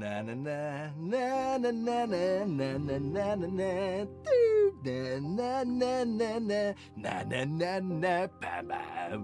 na na na na na na na na na na na na doo, na na na na na na na na na bam bam.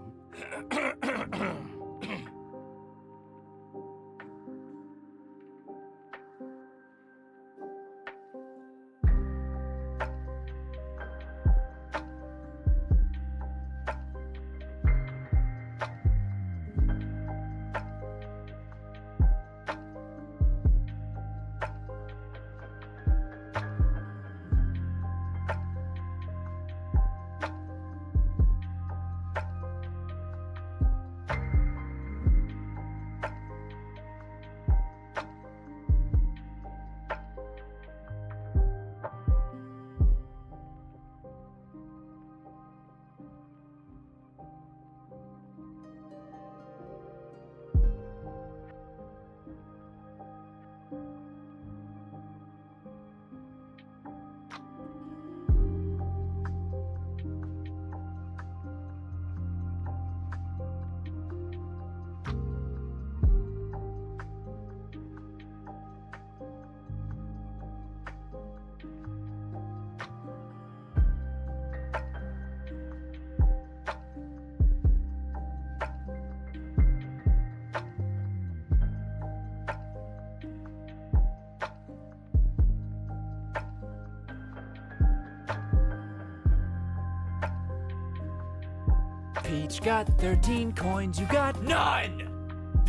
Peach got 13 coins, you got none!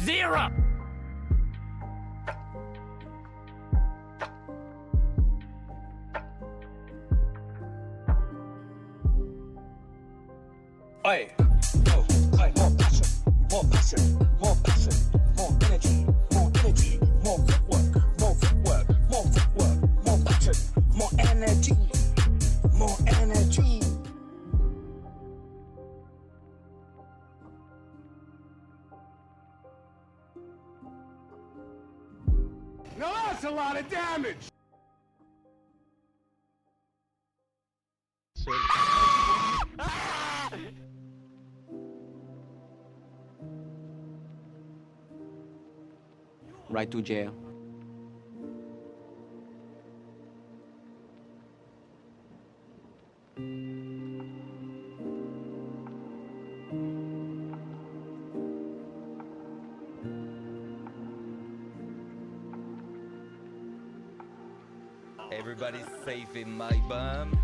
0! Oi, oh, oi, more passion, more passion, more energy, more energy, more footwork, more footwork, more footwork, more passion, more energy, more energy. Now that's a lot of damage! Right to jail. Everybody's safe in my bum.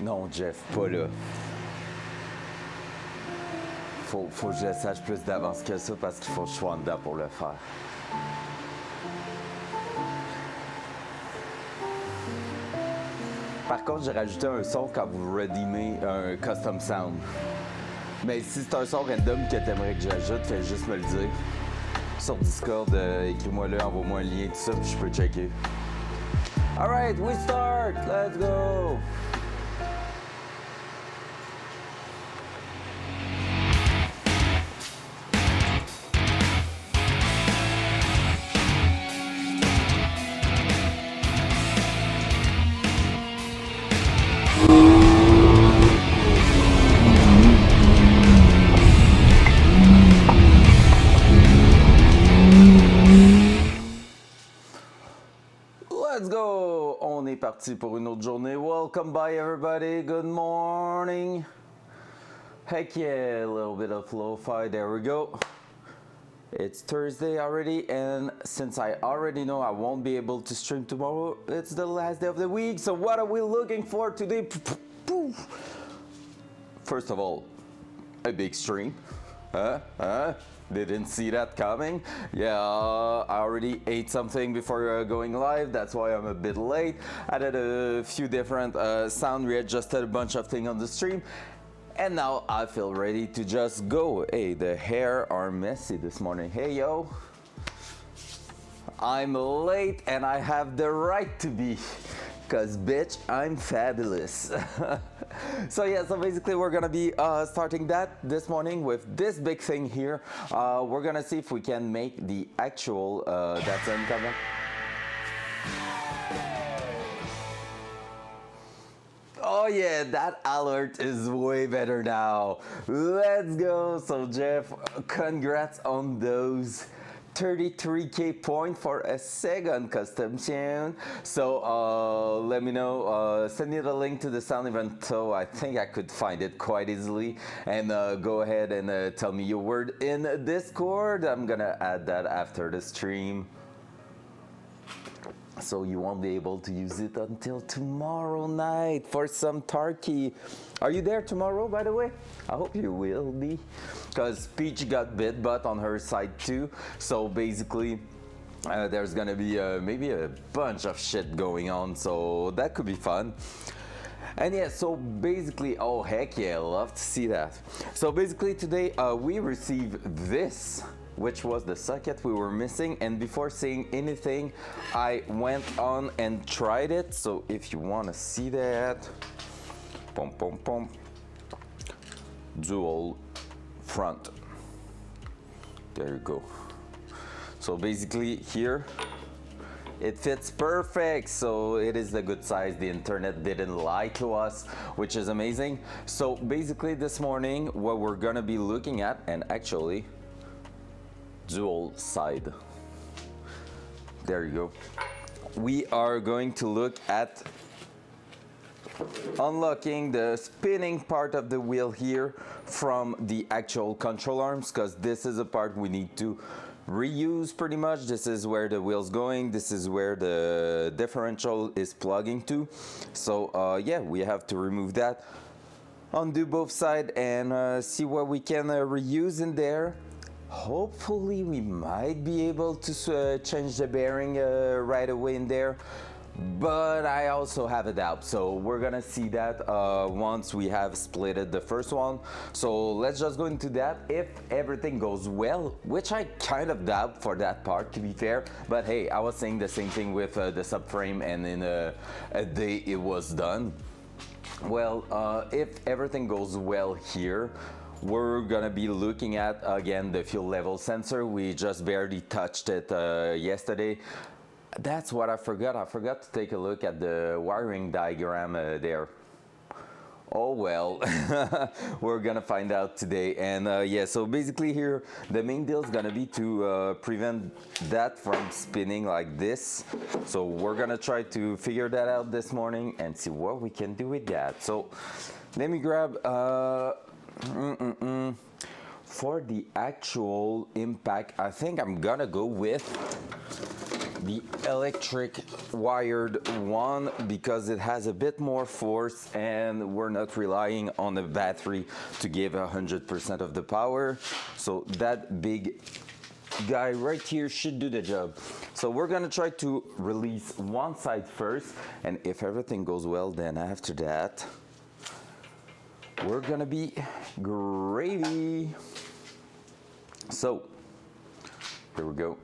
non, Jeff, pas là. Faut que je le sache plus d'avance que ça parce qu'il faut que je sois en dedans pour le faire. Par contre, j'ai rajouté un son quand vous redeemez un custom sound. Mais si c'est un son random que t'aimerais que j'ajoute, fais juste me le dire. Sur Discord, écris-moi là, envoie-moi un lien, tout ça, puis je peux checker. Alright, we start! Let's go! Let's go! On est parti pour une autre journée. Welcome by everybody. Good morning. Heck yeah, a little bit of lo-fi. There we go. It's Thursday already, and since I already know I won't be able to stream tomorrow, it's the last day of the week. So what are we looking for today? First of all, a big stream. Didn't see that coming. Yeah, I already ate something before going live. That's why I'm a bit late. I did a few different sound, readjusted a bunch of things on the stream. And now I feel ready to just go. Hey, the hair are messy this morning. Hey, yo. I'm late and I have the right to be. Cause bitch, I'm fabulous. So yeah, so basically we're gonna be starting that this morning with this big thing here. We're gonna see if we can make the actual Datsun cover. Oh yeah, that alert is way better now. Let's go. So Jeff, congrats on those 33k point for a second custom tune. So let me know, send me the link to the sound event, so I think I could find it quite easily, and go ahead and tell me your word in Discord. I'm gonna add that after the stream, so you won't be able to use it until tomorrow night for some turkey. Are you there tomorrow, by the way? I hope you will be, because Peach got bit butt on her side too. So basically, there's gonna be maybe a bunch of shit going on, so that could be fun. And yeah, so basically, oh heck yeah, I love to see that. So basically today we received this, which was the socket we were missing, and before saying anything, I went on and tried it. So if you want to see that, pom pom pom, dual front, there you go. So basically here it fits perfect, so it is a good size. The internet didn't lie to us, which is amazing. So basically this morning what we're gonna be looking at, and actually dual side, there you go, we are going to look at unlocking the spinning part of the wheel here from the actual control arms, because this is a part we need to reuse pretty much. This is where the wheel's going, this is where the differential is plugging to. So yeah, we have to remove that, undo both sides, and see what we can reuse in there. Hopefully we might be able to change the bearing right away in there, but I also have a doubt. So we're gonna see that once we have splitted the first one. So let's just go into that. If everything goes well, which I kind of doubt for that part, to be fair, but hey, I was saying the same thing with the subframe, and in a day it was done. Well, if everything goes well here, we're gonna be looking at again the fuel level sensor. We just barely touched it yesterday. That's what I forgot. I forgot to take a look at the wiring diagram there. Oh well, we're gonna find out today. And yeah, so basically here the main deal is gonna be to prevent that from spinning like this. So we're gonna try to figure that out this morning and see what we can do with that. So let me grab for the actual impact. I think I'm gonna go with the electric wired one because it has a bit more force and we're not relying on a battery to give 100% of the power. So that big guy right here should do the job. So we're gonna try to release one side first, and if everything goes well, then after that we're gonna be gravy. So here we go,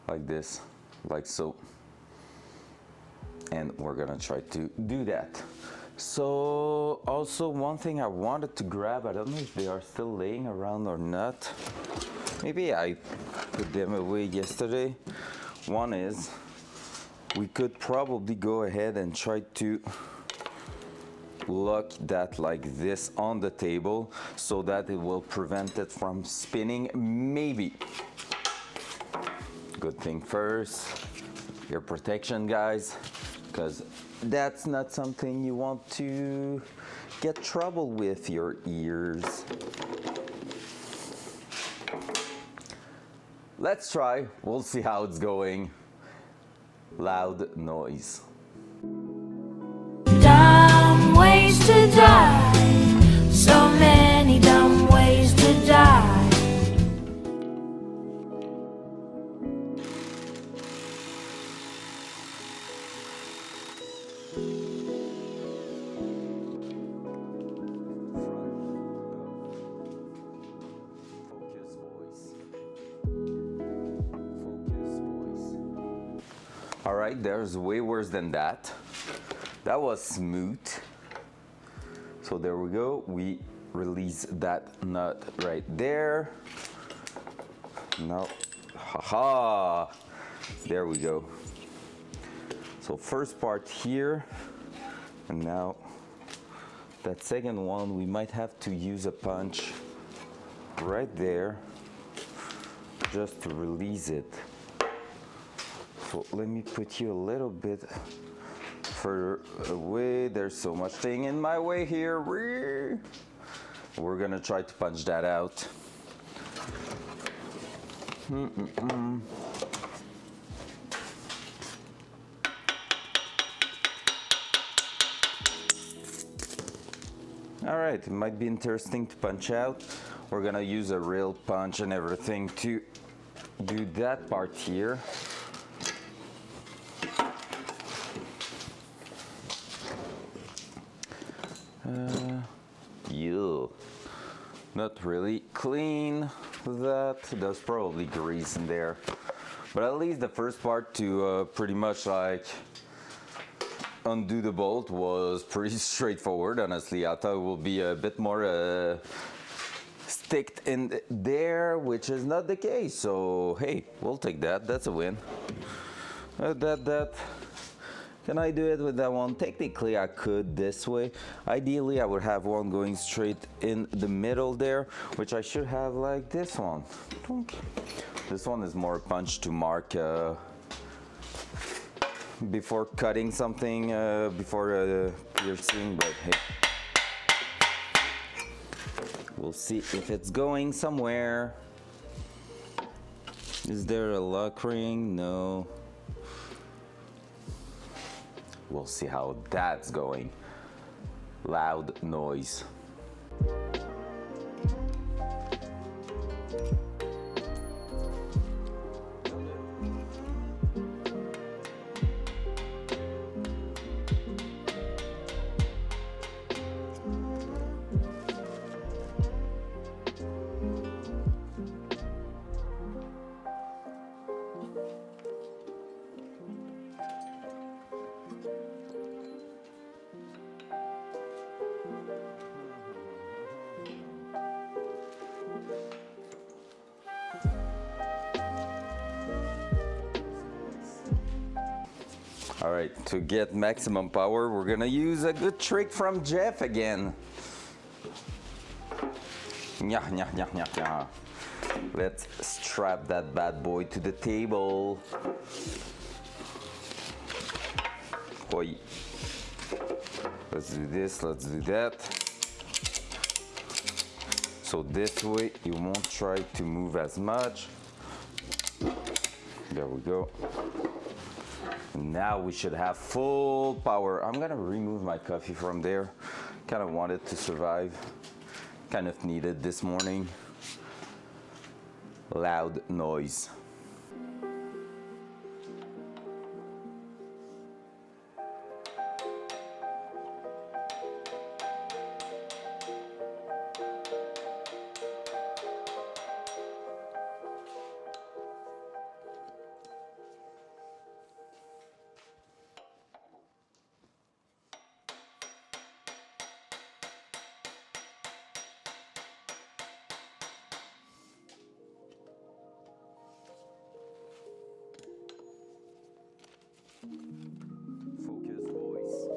like this, like so, and we're gonna try to do that. So also one thing I wanted to grab, I don't know if they are still laying around or not. Maybe I put them away yesterday. One is, we could probably go ahead and try to lock that like this on the table so that it will prevent it from spinning, maybe. Good thing first, ear protection, guys, because that's not something you want to get trouble with your ears. Let's try, we'll see how it's going. Loud noise. Dumb ways to die, so many dumb ways to die. All right, there's way worse than that. That was smooth. So there we go. We release that nut right there. Now, haha, there we go. So first part here, and now that second one, we might have to use a punch right there just to release it. So let me put you a little bit further away. There's so much thing in my way here. We're gonna try to punch that out. All right, it might be interesting to punch out. We're gonna use a real punch and everything to do that part here. Not really clean that. There's probably grease in there. But at least the first part to pretty much like undo the bolt was pretty straightforward, honestly. I thought it would be a bit more sticked in there, which is not the case. So hey, we'll take that. That's a win. Can I do it with that one? Technically, I could this way. Ideally, I would have one going straight in the middle there, which I should have like this one. This one is more punch to mark before cutting something, before piercing, but hey. We'll see if it's going somewhere. Is there a lock ring? No. We'll see how that's going. Loud noise. All right, to get maximum power, we're gonna use a good trick from Jeff again. Let's strap that bad boy to the table. Oi. Let's do this, let's do that. So this way, you won't try to move as much. There we go. Now we should have full power. I'm gonna remove my coffee from there. Kind of want it to survive. Kind of needed this morning. Loud noise. Focus, boys.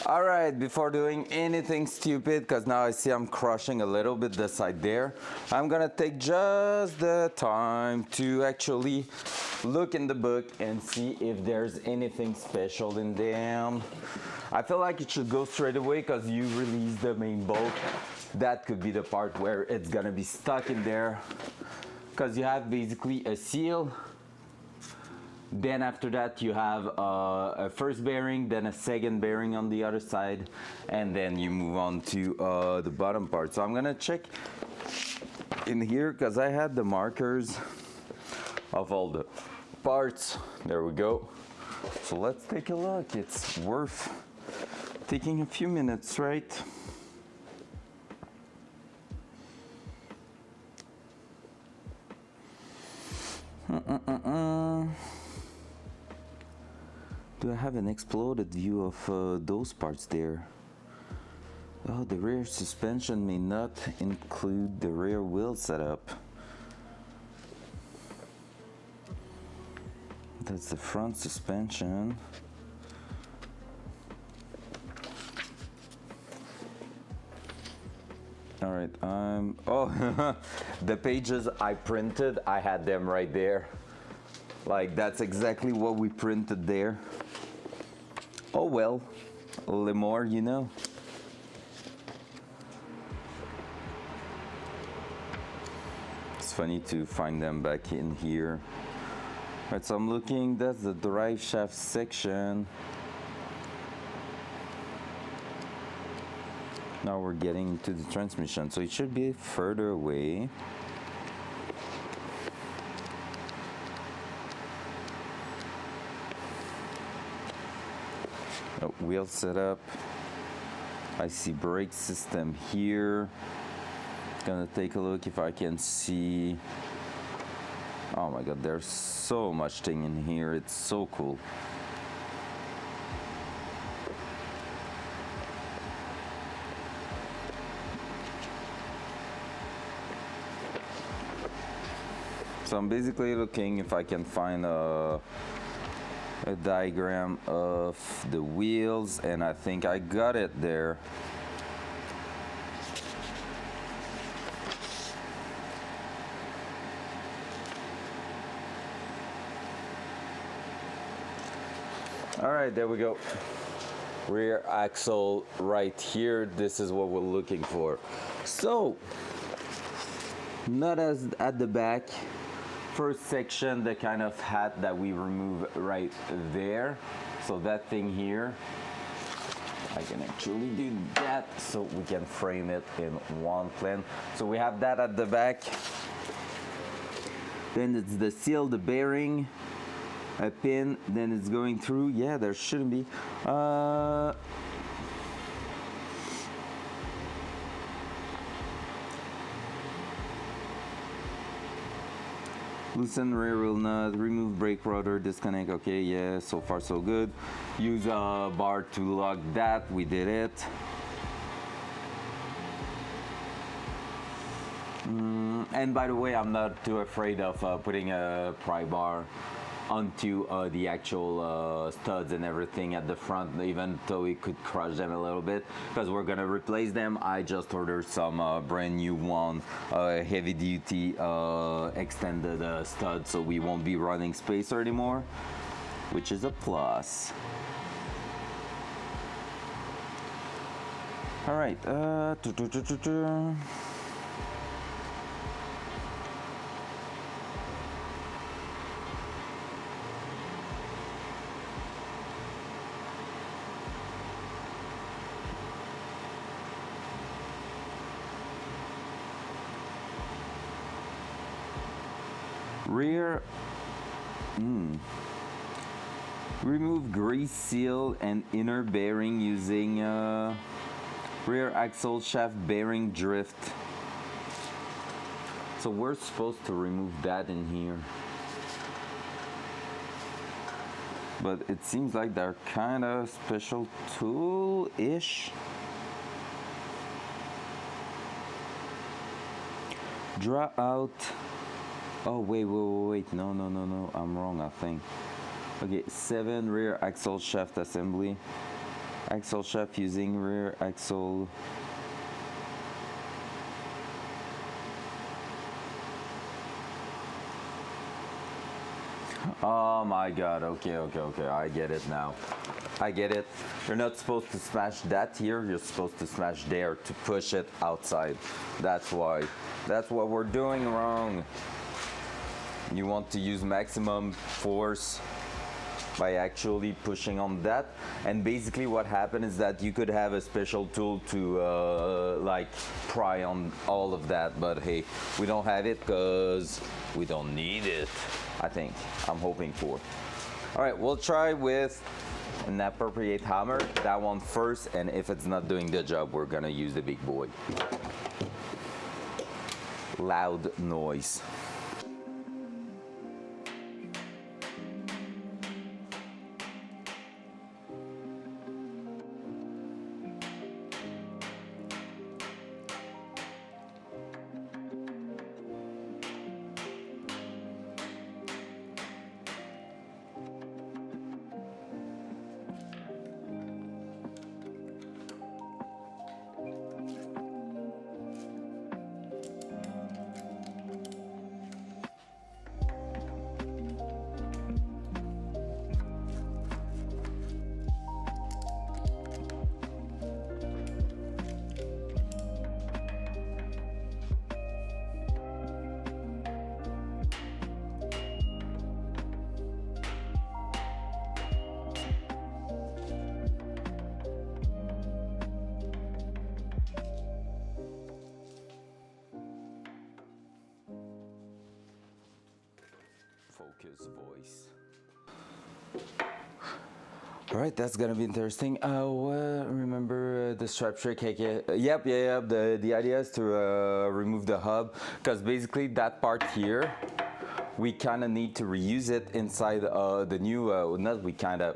All right, before doing anything stupid, because now I see I'm crushing a little bit the side there, I'm gonna take just the time to actually look in the book and see if there's anything special in them. I feel like it should go straight away because you release the main bolt. That could be the part where it's gonna be stuck in there, because you have basically a seal. Then after that you have a first bearing, then a second bearing on the other side, and then you move on to the bottom part. So I'm gonna check in here because I had the markers of all the parts. There we go. So let's take a look. It's worth taking a few minutes, right? Do I have an exploded view of those parts there? Oh, the rear suspension may not include the rear wheel setup. That's the front suspension. All right, oh, the pages I printed, I had them right there. Like, that's exactly what we printed there. Oh well, a little more, you know. It's funny to find them back in here. Right, so I'm looking, that's the drive shaft section. Now we're getting to the transmission, so it should be further away. Wheel setup. I see brake system here. Gonna take a look if I can see. Oh my god, there's so much thing in here. It's so cool. So I'm basically looking if I can find a diagram of the wheels, and I think I got it there. All right, there we go. Rear axle right here. This is what we're looking for. So, not as at the back. First section, the kind of hat that we remove right there. So that thing here, I can actually do that so we can frame it in one plan. So we have that at the back. Then it's the seal, the bearing, a pin, then it's going through. Yeah, there shouldn't be. Loosen rear wheel nut, remove brake rotor, disconnect. Okay, yeah, so far so good. Use a bar to lock that. We did it. And by the way, I'm not too afraid of putting a pry bar onto the actual studs and everything at the front, even though it could crush them a little bit, because we're gonna replace them. I just ordered some brand new one, heavy duty extended stud, so we won't be running spacer anymore, which is a plus. All right, Rear. Remove grease seal and inner bearing using rear axle shaft bearing drift. So we're supposed to remove that in here. But it seems like they're kind of special tool-ish. Draw out. Oh, wait. No. I'm wrong, I think. Okay, 7 rear axle shaft assembly. Axle shaft using rear axle. Oh my god, okay, I get it now. I get it. You're not supposed to smash that here, you're supposed to smash there to push it outside. That's why. That's what we're doing wrong. You want to use maximum force by actually pushing on that, and basically what happened is that you could have a special tool to like pry on all of that, but hey, we don't have it because we don't need it. I think I'm hoping for. All right, we'll try with an appropriate hammer, that one first, and if it's not doing the job, we're gonna use the big boy. Loud noise. Focus voice. All right, that's gonna be interesting. Remember the strap trick? Yep. The idea is to remove the hub, because basically that part here, we kind of need to reuse it inside the new.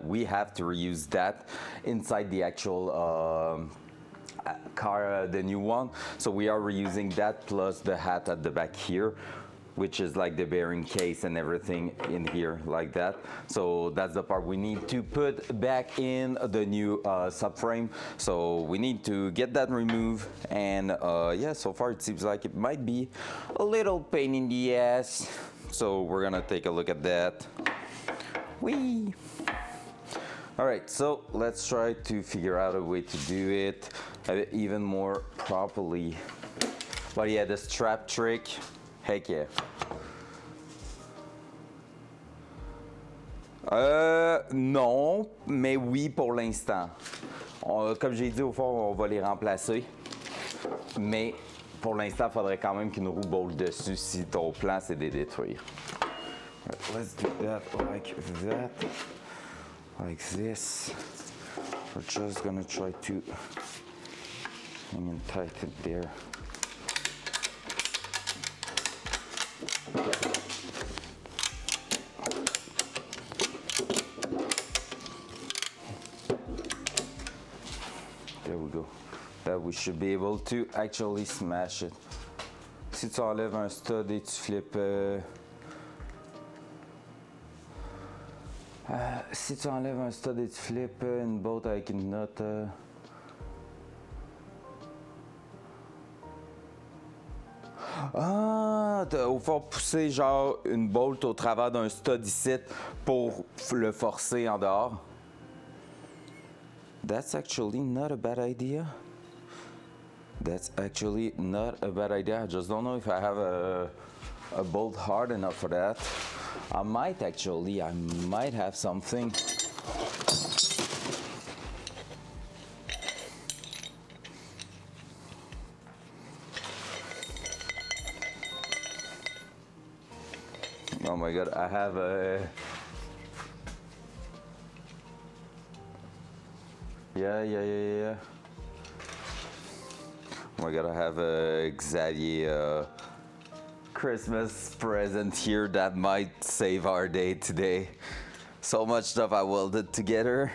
We have to reuse that inside the actual car, the new one. So we are reusing that plus the hat at the back here, which is like the bearing case and everything in here like that. So that's the part we need to put back in the new subframe. So we need to get that removed, and yeah, so far it seems like it might be a little pain in the ass. So we're gonna take a look at that. Whee! All right, so let's try to figure out a way to do it even more properly. But yeah, the strap trick, heck yeah. Non, mais oui pour l'instant. Comme j'ai dit au fond, on va les remplacer. Mais pour l'instant, il faudrait quand même qu'une roue bolt dessus si ton plan c'est de les détruire. Right, let's do that like that. Like this. We're just gonna try to hang and tighten it there. There we go. That we should be able to actually smash it. Si tu enlèves un stud et tu flippes. Si tu enlèves un stud et tu flippes une bolt avec une note. Au fond, pousser genre une bolt au travers d'un stud ici pour le forcer en dehors. That's actually not a bad idea. That's actually not a bad idea. I just don't know if I have a bolt hard enough for that. I might have something. Oh my god, I have a... Yeah. Oh my god, I have a Xavier Christmas present here that might save our day today. So much stuff I welded together,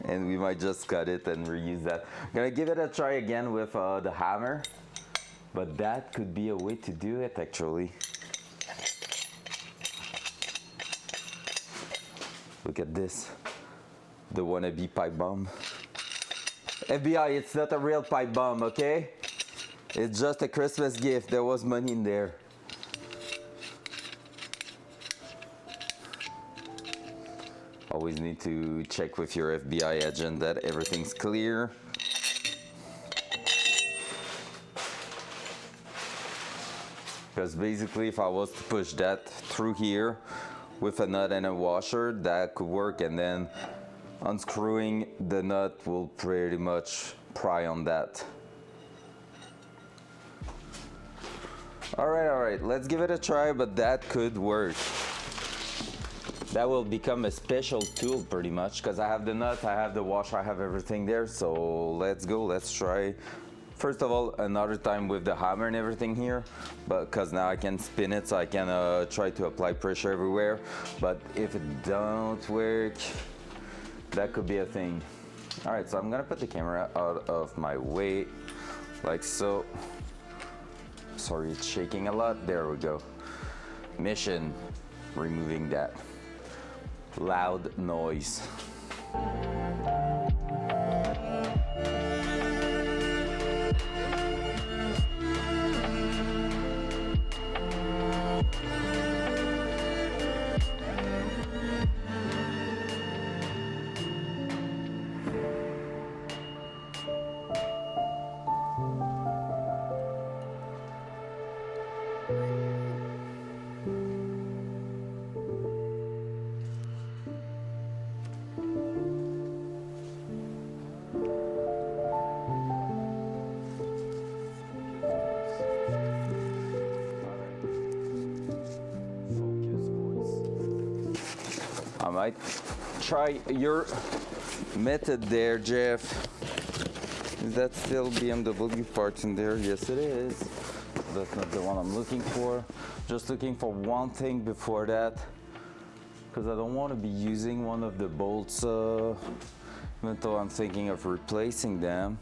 and we might just cut it and reuse that. I'm gonna give it a try again with the hammer, but that could be a way to do it actually. Look at this, the wannabe pipe bomb. FBI, it's not a real pipe bomb, okay? It's just a Christmas gift. There was money in there. Always need to check with your FBI agent that everything's clear. Because basically if I was to push that through here with a nut and a washer, that could work, and then unscrewing the nut will pretty much pry on that. All right, let's give it a try, but that could work. That will become a special tool pretty much, because I have the nut, I have the washer, I have everything there. So let's go, let's try. First of all, another time with the hammer and everything here, but because now I can spin it, so I can try to apply pressure everywhere. But if it don't work, that could be a thing. All right, so I'm gonna put the camera out of my way, like so. Sorry, it's shaking a lot. There we go. Mission, removing that loud noise. I might try your method there, Jeff. Is that still BMW parts in there? Yes, it is. That's not the one I'm looking for. Just looking for one thing before that, because I don't want to be using one of the bolts, even though I'm thinking of replacing them.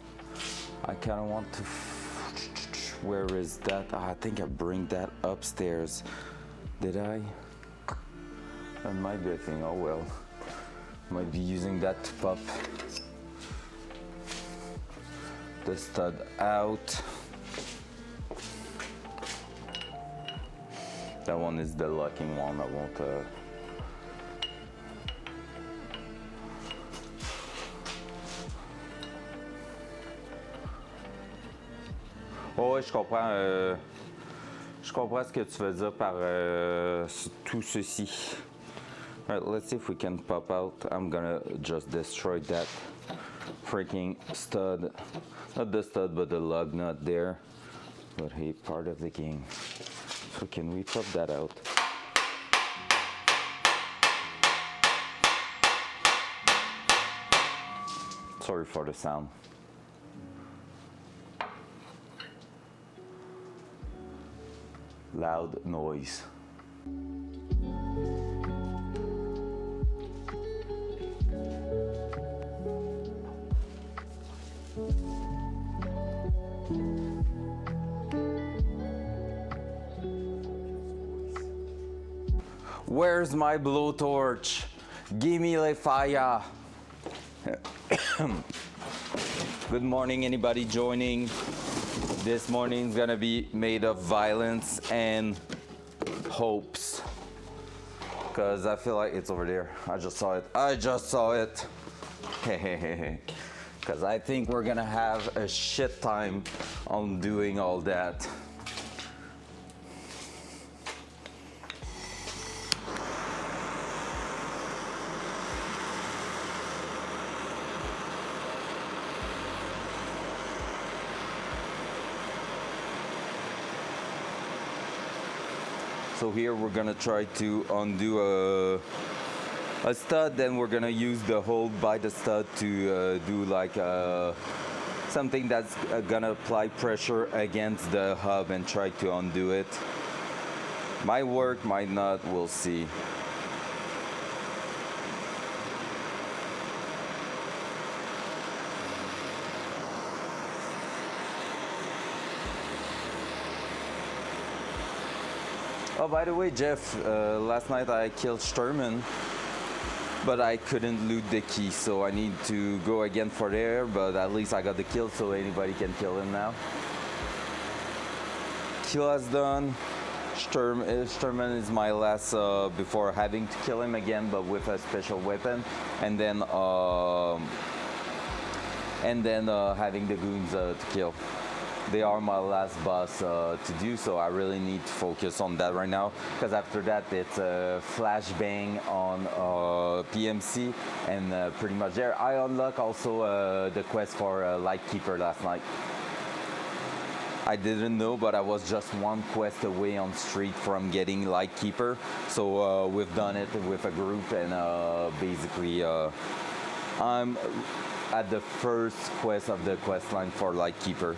I kind of want to... Where is that? I think I bring that upstairs. Did I? That might be a thing. Oh well. Might be using that to pop the stud out. That one is the locking one. I won't Oh ouais, je comprends ce que tu veux dire par tout ceci. All right, let's see if we can pop out. I'm gonna just destroy that freaking stud. Not the stud, but the lug nut there. But hey, part of the game. So can we pop that out? Sorry for the sound. Loud noise. Where's my blowtorch? Give me the fire. Good morning, anybody joining? This morning's gonna be made of violence and hopes. Cause I feel like it's over there. I just saw it. Cause I think we're gonna have a shit time on doing all that. So here we're gonna try to undo a stud, then we're gonna use the hold by the stud to do like something that's gonna apply pressure against the hub and try to undo it. Might work, might not, we'll see. Oh, by the way, Jeff, last night I killed Sturman, but I couldn't loot the key, so I need to go again for there, but at least I got the kill, so anybody can kill him now. Kill has done. Sturman is my last before having to kill him again, but with a special weapon, and then having the goons to kill. They are my last boss to do, so I really need to focus on that right now, because after that it's a flashbang on PMC, and pretty much there. I unlocked also the quest for Lightkeeper last night. I didn't know, but I was just one quest away on street from getting Lightkeeper, so we've done it with a group, and basically I'm at the first quest of the quest line for Lightkeeper.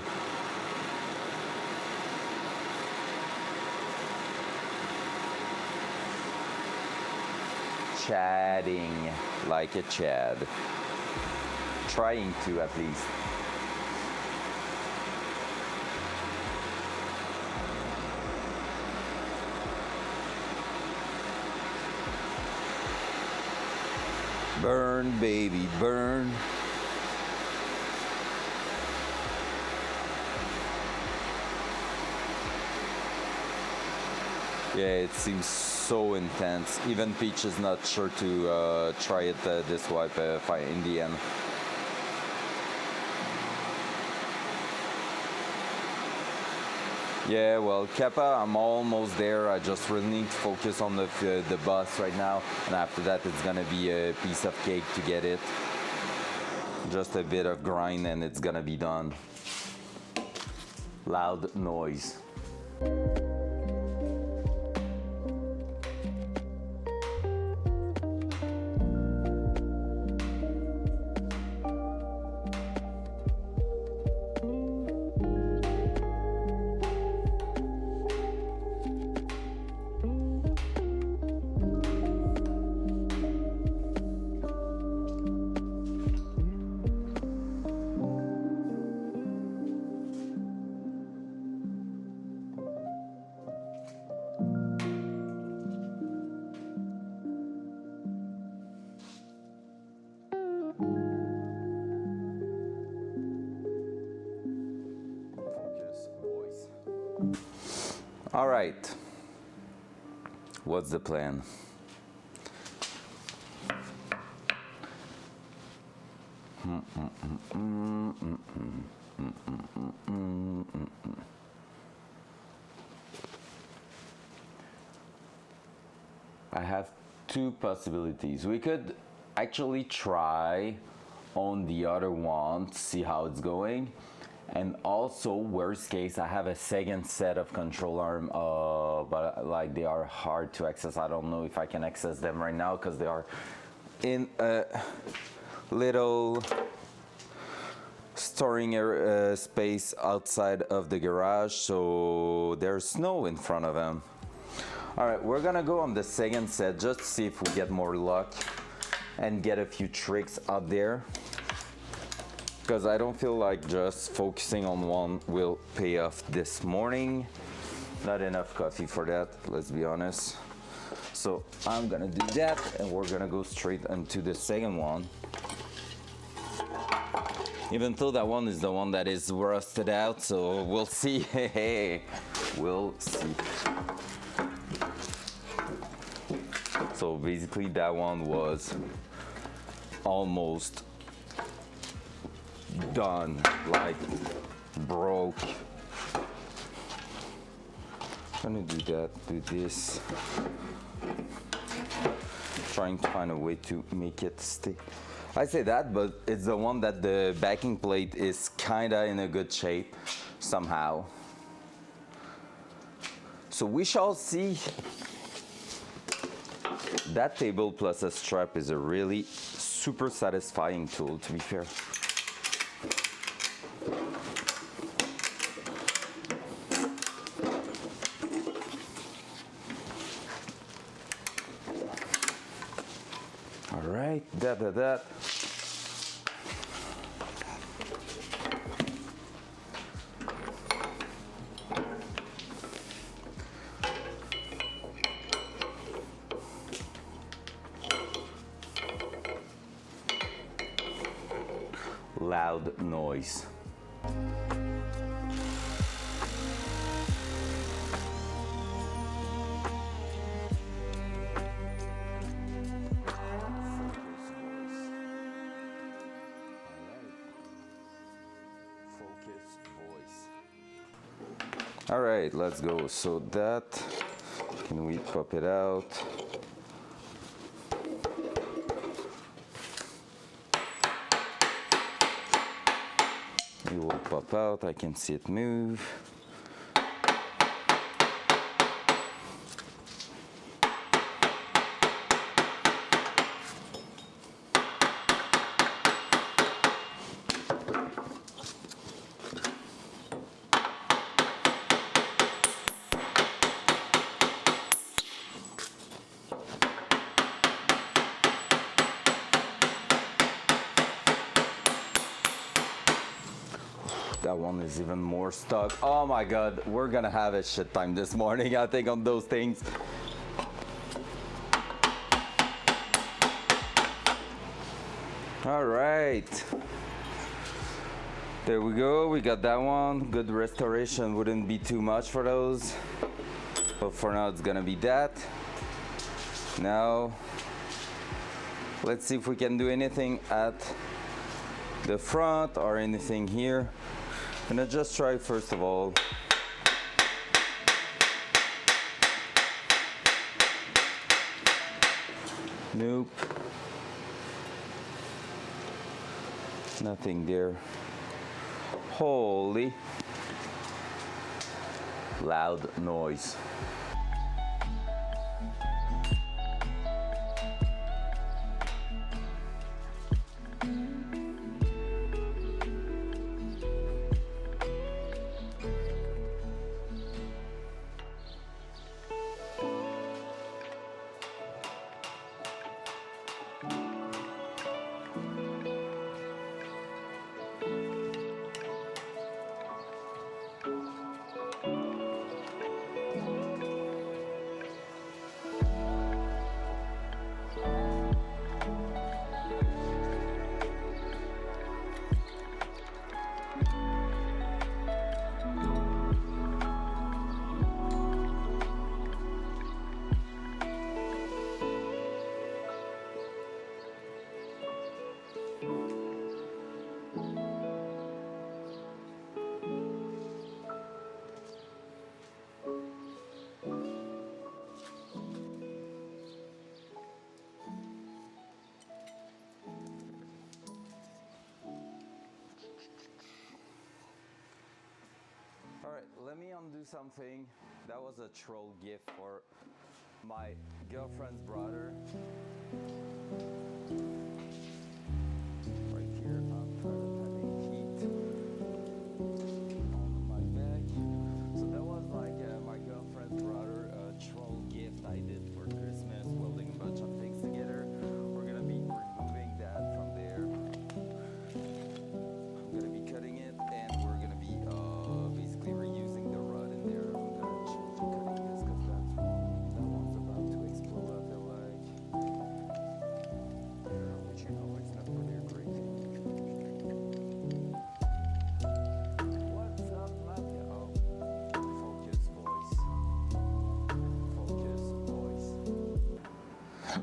Chatting like a Chad. Trying to, at least. Burn, baby, burn. Yeah, it seems so intense. Even Peach is not sure to try it this wipe in the end. Yeah, well, Kappa, I'm almost there. I just really need to focus on the boss right now, and after that it's gonna be a piece of cake to get it. Just a bit of grind and it's gonna be done. Loud noise. All right, what's the plan? I have two possibilities. We could actually try on the other one to see how it's going. And also, worst case, I have a second set of control arm, but like they are hard to access. I don't know if I can access them right now because they are in a little storing space outside of the garage, so there's snow in front of them. All right, we're gonna go on the second set just to see if we get more luck and get a few tricks out there. Because I don't feel like just focusing on one will pay off this morning. Not enough coffee for that, let's be honest. So I'm gonna do that, and we're gonna go straight into the second one. Even though that one is the one that is rusted out, so we'll see. Hey, we'll see. So basically that one was almost done, like broke. I'm gonna do that, do this. Trying to find a way to make it stay. I say that, but it's the one that the backing plate is kinda in a good shape somehow. So we shall see. That table plus a strap is a really super satisfying tool, to be fair. All right, that. Loud noise. All right, let's go. So that, can we pop it out? It will pop out, I can see it move. That one is even more stuck. Oh my God, we're gonna have a shit time this morning, I think, on those things. All right. There we go, we got that one. Good restoration, wouldn't be too much for those. But for now, it's gonna be that. Now, let's see if we can do anything at the front or anything here. I'm gonna just try first of all. Nope. Nothing there. Holy loud noise. All right, let me undo something. That was a troll gift for my girlfriend's brother. Right here, I'm having heat on my back. So that was like my girlfriend's brother troll gift I did for Christmas, welding a bunch of things together. We're gonna be removing that from there. I'm gonna be cutting it, and we're gonna be basically reusing the rod in there. I'm gonna change the cutting this because that one's about to explode, I feel like. Which you know it's not really great. What's up, Mafia? Oh, focus voice. Focus voice.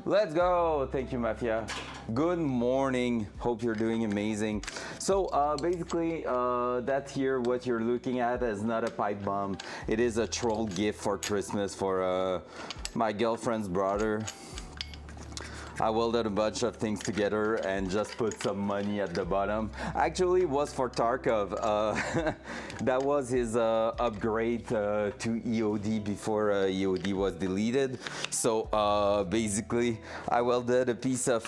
Let's go. Thank you, Mafia. Good morning. Hope you're doing amazing. So basically, that here, what you're looking at is not a pipe bomb. It is a troll gift for Christmas for my girlfriend's brother. I welded a bunch of things together and just put some money at the bottom. Actually, it was for Tarkov. That was his upgrade to EOD before EOD was deleted. So basically, I welded a piece of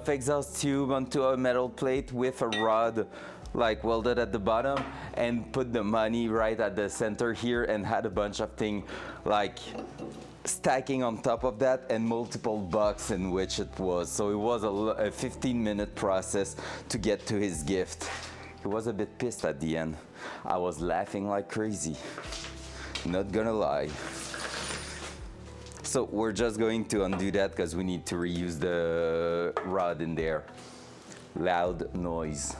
exhaust tube onto a metal plate with a rod like welded at the bottom, and put the money right at the center here, and had a bunch of things like stacking on top of that, and multiple boxes in which it was. So it was a 15-minute process to get to his gift. He was a bit pissed at the end. I was laughing like crazy, not gonna lie. So we're just going to undo that because we need to reuse the rod in there. Loud noise.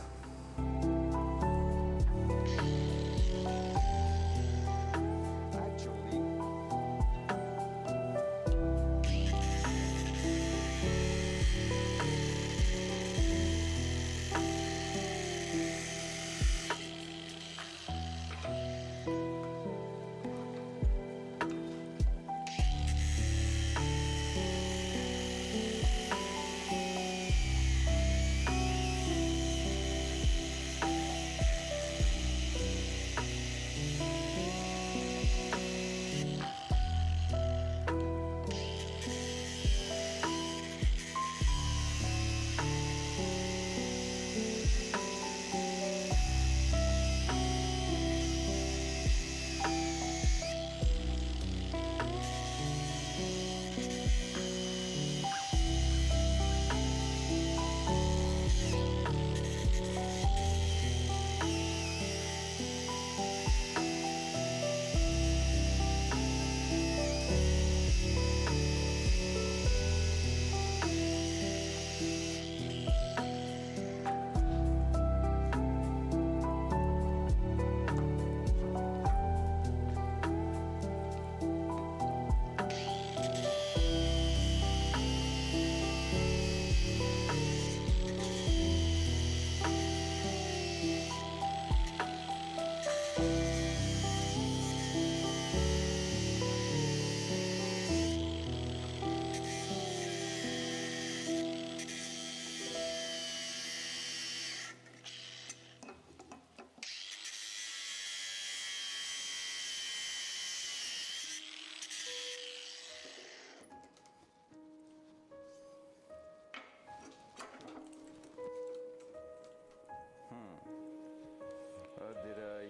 Did I?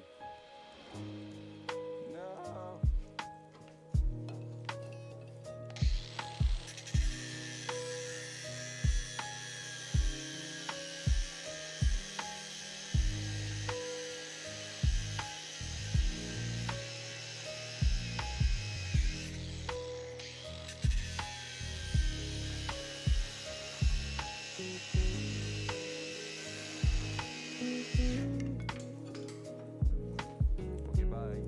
No. Okay, bye.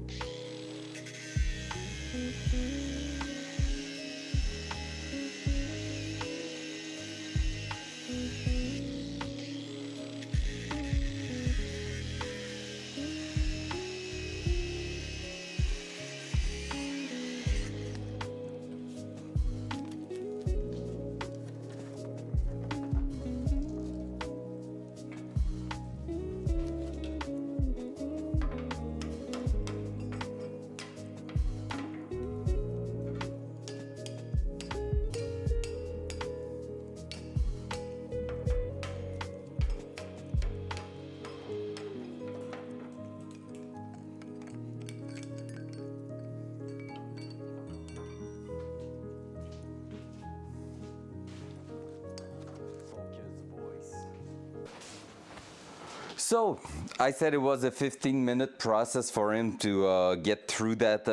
So I said it was a 15-minute process for him to get through that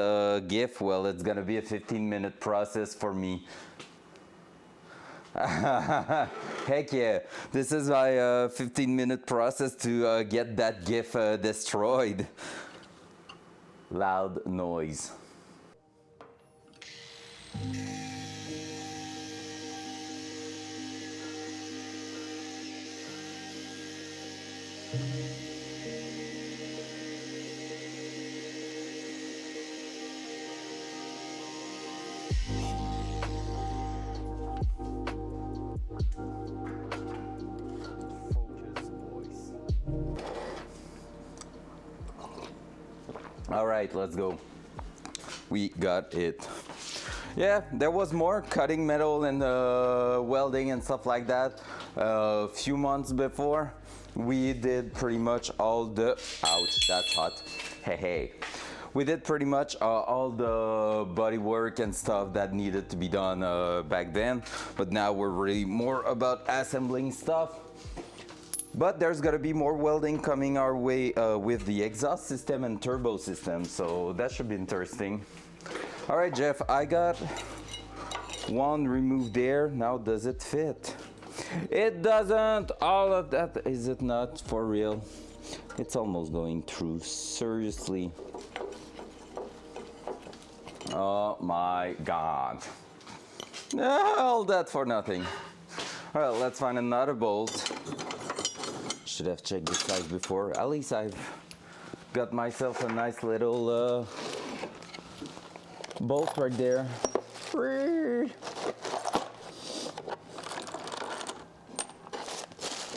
GIF. Well, it's gonna be a 15-minute process for me. Heck yeah, this is my 15-minute process to get that GIF destroyed. Loud noise. All right, let's go. We got it. Yeah, there was more cutting metal and welding and stuff like that. A few months before, we did pretty much all the, ouch, that's hot. Hey, hey. We did pretty much all the body work and stuff that needed to be done back then. But now we're really more about assembling stuff. But there's gonna be more welding coming our way with the exhaust system and turbo system. So that should be interesting. All right, Jeff, I got one removed there. Now, does it fit? It doesn't. All of that, is it not for real? It's almost going through, seriously. Oh my God. All that for nothing. All right, let's find another bolt. Should have checked the size before. At least I've got myself a nice little bolt right there.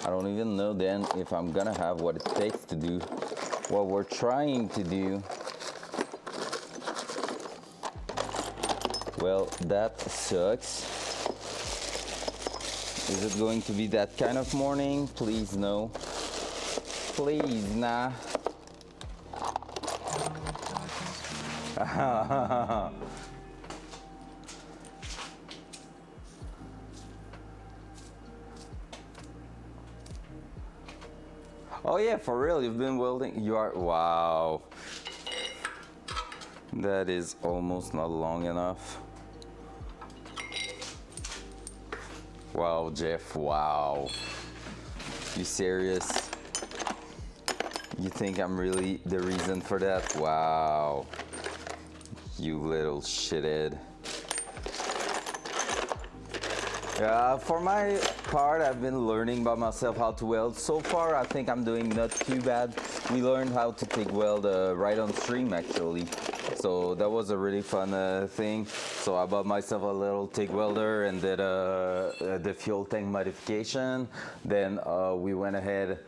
I don't even know then if I'm gonna have what it takes to do what we're trying to do. Well, that sucks. Is it going to be that kind of morning? Please no. Please nah. Oh yeah, for real, you've been welding? You are, wow. That is almost not long enough. Wow, Jeff, wow. You serious? You think I'm really the reason for that? Wow. You little shithead. For my part, I've been learning by myself how to weld. So far, I think I'm doing not too bad. We learned how to TIG weld right on stream, actually. So that was a really fun thing. So I bought myself a little TIG welder and did the fuel tank modification. Then we went ahead.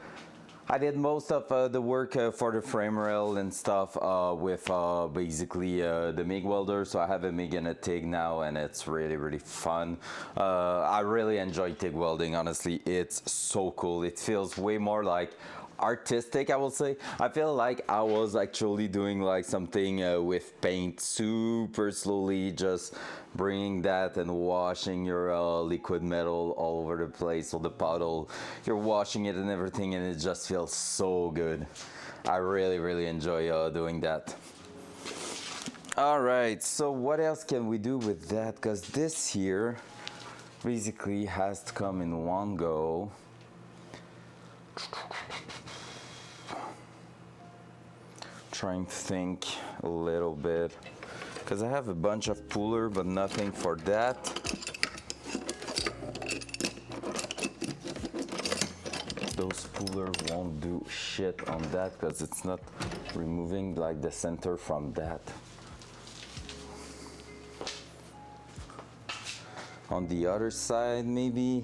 I did most of the work for the frame rail and stuff with basically the MIG welder. So I have a MIG and a TIG now, and it's really, really fun. I really enjoy TIG welding, honestly. It's so cool. It feels way more like artistic, I will say. I feel like I was actually doing like something with paint super slowly, just bringing that and washing your liquid metal all over the place. So the puddle, you're washing it and everything, and it just feels so good. I really, really enjoy doing that. All right, so what else can we do with that? Because this here basically has to come in one go. Trying to think a little bit, because I have a bunch of puller but nothing for that. Those pullers won't do shit on that because it's not removing like the center from that. On the other side, maybe,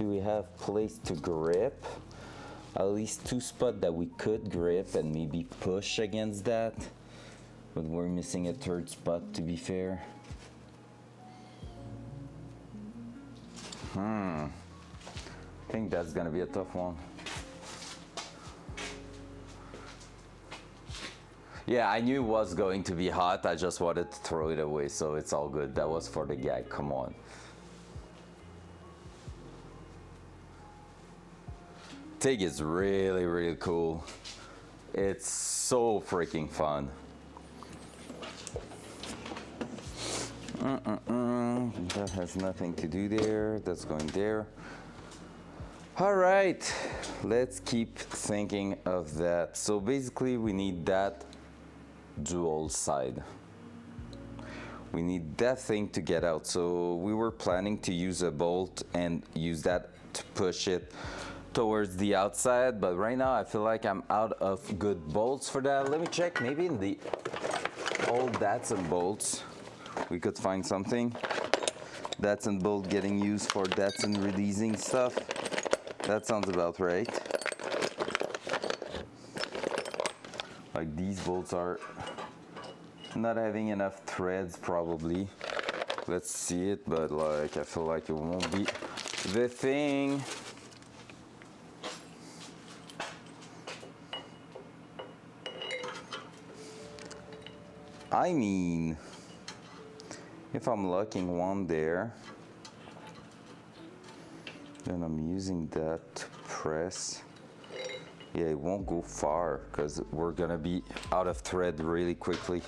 do we have place to grip? At least two spots that we could grip and maybe push against that, but we're missing a third spot, to be fair. I think that's gonna be a tough one. Yeah, I knew it was going to be hot. I just wanted to throw it away, so it's all good. That was for the gag, come on. TIG is really, really cool. It's so freaking fun. That has nothing to do there. That's going there. All right, let's keep thinking of that. So basically we need that dual side. We need that thing to get out. So we were planning to use a bolt and use that to push it towards the outside, but right now I feel like I'm out of good bolts for that. Let me check, maybe in the old Datsun bolts we could find something. Datsun bolt getting used for Datsun releasing stuff. That sounds about right. Like these bolts are not having enough threads probably. Let's see it, but like I feel like it won't be the thing. I mean, if I'm locking one there, then I'm using that to press. Yeah, it won't go far because we're gonna be out of thread really quickly.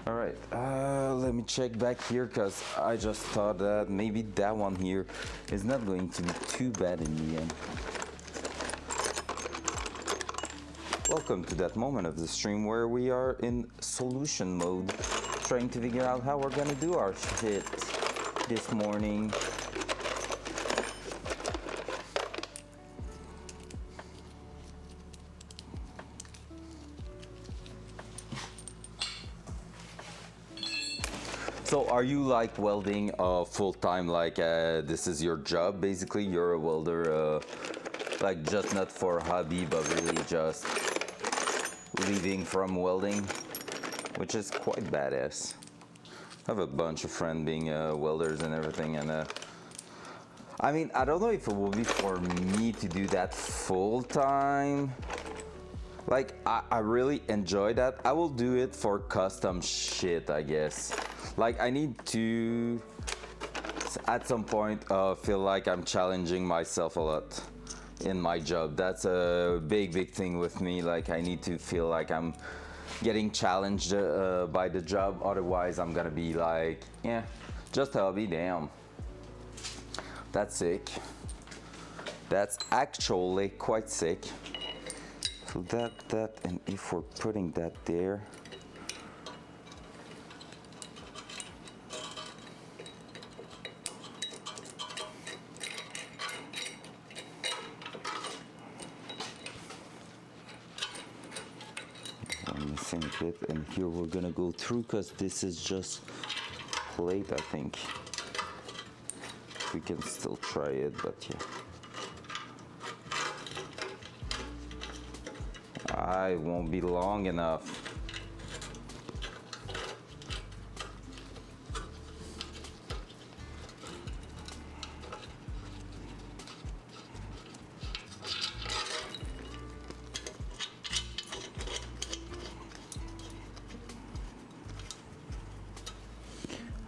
All right, let me check back here because I just thought that maybe that one here is not going to be too bad in the end. Welcome to that moment of the stream where we are in solution mode, trying to figure out how we're gonna do our shit this morning. So are you like welding full time, like this is your job basically? You're a welder, like just not for hobby, but really just living from welding, which is quite badass. I have a bunch of friends being welders and everything, and I mean, I don't know if it will be for me to do that full time. Like, I really enjoy that. I will do it for custom shit, I guess. Like, I need to, at some point, feel like I'm challenging myself a lot in my job. That's a big thing with me. Like, I need to feel like I'm getting challenged by the job. Otherwise, I'm gonna be like, yeah, just a hobby, damn. That's sick. That's actually quite sick. So that, and if we're putting that there, I'm missing a bit, and here we're gonna go through because this is just plate, I think. We can still try it, but yeah. I won't be long enough.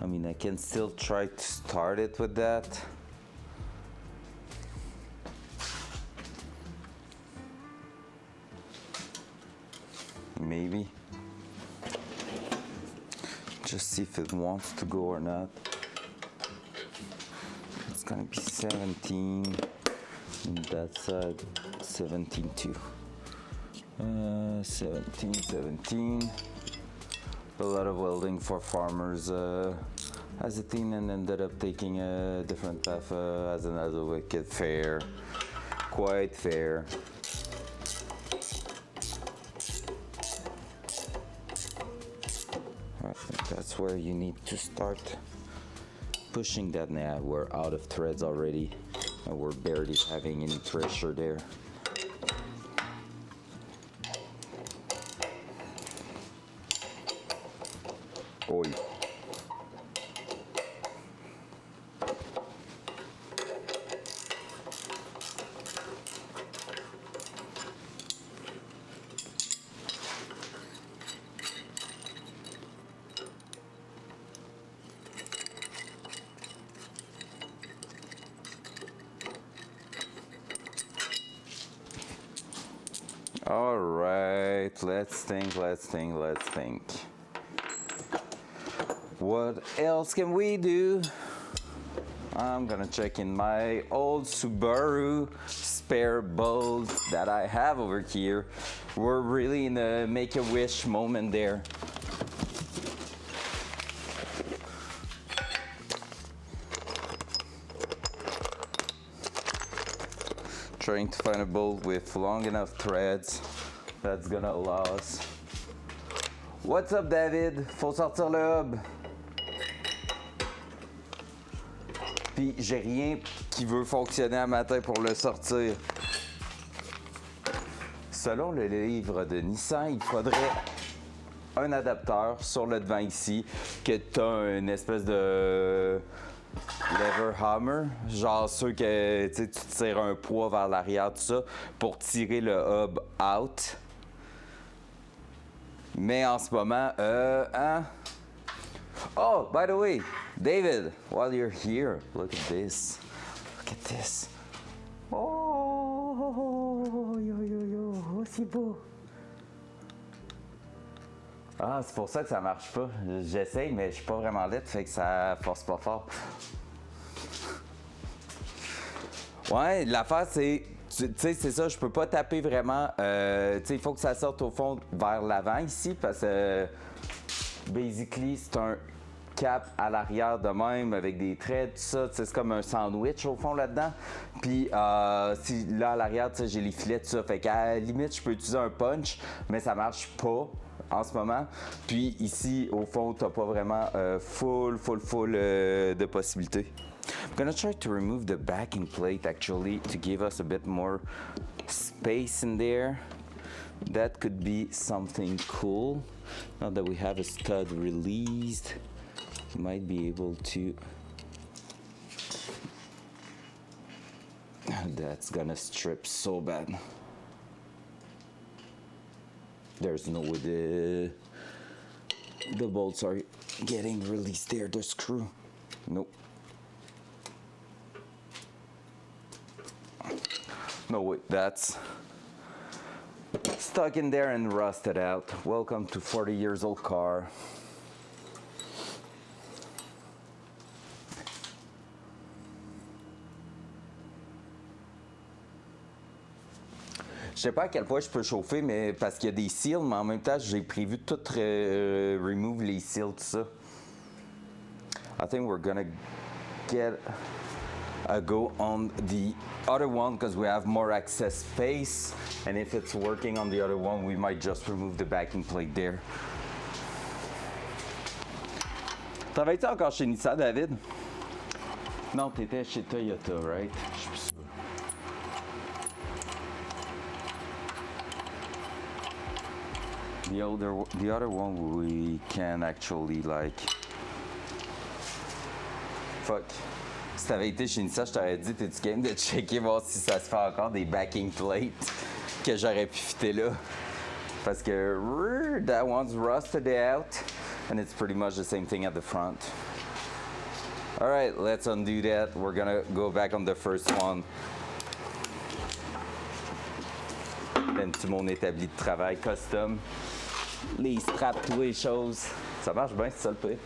I mean, I can still try to start it with that. Maybe. Just see if it wants to go or not. It's gonna be 17. And that side, 17 too. 17. A lot of welding for farmers as a teen, and ended up taking a different path as an advocate. Fair. Quite fair. I think that's where you need to start pushing that. Now we're out of threads already, and we're barely having any pressure there. Oi. All right, let's think. What else can we do? I'm gonna check in my old Subaru spare bolt that I have over here. We're really in a make-a-wish moment there. Trying to find a bolt with long enough threads that's gonna allow us. What's up, David? Faut sortir le hub. Puis j'ai rien qui veut fonctionner à matin pour le sortir. Selon le livre de Nissan, il faudrait un adapteur sur le devant ici, que tu as une espèce de lever hammer, genre ceux que tu tires un poids vers l'arrière, tout ça, pour tirer le hub out. Mais en ce moment, hein? Oh, by the way, David, while you're here, look at this. Look at this. Oh, yo, c'est beau. Ah, c'est pour ça que ça marche pas. J'essaye, mais je suis pas vraiment laid, fait que ça force pas fort. Ouais, l'affaire, c'est... Tu sais, c'est ça, je peux pas taper vraiment. Tu sais, il faut que ça sorte au fond vers l'avant ici, parce que... basically, c'est un cap à l'arrière de même, avec des traits, tout ça. C'est comme un sandwich, au fond, là-dedans. Puis, si, là, à l'arrière, j'ai les filets, tout ça. Fait qu'à la limite, je peux utiliser un punch, mais ça marche pas en ce moment. Puis ici, au fond, t'as pas vraiment full de possibilités. I'm gonna try to remove the backing plate actually to give us a bit more space in there. That could be something cool. Now that we have a stud released, you might be able to... That's gonna strip so bad. There's no way the bolts are getting released there, the screw. Nope. No way, that's stuck in there and rusted out. Welcome to 40 years old car. Je sais pas à quel point je peux chauffer, mais parce qu'il y a des seals, mais en même temps, j'ai prévu de tout remove les seals, tout ça. I think we're gonna get a go on the other one because we have more access space, and if it's working on the other one, we might just remove the backing plate there. Travailles-tu encore chez Nissan, David? Non, t'étais chez Toyota, right? Je suis sûr. The other one we can actually like... Fuck. Si t'avais été chez Nissan, je t'aurais dit, t'es-tu game de checker voir si ça se fait encore des backing plates que j'aurais pu fitter là. Parce que that one's rusted out and it's pretty much the same thing at the front. Alright, let's undo that. We're gonna go back on the first one. Then-tu mon établi de travail custom? Les straps, toutes les choses. Ça marche bien, c'est ça le pire.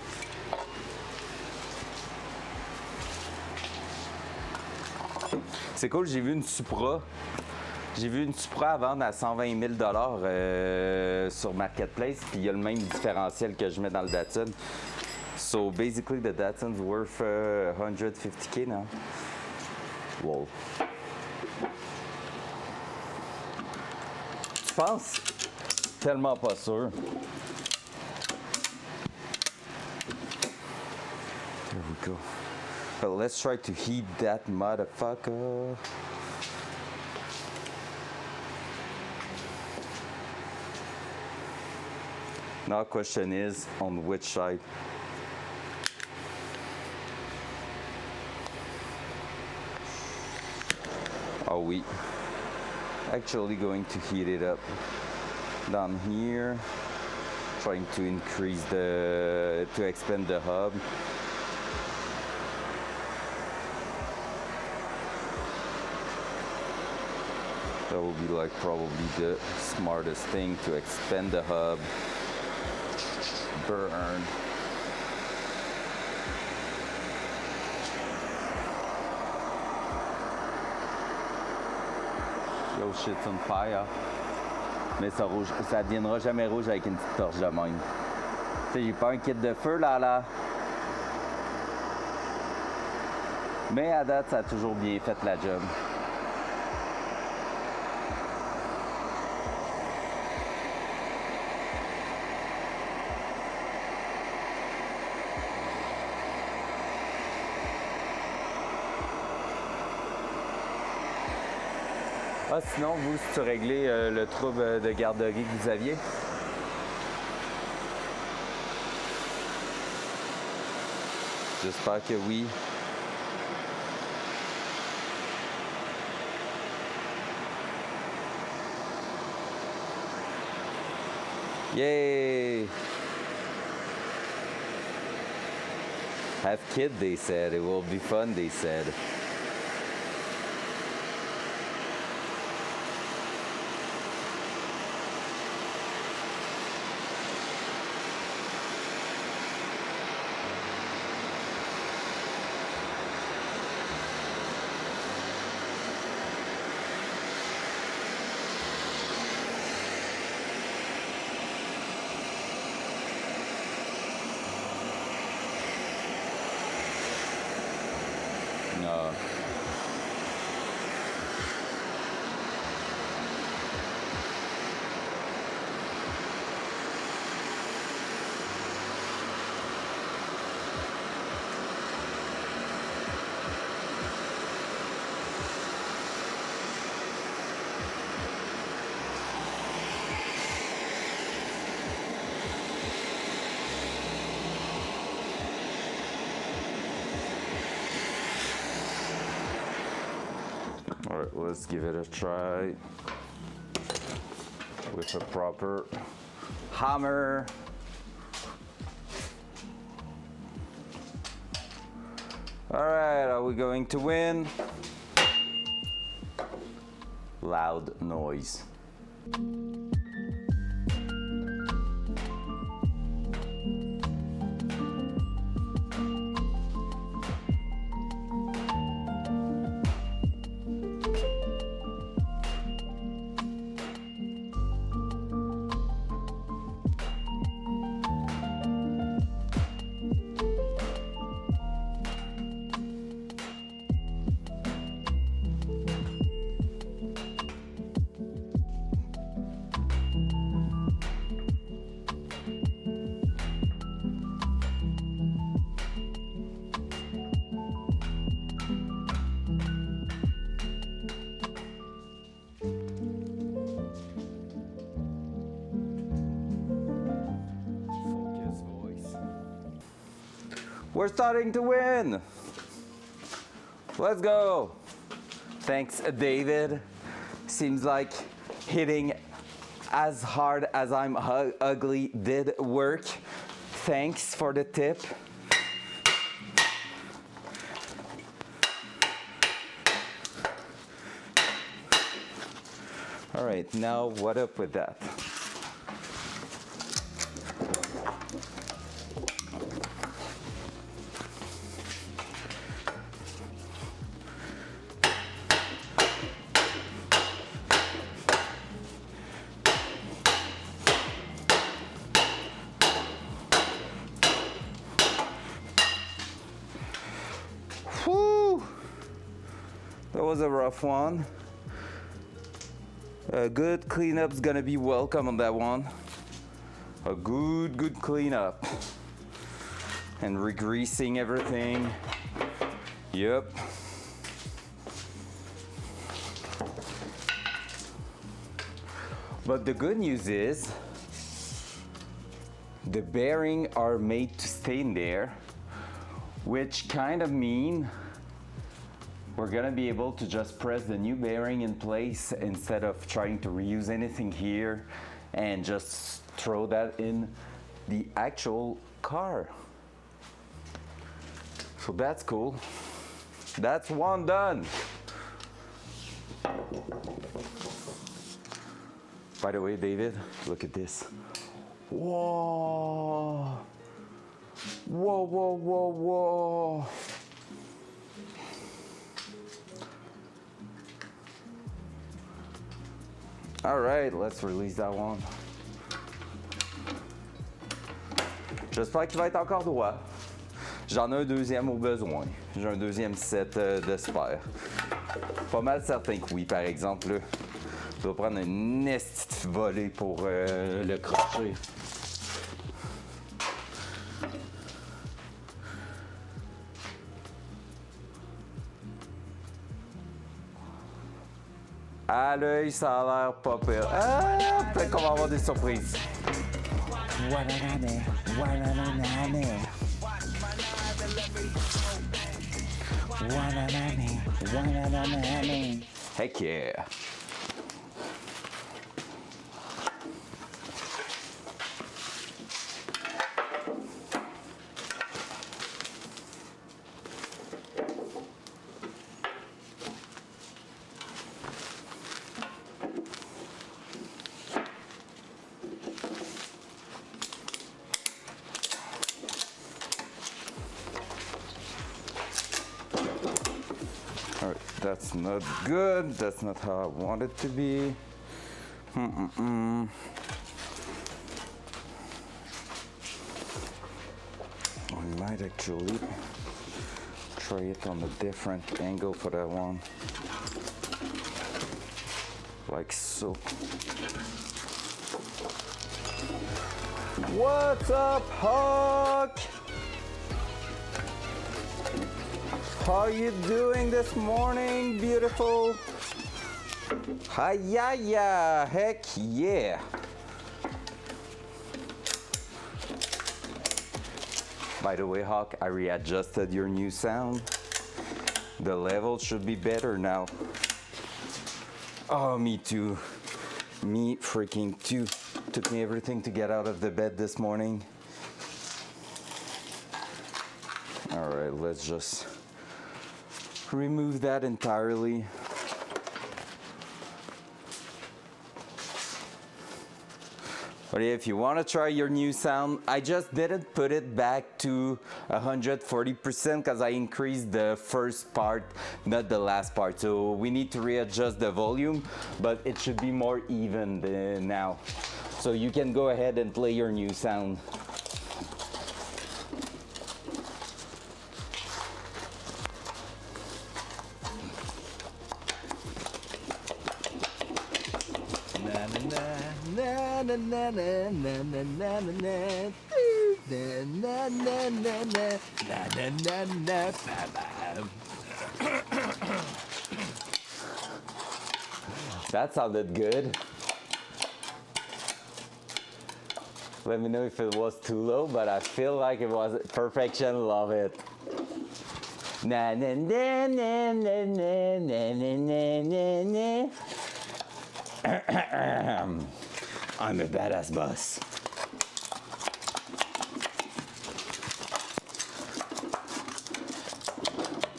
C'est cool, j'ai vu une Supra. J'ai vu une Supra à vendre à 120 000 sur Marketplace, puis il y a le même différentiel que je mets dans le Datsun. So basically the Datsun's worth 150K now. Wow. Tu penses? Tellement pas sûr. There we go. But let's try to heat that motherfucker. Now question is on which side. Are we actually going to heat it up? Down here, trying to increase to expand the hub. That will be like probably the smartest thing, to expand the hub. Burn. Yo, shit's on fire. Mais ça deviendra jamais rouge avec une petite torche de même. Tu sais, j'ai pas un kit de feu là. Mais à date, ça a toujours bien fait la job. Ah, sinon, vous, si tu réglé le trouble de garderie que vous aviez? J'espère que oui. Yay! Have kids, they said. It will be fun, they said. No. All right, let's give it a try with a proper hammer. All right, are we going to win? Loud noise. We're starting to win. Let's go. Thanks, David. Seems like hitting as hard as I'm ugly did work. Thanks for the tip. All right, now what up with that? Whew! That was a rough one. A good cleanup's gonna be welcome on that one. A good cleanup. And re-greasing everything. Yep. But the good news is, the bearings are made to stay in there, which kind of mean we're gonna be able to just press the new bearing in place instead of trying to reuse anything here and just throw that in the actual car. So that's cool. That's one done. By the way, David, look at this. Whoa. Whoa, whoa, whoa, whoa. All right, let's release that one. J'espère qu'il va être encore droit. J'en ai un deuxième au besoin. J'ai un deuxième set de spare. Pas mal certain que oui, par exemple. Là, je vais prendre une petite volée pour le crochet. À l'œil, ça a l'air pas pire. Ah, peut-être qu'on va avoir des surprises. Heck yeah. All right, that's not good. That's not how I want it to be. I might actually try it on a different angle for that one. Like so. What's up, Hawk? How you doing this morning, beautiful? Hi-ya-ya, heck yeah. By the way, Hawk, I readjusted your new sound. The level should be better now. Oh, me too. Me freaking too. Took me everything to get out of the bed this morning. All right, let's just remove that entirely. But if you want to try your new sound, I just didn't put it back to 140% because I increased the first part, not the last part. So we need to readjust the volume, but it should be more even now. So you can go ahead and play your new sound. Na na na na na na na na na na na na na na na. That sounded good. Let me know if it was too low, but I feel like it was perfection. Love it. Na na na na na na na na na na. I'm a badass boss.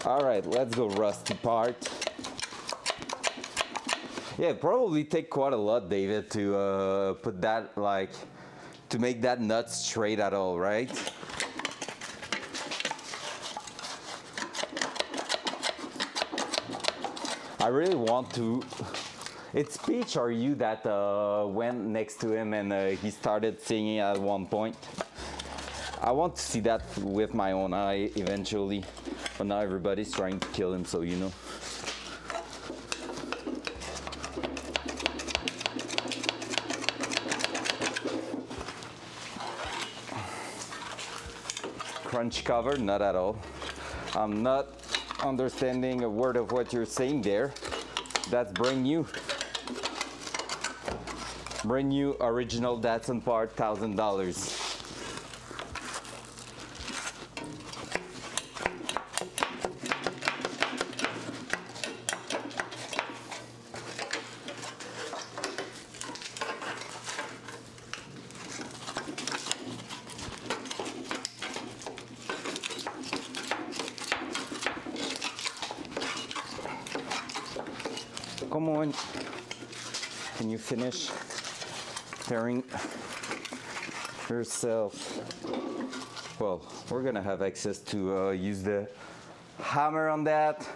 All right, let's go rusty part. Yeah, it probably take quite a lot, David, to put that to make that nut straight at all, right? I really want to. It's Peach or you that went next to him and he started singing at one point. I want to see that with my own eye eventually, but now everybody's trying to kill him, so you know. Crunch cover, not at all. I'm not understanding a word of what you're saying there. That's brand new. Brand new original Datsun part, $1,000. Come on. Can you finish tearing yourself? Well, we're gonna have access to use the hammer on that.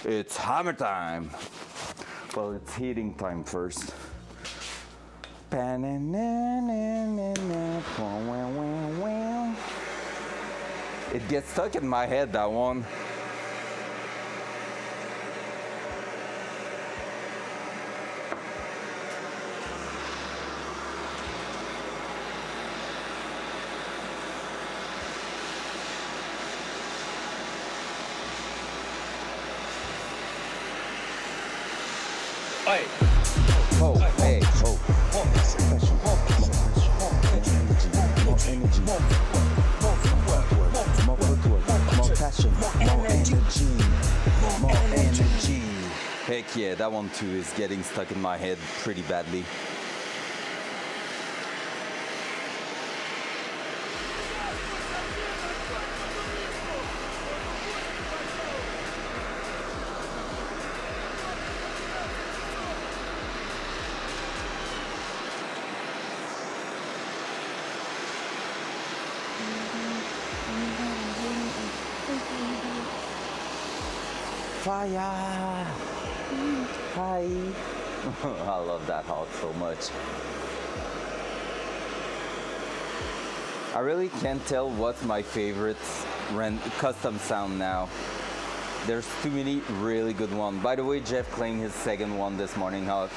It's hammer time. Well, it's heating time first. It gets stuck in my head, that one. Hey. Oh, hey, oh. More passion, more energy, more energy, more Passion, more energy, more energy. Heck yeah, that one too is getting stuck in my head pretty badly. Fire! Hi! I love that hawk so much. I really can't tell what's my favorite custom sound now. There's too many really good ones. By the way, Jeff claimed his second one this morning, Hawk.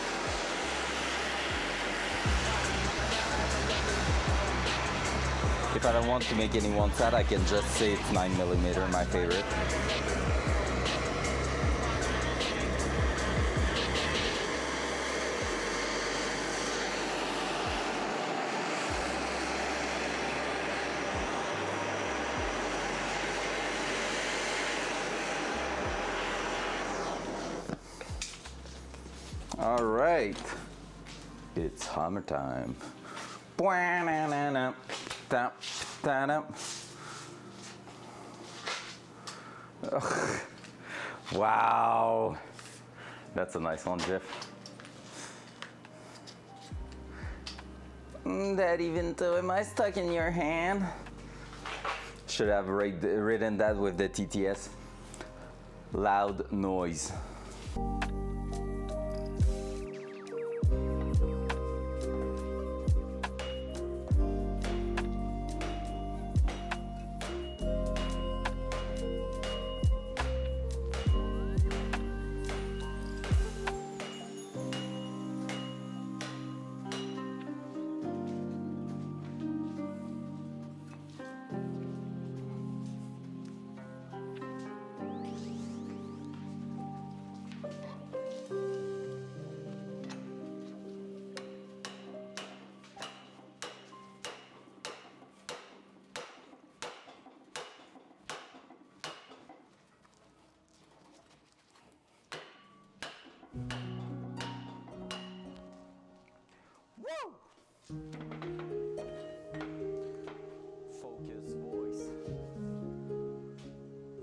If I don't want to make anyone sad, I can just say it's 9mm, my favorite. All right, it's hammer time. Ugh. Wow, that's a nice one, Jeff. That even though am I stuck in your hand? Should have written that with the TTS. Loud noise. Focus voice.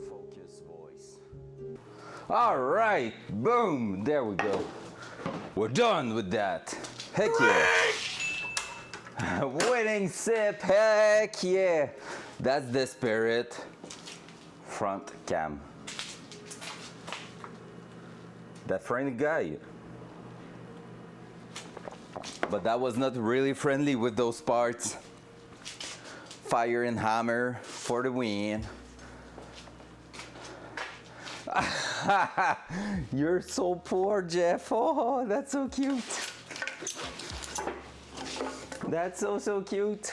Focus voice. All right, boom, there we go. We're done with that. Heck yeah. Winning sip, heck yeah. That's the spirit. Front cam. That friendly guy. But that was not really friendly with those parts. Fire and hammer for the win. You're so poor, Jeff. Oh, that's so cute. That's so cute.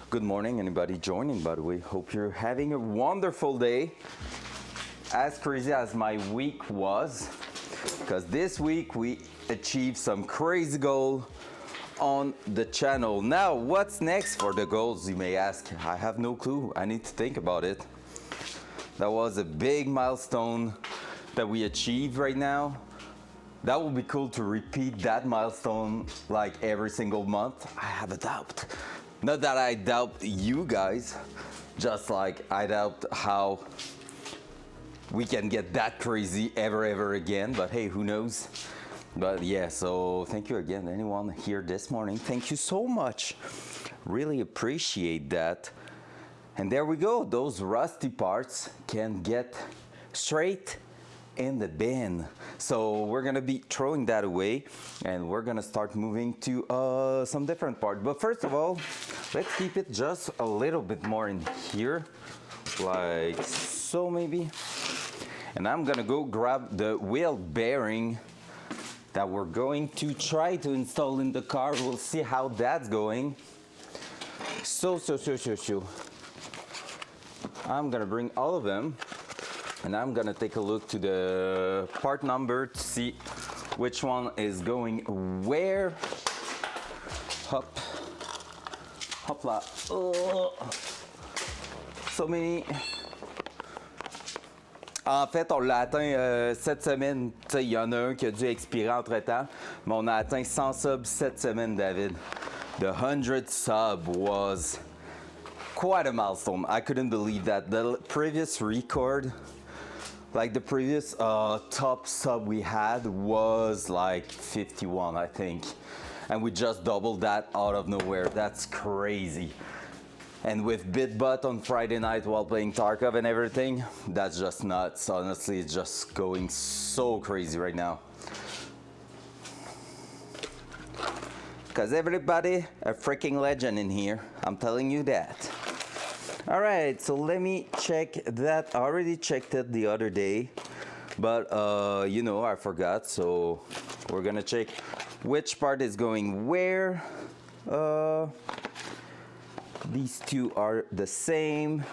Good morning, anybody joining, by the way. Hope you're having a wonderful day. As crazy as my week was, because this week we achieved some crazy goal on the channel. Now, what's next for the goals, you may ask? I have no clue. I need to think about it. That was a big milestone that we achieved right now. That would be cool to repeat that milestone like every single month. I have a doubt. Not that I doubt you guys, just like I doubt how we can get that crazy ever again, but hey, who knows? But yeah, so thank you again, anyone here this morning. Thank you so much. Really appreciate that. And there we go. Those rusty parts can get straight in the bin. So we're gonna be throwing that away and we're gonna start moving to some different part. But first of all, let's keep it just a little bit more in here, like so maybe. And I'm gonna go grab the wheel bearing that we're going to try to install in the car. We'll see how that's going. So. I'm gonna bring all of them And I'm gonna take a look to the part number to see which one is going where. Hop. Hopla. Oh. So many. En fait, on l'a atteint cette semaine. Il y en a un qui a dû expirer entre-temps, mais on a atteint 100 subs cette semaine, David. The 100 sub was quite a milestone. I couldn't believe that. The previous record, like the previous top sub we had was like 51, I think. And we just doubled that out of nowhere. That's crazy. And with BitBot on Friday night while playing Tarkov and everything, that's just nuts. Honestly, it's just going so crazy right now. Because everybody a freaking legend in here. I'm telling you that. All right, so let me check that. I already checked it the other day, but you know, I forgot. So we're gonna check which part is going where. These two are the same.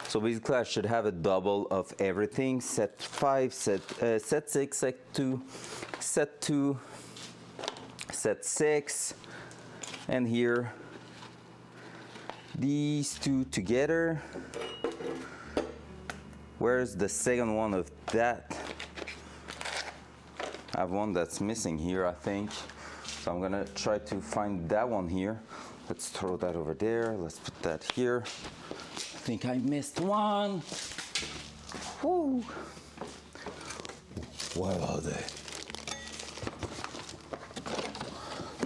So basically I should have a double of everything. Set 5, set 6, set 2, set 2, set 6, and here these two together. Where's the second one of that? I have one that's missing here, I think. So I'm gonna try to find that one here. Let's throw that over there. Let's put that here. I think I missed one. Woo. What are they?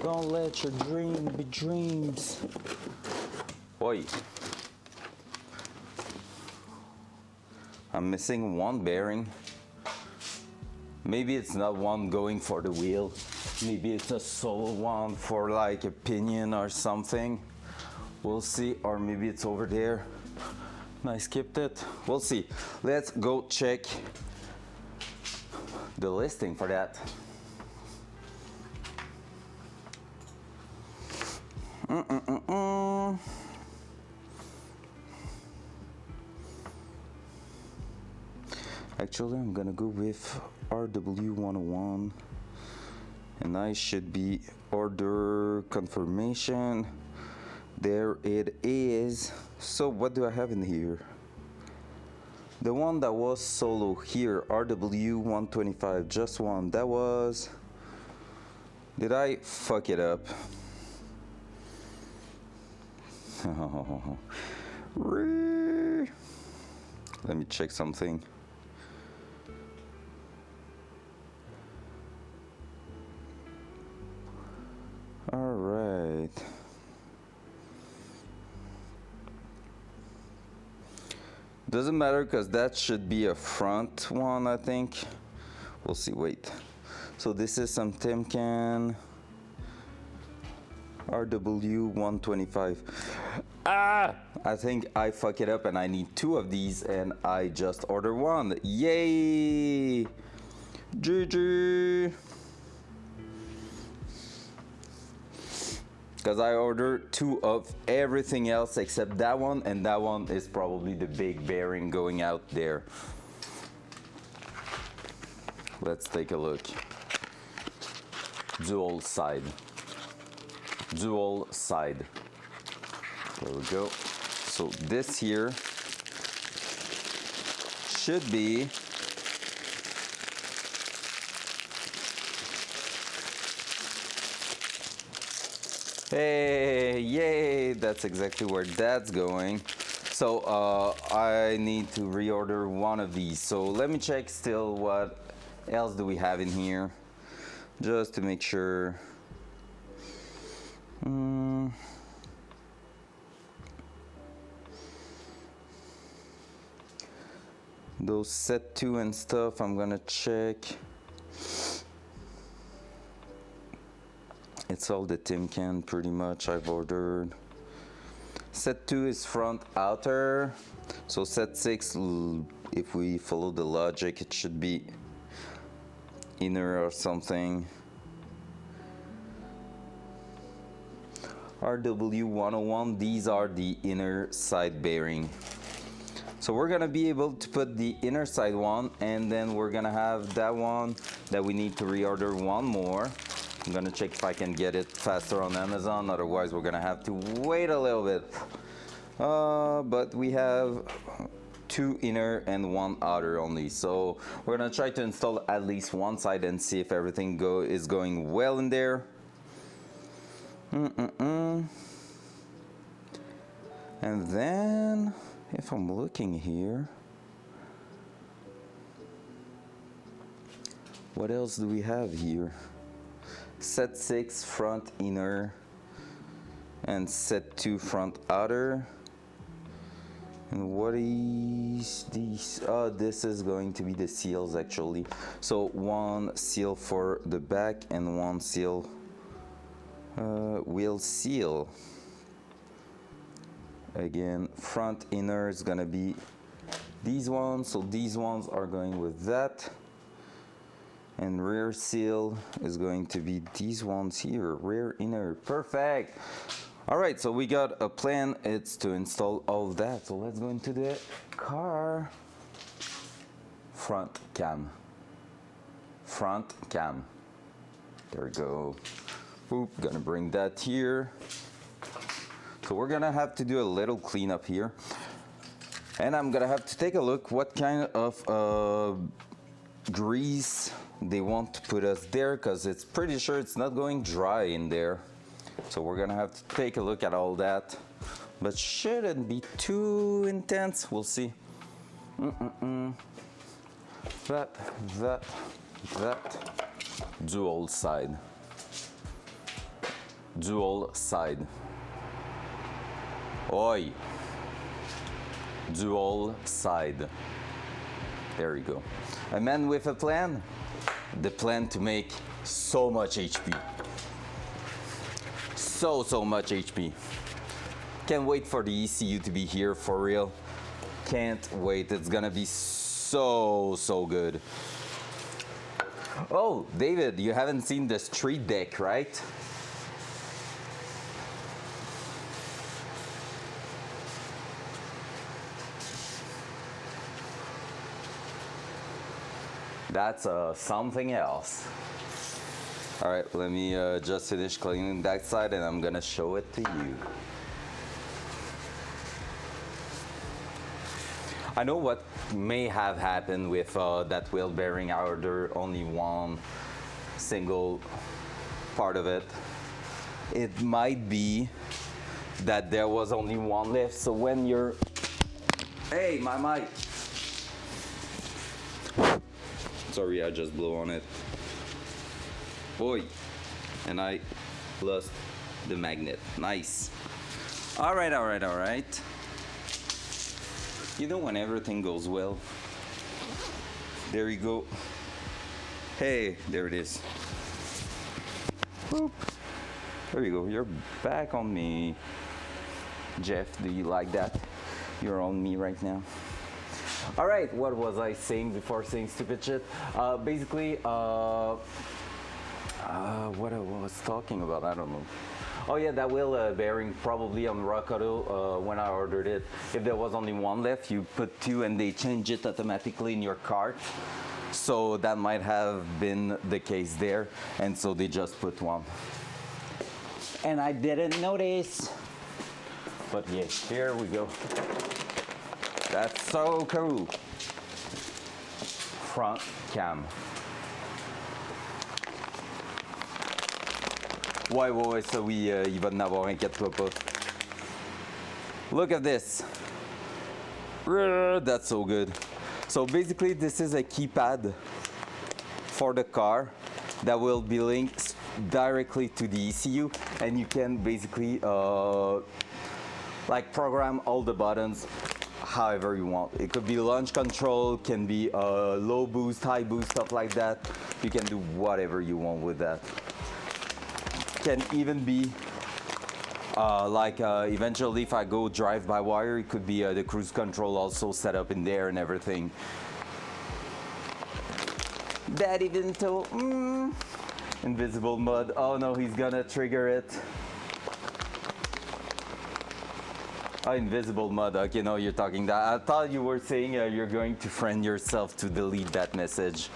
Don't let your dream be dreams. Oi. I'm missing one bearing. Maybe it's not one going for the wheel. Maybe it's a solo one for like a pinion or something. We'll see, or maybe it's over there. I skipped it. We'll see. Let's go check the listing for that. Actually, I'm gonna go with RW101. And I should be order confirmation. There it is. So what do I have in here? The one that was solo here, RW125, just one. That was... Did I fuck it up? Let me check something. All right. Doesn't matter because that should be a front one, I think. We'll see, wait. So this is some Timken RW125. Ah! I think I fuck it up and I need two of these and I just order one. Yay! GG! Because I ordered two of everything else except that one, and that one is probably the big bearing going out there. Let's take a look. Dual side. Dual side. There we go. So this here should be hey, yay, that's exactly where that's going. So I need to reorder one of these. So let me check still what else do we have in here, just to make sure. Those set 2 and stuff, I'm gonna check. It's all the Timken pretty much I've ordered. Set 2 is front outer. So set 6, if we follow the logic, it should be inner or something. RW101, these are the inner side bearing. So we're gonna be able to put the inner side one, and then we're gonna have that one that we need to reorder one more. I'm gonna check if I can get it faster on Amazon, otherwise we're gonna have to wait a little bit. But we have 2 inner and 1 outer only, so we're gonna try to install at least one side and see if everything is going well in there. And then if I'm looking here, what else do we have here? Set 6 front inner and set 2 front outer. And what is these? Oh, this is going to be the seals actually. So 1 seal for the back and 1 seal, wheel seal. Again, front inner is gonna be these ones, so these ones are going with that. And rear seal is going to be these ones here, rear inner. Perfect. All right, so we got a plan. It's to install all of that. So let's go into the car. Front cam. Front cam. There we go. Oop, gonna bring that here. So we're gonna have to do a little cleanup here. And I'm gonna have to take a look what kind of grease they want to put us there, because it's pretty sure it's not going dry in there. So we're gonna have to take a look at all that, but shouldn't be too intense. We'll see. That dual side, oi, dual side. There we go. A man with a plan. The plan to make so much HP. So much HP. Can't wait for the ECU to be here for real. Can't wait. It's gonna be so good. Oh, David, you haven't seen the street deck, right? That's something else. All right, let me just finish cleaning that side and I'm gonna show it to you. I know what may have happened with that wheel bearing. I ordered only one single part of it. It might be that there was only one left, so when you're... Hey, my mic! Sorry, I just blew on it. Boy, and I lost the magnet. Nice. All right. You know when everything goes well? There you go. Hey, there it is. Boop. There you go. You're back on me. Jeff, do you like that? You're on me right now. All right, what was I saying before saying stupid shit? Basically, what I was talking about, I don't know. Oh yeah, that wheel bearing probably on Rock Auto when I ordered it. If there was only one left, you put 2 and they change it automatically in your cart. So that might have been the case there, and so they just put 1. And I didn't notice. But yeah, here we go. That's so cool. Front cam. Ouais, ça oui, il va en avoir, inquiète-toi pas. Look at this. That's so good. So basically this is a keypad for the car that will be linked directly to the ECU, and you can basically like program all the buttons however you want. It could be launch control, can be low boost, high boost, stuff like that. You can do whatever you want with that. Can even be eventually if I go drive by wire, it could be the cruise control also set up in there and everything. Daddy didn't tell. Invisible mud. Oh no, he's gonna trigger it. Oh, invisible mud. Okay, no, you're talking that. I thought you were saying you're going to friend yourself to delete that message.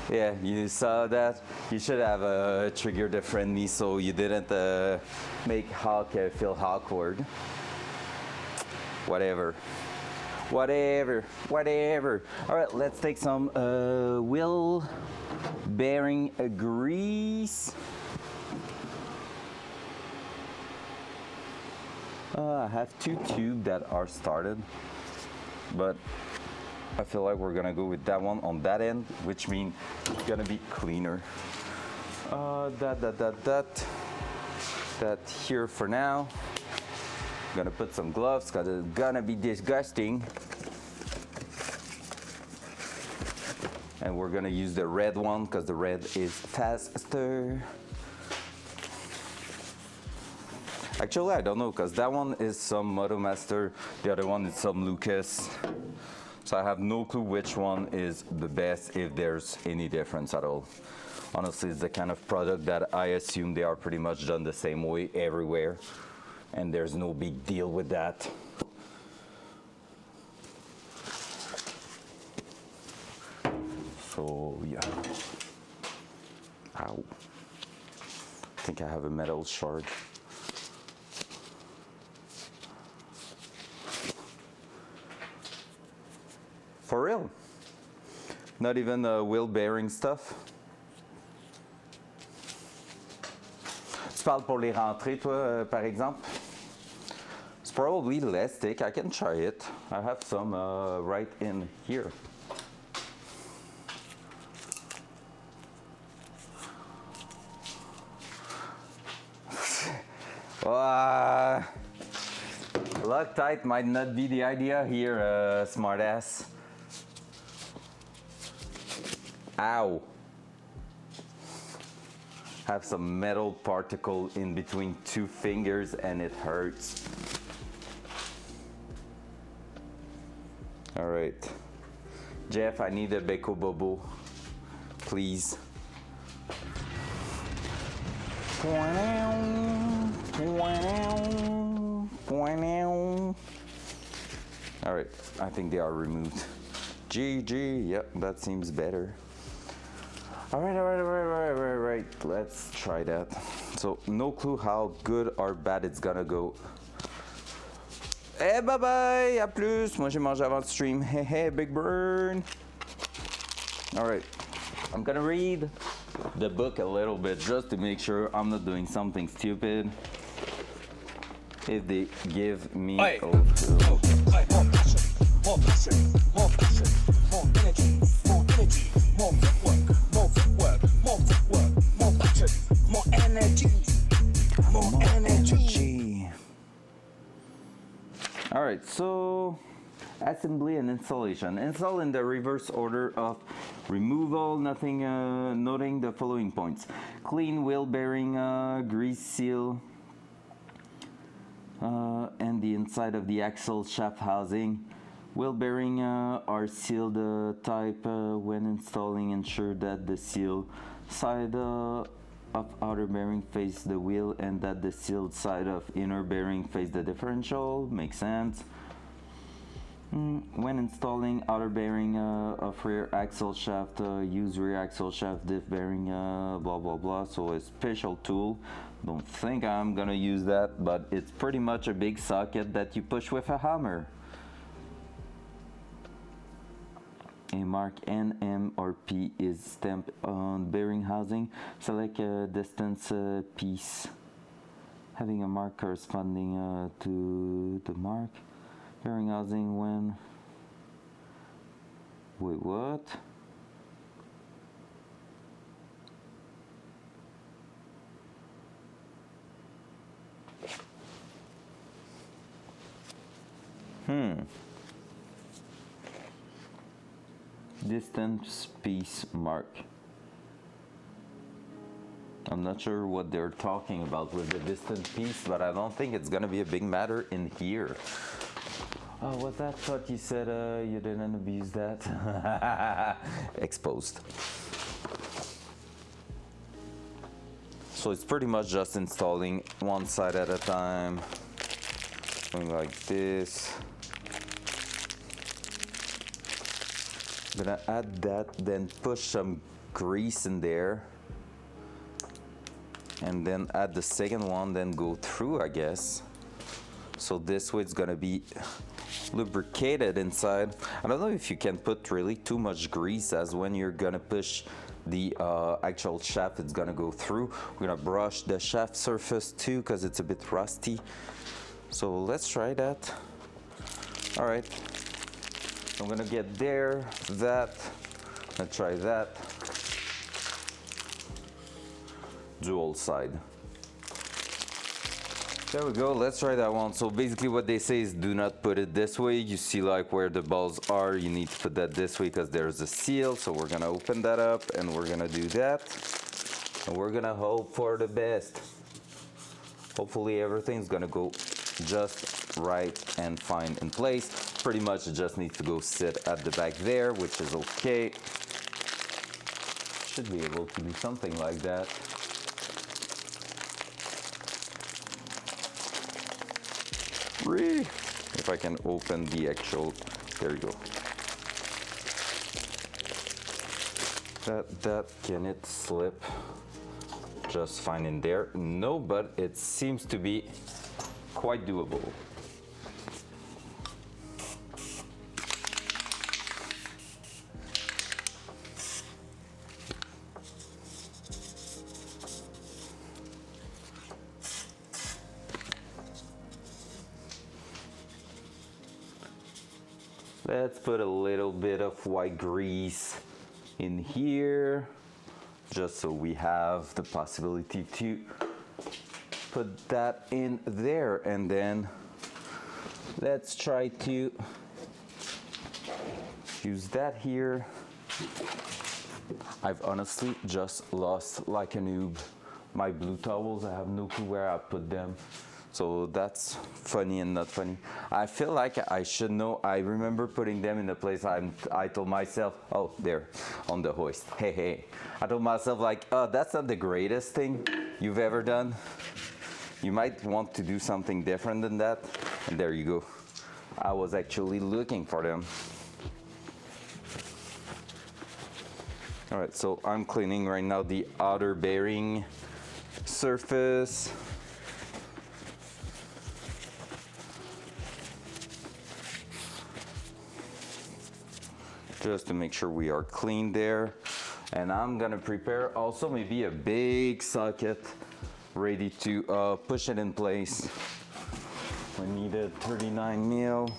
Yeah, you saw that. You should have triggered a friend me so you didn't make Hawk feel awkward. Whatever. Whatever. All right, let's take some wheel bearing grease. I have 2 tubes that are started, but I feel like we're gonna go with that one on that end, which means it's gonna be cleaner. That here for now. I'm gonna put some gloves because it's gonna be disgusting. And we're gonna use the red one because the red is faster. Actually, I don't know because that one is some Moto Master, the other one is some Lucas. So I have no clue which one is the best, if there's any difference at all. Honestly, it's the kind of product that I assume they are pretty much done the same way everywhere, and there's no big deal with that. So yeah. Ow. I think I have a metal shard. For real? Not even wheel bearing stuff? Tu parles pour les rentrées, toi, par exemple? It's probably less thick. I can try it. I have some right in here. Loctite might not be the idea here, smartass. Ow. Have some metal particle in between 2 fingers and it hurts. All right. Jeff, I need a Beko Bobo, please. All right, I think they are removed. GG, yep, that seems better. All right, let's try that. So, no clue how good or bad it's gonna go. Hey, bye bye, à plus. Moi, j'ai mangé avant le stream. Hey, hey, big burn. All right, I'm gonna read the book a little bit just to make sure I'm not doing something stupid. If they give me More passion, more passion, more passion, more energy, more energy, more footwork, more footwork, more footwork, more passion, more energy, more energy. All right, so assembly and installation. Install in the reverse order of removal, noting the following points. Clean wheel bearing, grease seal, and the inside of the axle shaft housing. Wheel bearing are sealed type. When installing, ensure that the seal side of outer bearing face the wheel and that the sealed side of inner bearing face the differential. Makes sense. When installing outer bearing of rear axle shaft, use rear axle shaft diff bearing, blah blah blah. So a special tool. Don't think I'm gonna use that, but it's pretty much a big socket that you push with a hammer. A mark N, M, or P is stamped on bearing housing. Select a distance piece having a mark corresponding to the mark. Bearing housing when... Wait, what? Distance piece mark. I'm not sure what they're talking about with the distance piece, but I don't think it's gonna be a big matter in here. Oh, was that what you said? You didn't abuse that? Exposed. So it's pretty much just installing one side at a time. Going like this. I'm gonna add that, then push some grease in there. And then add the second one, then go through, I guess. So this way it's gonna be lubricated inside. I don't know if you can put really too much grease, as when you're gonna push the actual shaft, it's gonna go through. We're gonna brush the shaft surface too, because it's a bit rusty. So let's try that. All right, I'm gonna get there, that, let's try that. Dual side. There we go, let's try that one. So basically what they say is do not put it this way. You see like where the balls are, you need to put that this way because there's a seal. So we're gonna open that up and we're gonna do that. And we're gonna hope for the best. Hopefully everything's gonna go just right and fine in place. Pretty much it just needs to go sit at the back there, which is okay. Should be able to do something like that. If I can open the actual, there you go. Can it slip just fine in there? No, but it seems to be quite doable. Let's put a little bit of white grease in here, just so we have the possibility to put that in there. And then let's try to use that here. I've honestly just lost like a noob my blue towels. I have no clue where I put them. So that's funny and not funny. I feel like I should know. I remember putting them in the place I told myself, oh, there, on the hoist. Hey. I told myself like, oh, that's not the greatest thing you've ever done. You might want to do something different than that. And there you go. I was actually looking for them. All right, so I'm cleaning right now the outer bearing surface. Just to make sure we are clean there. And I'm gonna prepare also maybe a big socket ready to push it in place. We needed 39 mil,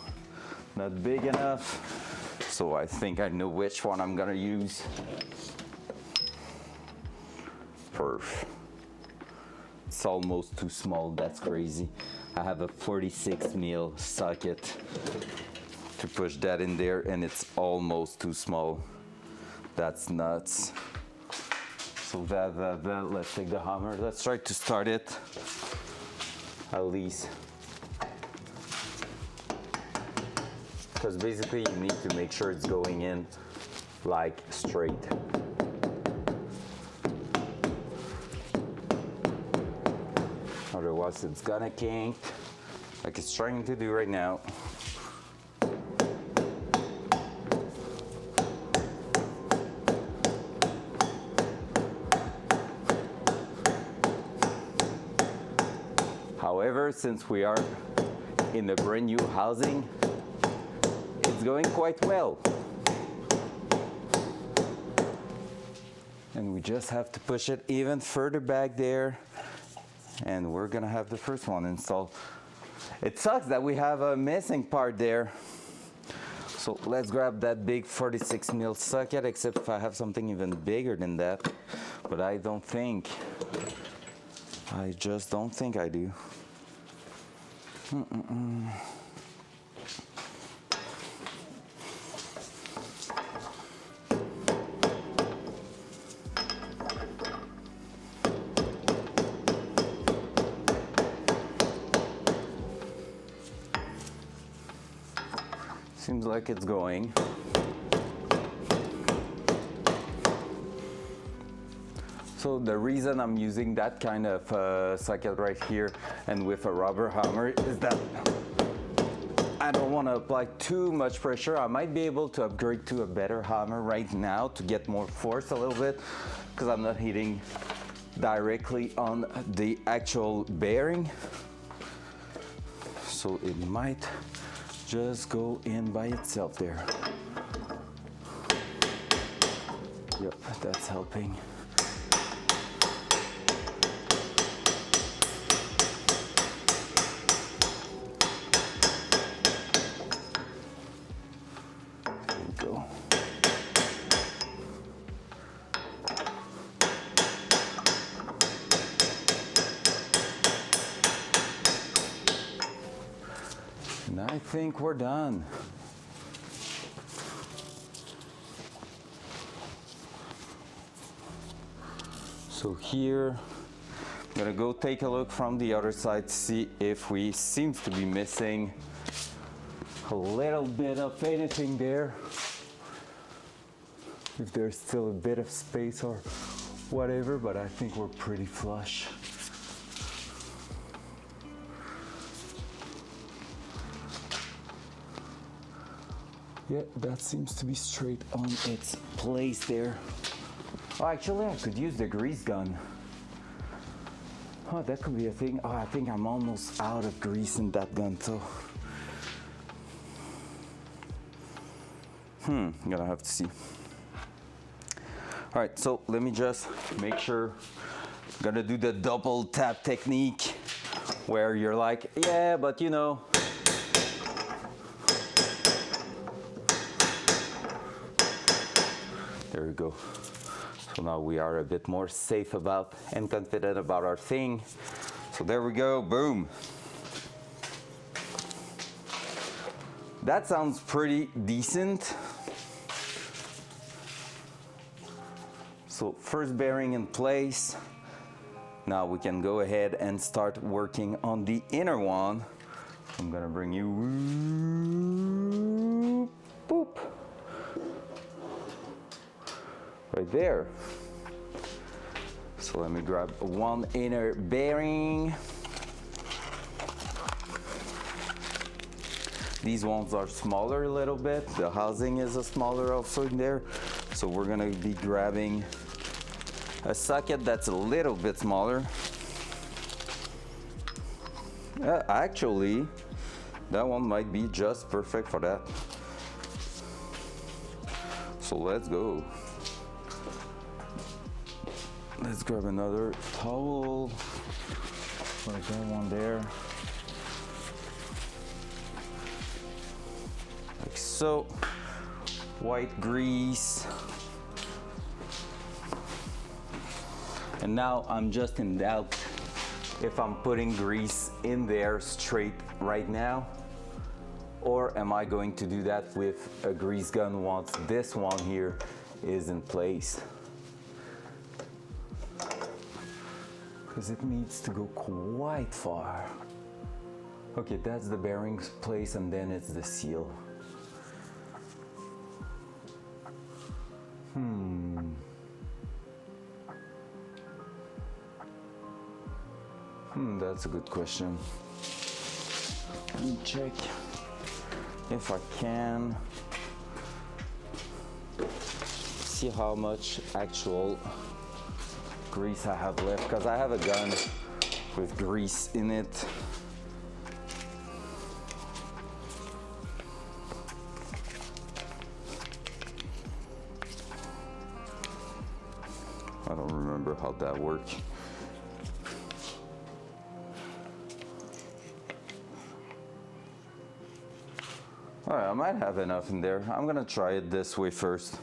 not big enough. So I think I know which one I'm gonna use. Perf. It's almost too small, that's crazy. I have a 46 mil socket to push that in there and it's almost too small. That's nuts. So that, let's take the hammer. Let's try to start it, at least. Because basically you need to make sure it's going in like straight. Otherwise it's gonna kink, like it's trying to do right now. However, since we are in a brand new housing, it's going quite well. And we just have to push it even further back there. And we're gonna have the first one installed. It sucks that we have a missing part there. So let's grab that big 46 mil socket, except if I have something even bigger than that. But I just don't think I do. Seems like it's going. So the reason I'm using that kind of socket right here and with a rubber hammer is that I don't want to apply too much pressure. I might be able to upgrade to a better hammer right now to get more force a little bit, because I'm not hitting directly on the actual bearing. So it might just go in by itself there. Yep, that's helping. Go. And I think we're done. So here, I'm gonna go take a look from the other side to see if we seem to be missing a little bit of anything there. If there's still a bit of space or whatever, but I think we're pretty flush. Yeah, that seems to be straight on its place there. Oh, actually, I could use the grease gun. Oh, that could be a thing. Oh, I think I'm almost out of grease in that gun, so. I'm gonna have to see. All right, so let me just make sure. I'm gonna do the double tap technique where you're like, yeah, but you know. There we go. So now we are a bit more safe about and confident about our thing. So there we go, boom. That sounds pretty decent. So first bearing in place. Now we can go ahead and start working on the inner one. I'm gonna bring you, boop, right there. So let me grab one inner bearing. These ones are smaller a little bit. The housing is a smaller also in there. So we're gonna be grabbing a socket that's a little bit smaller. Actually, that one might be just perfect for that. So let's go. Let's grab another towel. Like that one there. Like so. White grease. And now I'm just in doubt if I'm putting grease in there straight right now, or am I going to do that with a grease gun once this one here is in place? Because it needs to go quite far. Okay, that's the bearings place, and then it's the seal. That's a good question. Let me check if I can see how much actual grease I have left, because I have a gun with grease in it. I don't remember how that worked. All right, I might have enough in there. I'm gonna try it this way first.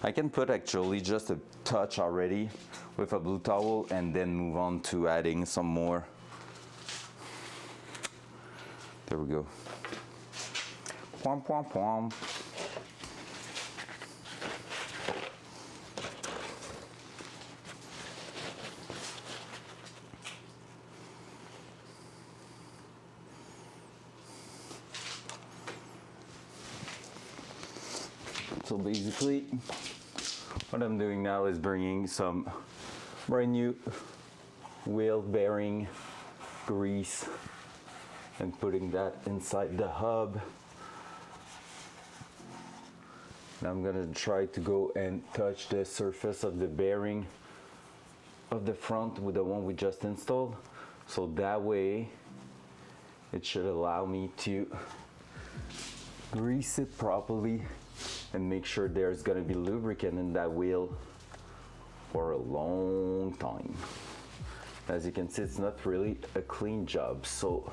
I can put actually just a touch already with a blue towel and then move on to adding some more. There we go. Pom, pom, pom. So basically, what I'm doing now is bringing some brand new wheel bearing grease and putting that inside the hub. Now I'm gonna try to go and touch the surface of the bearing of the front with the one we just installed. So that way it should allow me to grease it properly and make sure there's gonna be lubricant in that wheel for a long time. As you can see, it's not really a clean job, so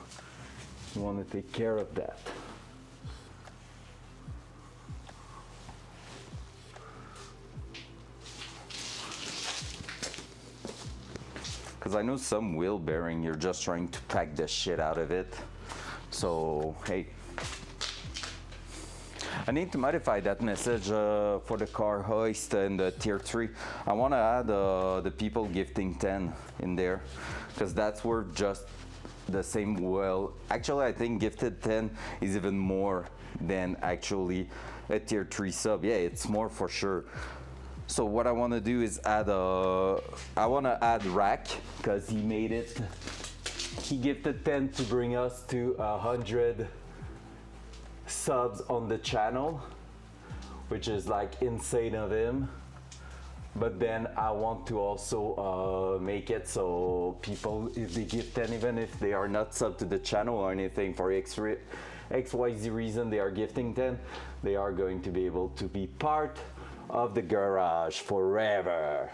you want to take care of that. Because I know some wheel bearing, you're just trying to pack the shit out of it. So, hey. I need to modify that message for the car hoist and the tier 3. I want to add the people gifting 10 in there, because that's worth just the same well. Actually, I think gifted 10 is even more than actually a tier 3 sub. Yeah, it's more for sure. So what I want to do is add I want to add rack, because he made it. He gifted 10 to bring us to 100 subs on the channel, which is like insane of him. But then I want to also make it so people, if they give 10, even if they are not sub to the channel or anything, for XYZ reason they are gifting 10, they are going to be able to be part of the garage forever.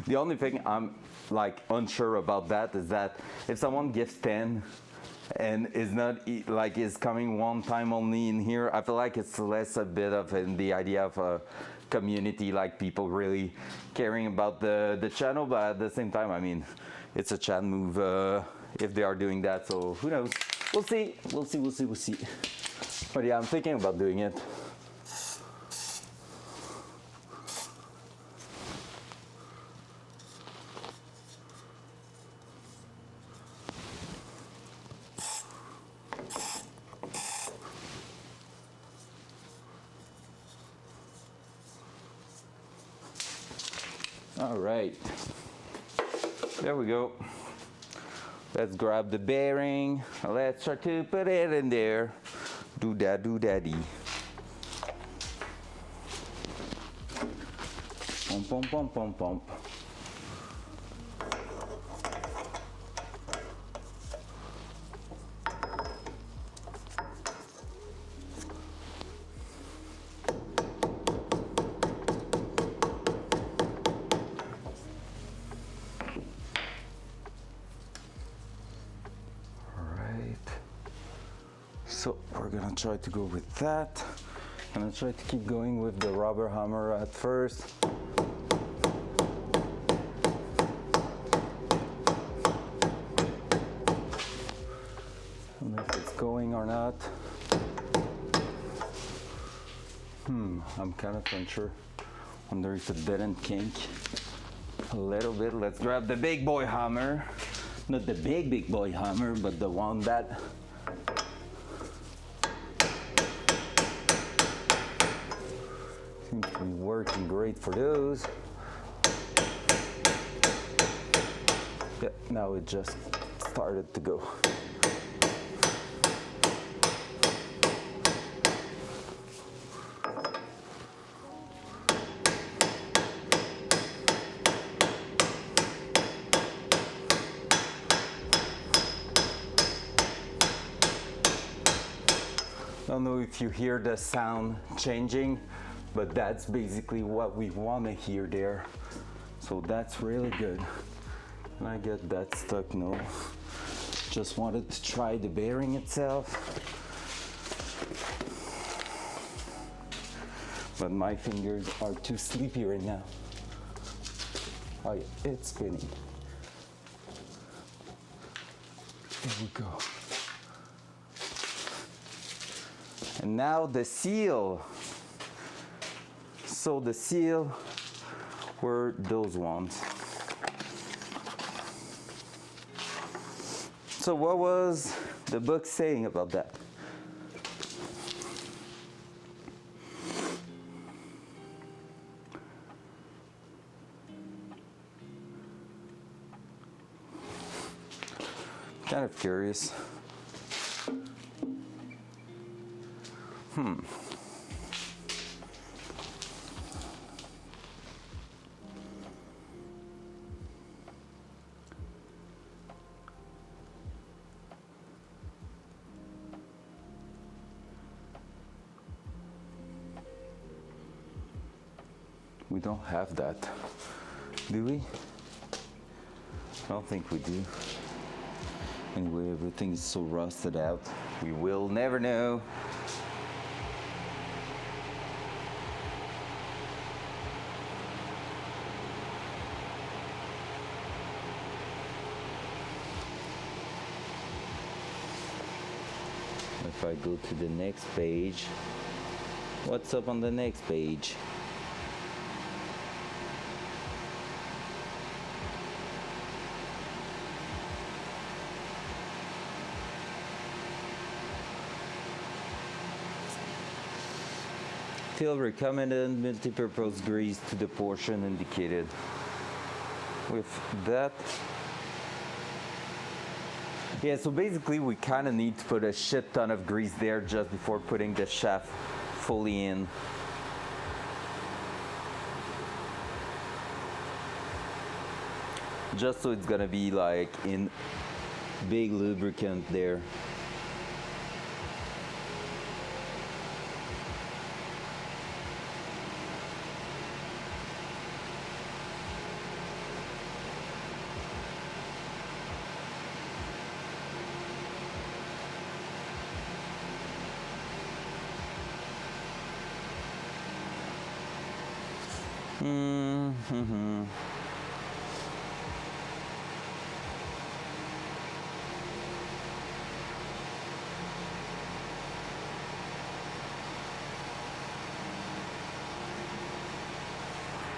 The only thing I'm like unsure about that is that if someone gives 10 and is not like is coming one time only in here, I feel like it's less a bit of in the idea of a community, like people really caring about the channel. But at the same time, I mean, it's a chat move if they are doing that, so who knows. We'll see. But yeah, I'm thinking about doing it. All right, there we go. Let's grab the bearing. Let's try to put it in there. Do daddy. Pump. So we're gonna try to go with that. I'm gonna try to keep going with the rubber hammer at first. I don't know if it's going or not. I'm kind of unsure. Wonder if it didn't kink a little bit. Let's grab the big boy hammer. Not the big boy hammer, but the one that seems to be working great for those. Yeah, now it just started to go. I don't know if you hear the sound changing, but that's basically what we want to hear there. So that's really good. And I get that stuck, no. Just wanted to try the bearing itself. But my fingers are too sleepy right now. Oh yeah, it's spinning. There we go. And now the seal. So the seal were those ones. So what was the book saying about that? Kind of curious. We don't have that, do we? I don't think we do. Anyway, everything is so rusted out. We will never know. If I go to the next page, what's up on the next page? Fill recommended multi-purpose grease to the portion indicated. With that, yeah, so basically we kind of need to put a shit ton of grease there just before putting the shaft fully in. Just so it's gonna be like in big lubricant there.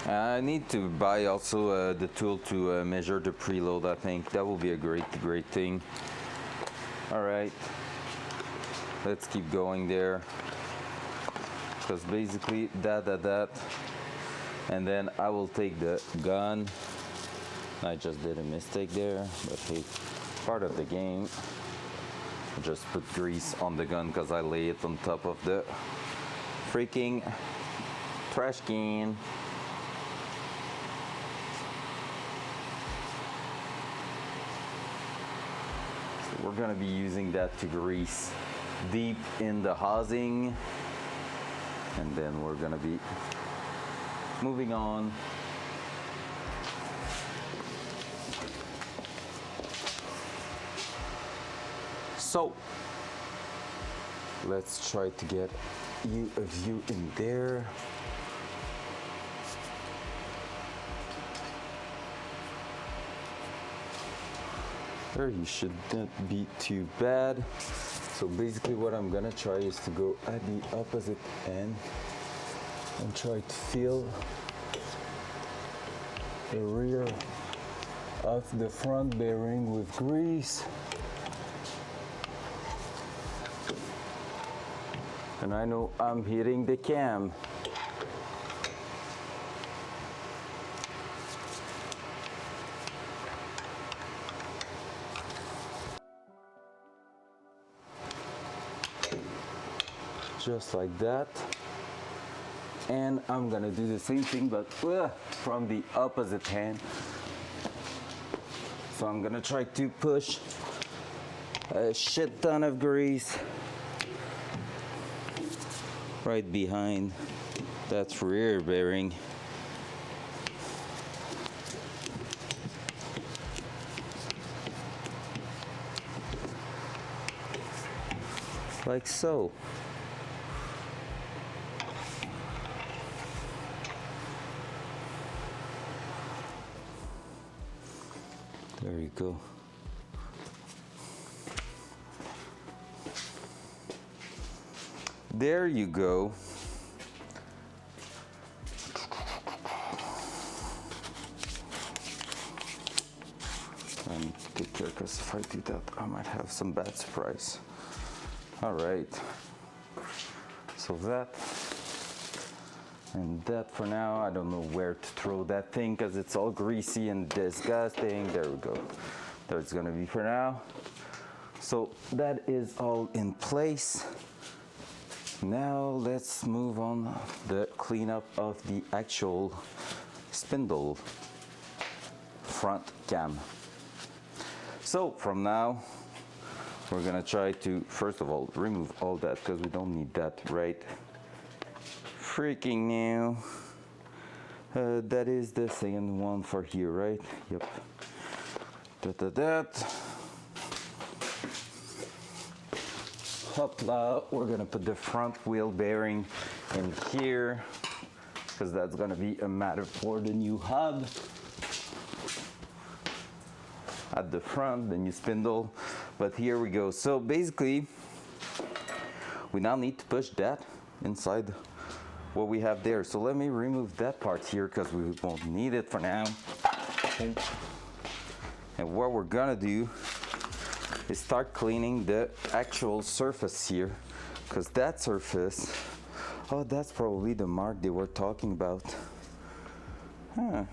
I need to buy also the tool to measure the preload. I think that will be a great thing. All right, let's keep going there, because basically that, and then I will take the gun. I just did a mistake there, but hey, part of the game. I just put grease on the gun because I lay it on top of the freaking trash can. We're gonna be using that to grease deep in the housing, and then we're gonna be moving on. So let's try to get you a view in there. There, you should not be too bad. So basically what I'm gonna try is to go at the opposite end and try to fill the rear of the front bearing with grease. And I know I'm hitting the cam. Just like that. And I'm gonna do the same thing, but from the opposite hand. So I'm gonna try to push a shit ton of grease right behind that rear bearing. Like so. There you go. There you go. I need to take care, because if I do that, I might have some bad surprise. All right. So that and that for now. I don't know where to throw that thing because it's all greasy and disgusting. There we go. That's gonna be for now. So that is all in place. Now let's move on the cleanup of the actual spindle front cam. So from now, we're gonna try to, first of all, remove all that because we don't need that right freaking now. That is the second one for here, right? Yep. Hopla, we're gonna put the front wheel bearing in here because that's gonna be a matter for the new hub. At the front, the new spindle, but here we go. So basically, we now need to push that inside what we have there. So let me remove that part here because we won't need it for now. And what we're gonna do is start cleaning the actual surface here, because that surface, oh, that's probably the mark they were talking about. I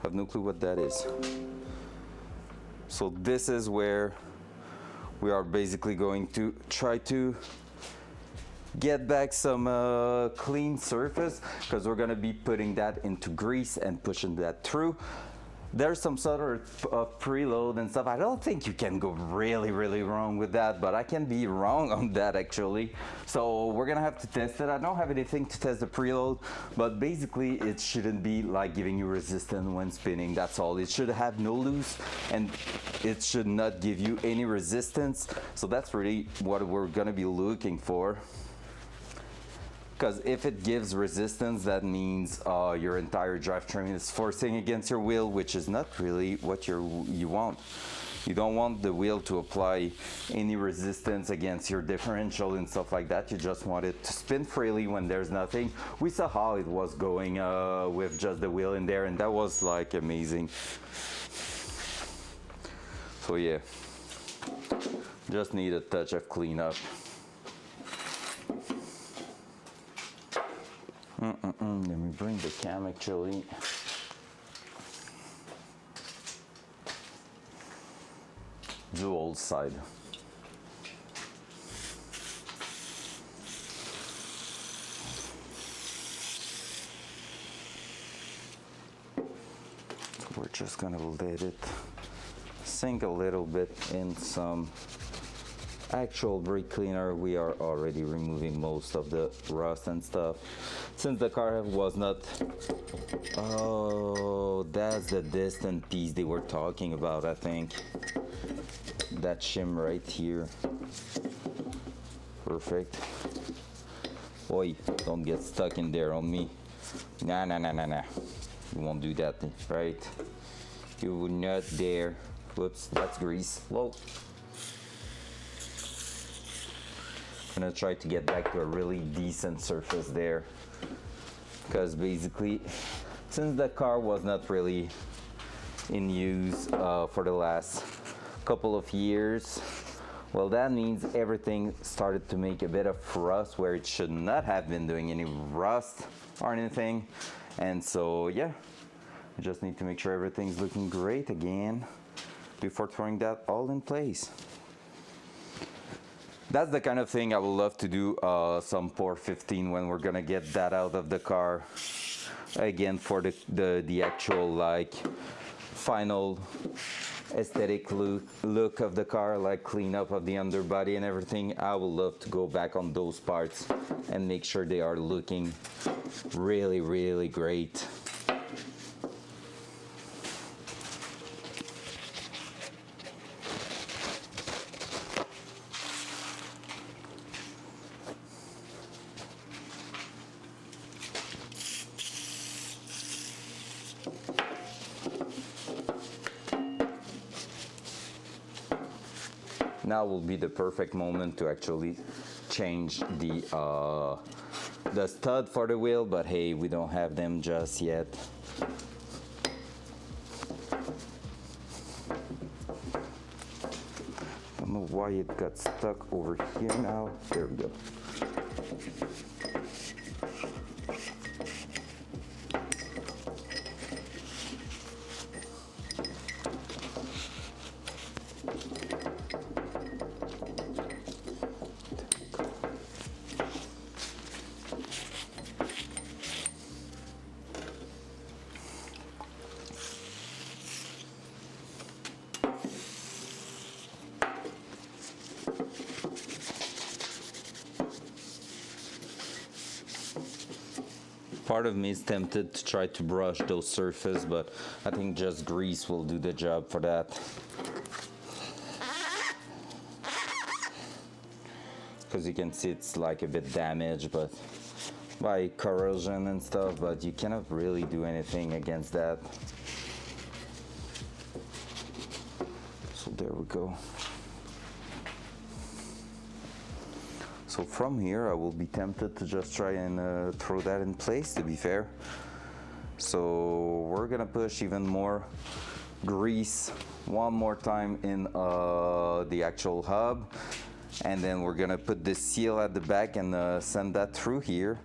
have no clue what that is. So this is where we are basically going to try to get back some clean surface, because we're gonna be putting that into grease and pushing that through. There's some sort of preload and stuff. I don't think you can go really wrong with that, but I can be wrong on that actually. So we're gonna have to test it. I don't have anything to test the preload, but basically it shouldn't be like giving you resistance when spinning, that's all. It should have no loose and it should not give you any resistance. So that's really what we're gonna be looking for. Because if it gives resistance, that means your entire drivetrain is forcing against your wheel, which is not really what you want. You don't want the wheel to apply any resistance against your differential and stuff like that. You just want it to spin freely when there's nothing. We saw how it was going with just the wheel in there, and that was like amazing. So yeah, just need a touch of cleanup. Let me bring the cam actually. Dual side. So we're just gonna let it sink a little bit in some actual brake cleaner. We are already removing most of the rust and stuff. Since the car was not, oh, that's the distant piece they were talking about, I think. That shim right here. Perfect. Oi, don't get stuck in there on me. Nah. You won't do that, right? You would not dare. Whoops, that's grease. Whoa. I'm gonna try to get back to a really decent surface there, because basically, since the car was not really in use for the last couple of years, well, that means everything started to make a bit of rust where it should not have been doing any rust or anything. And so yeah, I just need to make sure everything's looking great again before throwing that all in place. That's the kind of thing I would love to do some Pour 15 when we're gonna get that out of the car. Again, for the actual like final aesthetic look of the car, like cleanup of the underbody and everything. I would love to go back on those parts and make sure they are looking really great. Now will be the perfect moment to actually change the stud for the wheel, but hey, we don't have them just yet. Don't know why it got stuck over here now. There we go. Part of me is tempted to try to brush those surfaces, but I think just grease will do the job for that. Because you can see it's like a bit damaged, but by corrosion and stuff, but you cannot really do anything against that. So there we go. So from here, I will be tempted to just try and throw that in place, to be fair. So we're gonna push even more grease one more time in the actual hub. And then we're gonna put the seal at the back and send that through here,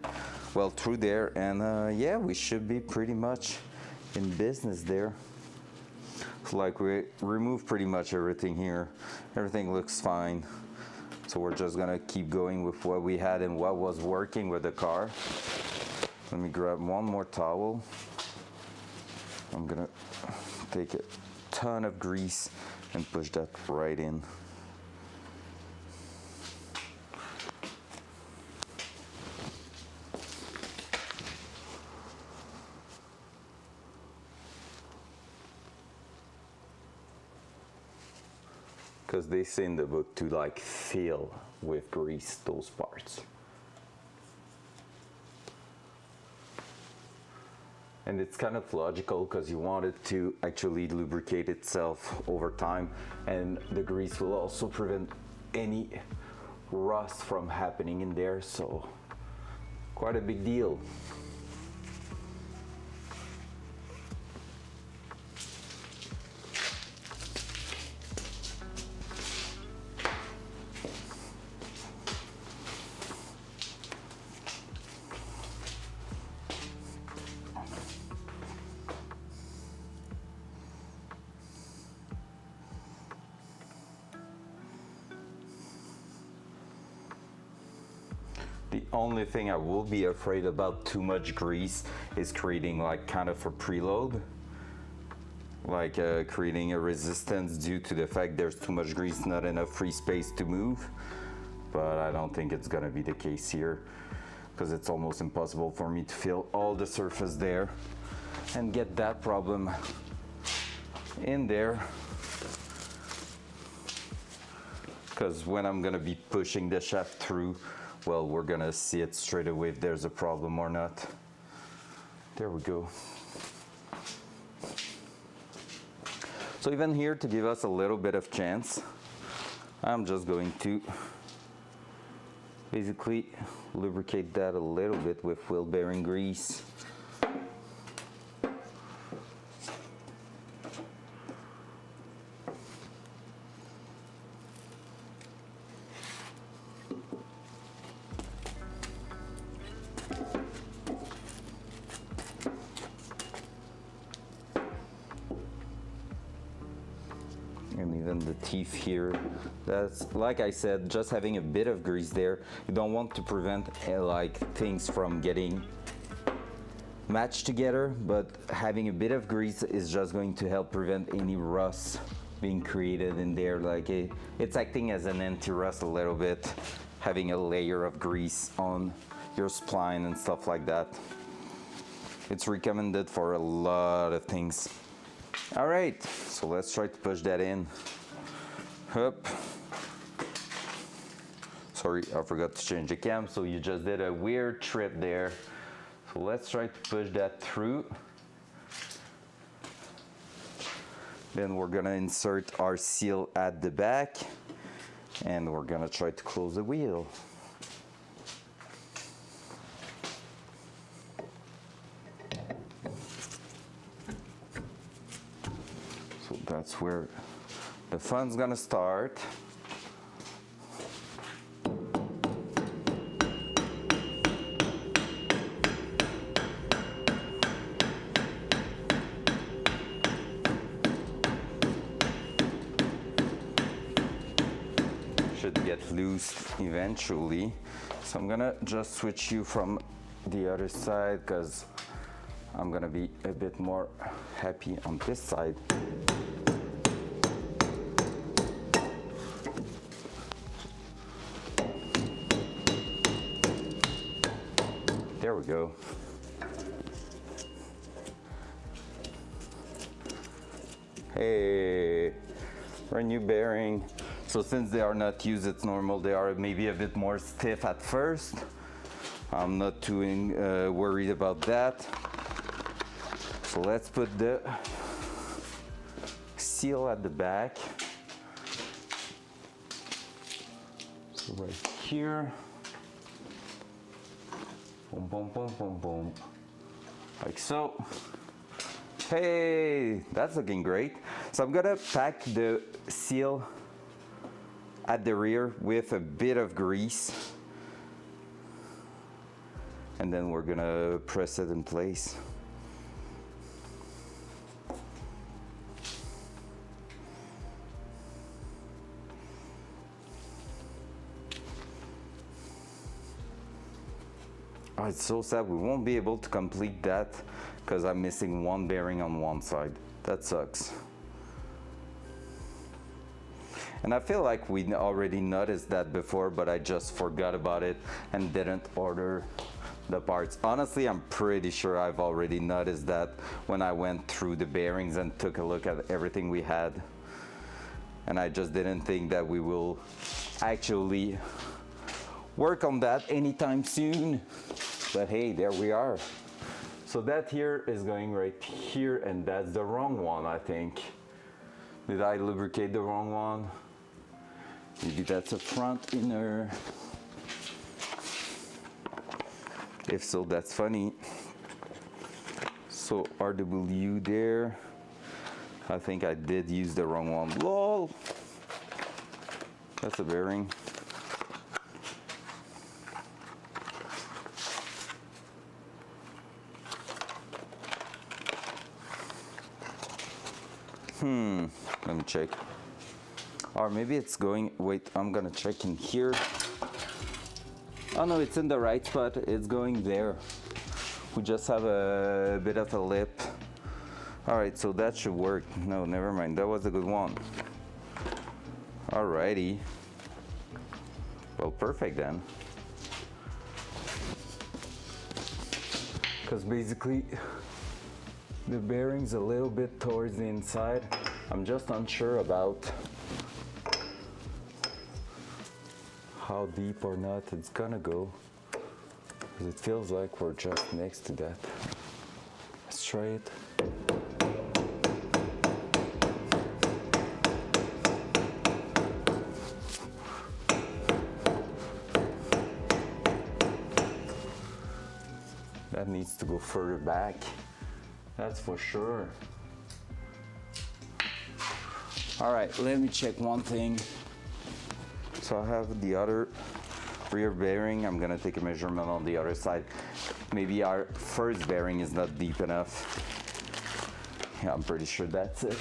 well, through there, and yeah, we should be pretty much in business there. So like we removed pretty much everything here. Everything looks fine. So we're just gonna keep going with what we had and what was working with the car. Let me grab one more towel. I'm gonna take a ton of grease and push that right in. Because they say in the book to like fill with grease those parts. And it's kind of logical because you want it to actually lubricate itself over time, and the grease will also prevent any rust from happening in there, so quite a big deal. The only thing I will be afraid about too much grease is creating like kind of a preload, like creating a resistance due to the fact there's too much grease, not enough free space to move. But I don't think it's gonna be the case here, because it's almost impossible for me to fill all the surface there and get that problem in there. Because when I'm gonna be pushing the shaft through, well, we're gonna see it straight away if there's a problem or not. There we go. So even here, to give us a little bit of chance, I'm just going to basically lubricate that a little bit with wheel bearing grease. And even the teeth here, that's, like I said, just having a bit of grease there. You don't want to prevent like things from getting matched together, but having a bit of grease is just going to help prevent any rust being created in there. Like it's acting as an anti-rust a little bit, having a layer of grease on your spline and stuff like that. It's recommended for a lot of things. All right, so let's try to push that in. Up. Sorry, I forgot to change the cam, so you just did a weird trip there. So let's try to push that through. Then we're gonna insert our seal at the back, and we're gonna try to close the wheel. So that's where the fun's gonna start. Should get loose eventually. So I'm gonna just switch you from the other side because I'm gonna be a bit more happy on this side. There we go. Hey, brand new bearing. So since they are not used, it's normal. They are maybe a bit more stiff at first. I'm not too worried about that. So let's put the seal at the back. So right here. Boom, boom, boom, boom, boom. Like so. Hey, that's looking great. So I'm gonna pack the seal at the rear with a bit of grease. And then we're gonna press it in place. Oh, it's so sad we won't be able to complete that because I'm missing one bearing on one side. That sucks. And I feel like we already noticed that before, but I just forgot about it and didn't order the parts. Honestly, I'm pretty sure I've already noticed that when I went through the bearings and took a look at everything we had. And I just didn't think that we will actually work on that anytime soon. But hey, there we are. So that here is going right here, and that's the wrong one, I think. Did I lubricate the wrong one? Maybe that's a front inner. If so, that's funny. So RW there. I think I did use the wrong one. Lol. That's a bearing. Let me check. Or maybe it's going, wait, I'm gonna check in here. Oh no, it's in the right spot. It's going there. We just have a bit of a lip. All right, so that should work. No, never mind. That was a good one. Alrighty. Well, perfect then. Because basically, the bearing's a little bit towards the inside. I'm just unsure about how deep or not it's gonna go, because it feels like we're just next to that. Let's try it. That needs to go further back, that's for sure. All right, let me check one thing. So I have the other rear bearing. I'm gonna take a measurement on the other side. Maybe our first bearing is not deep enough. Yeah, I'm pretty sure that's it.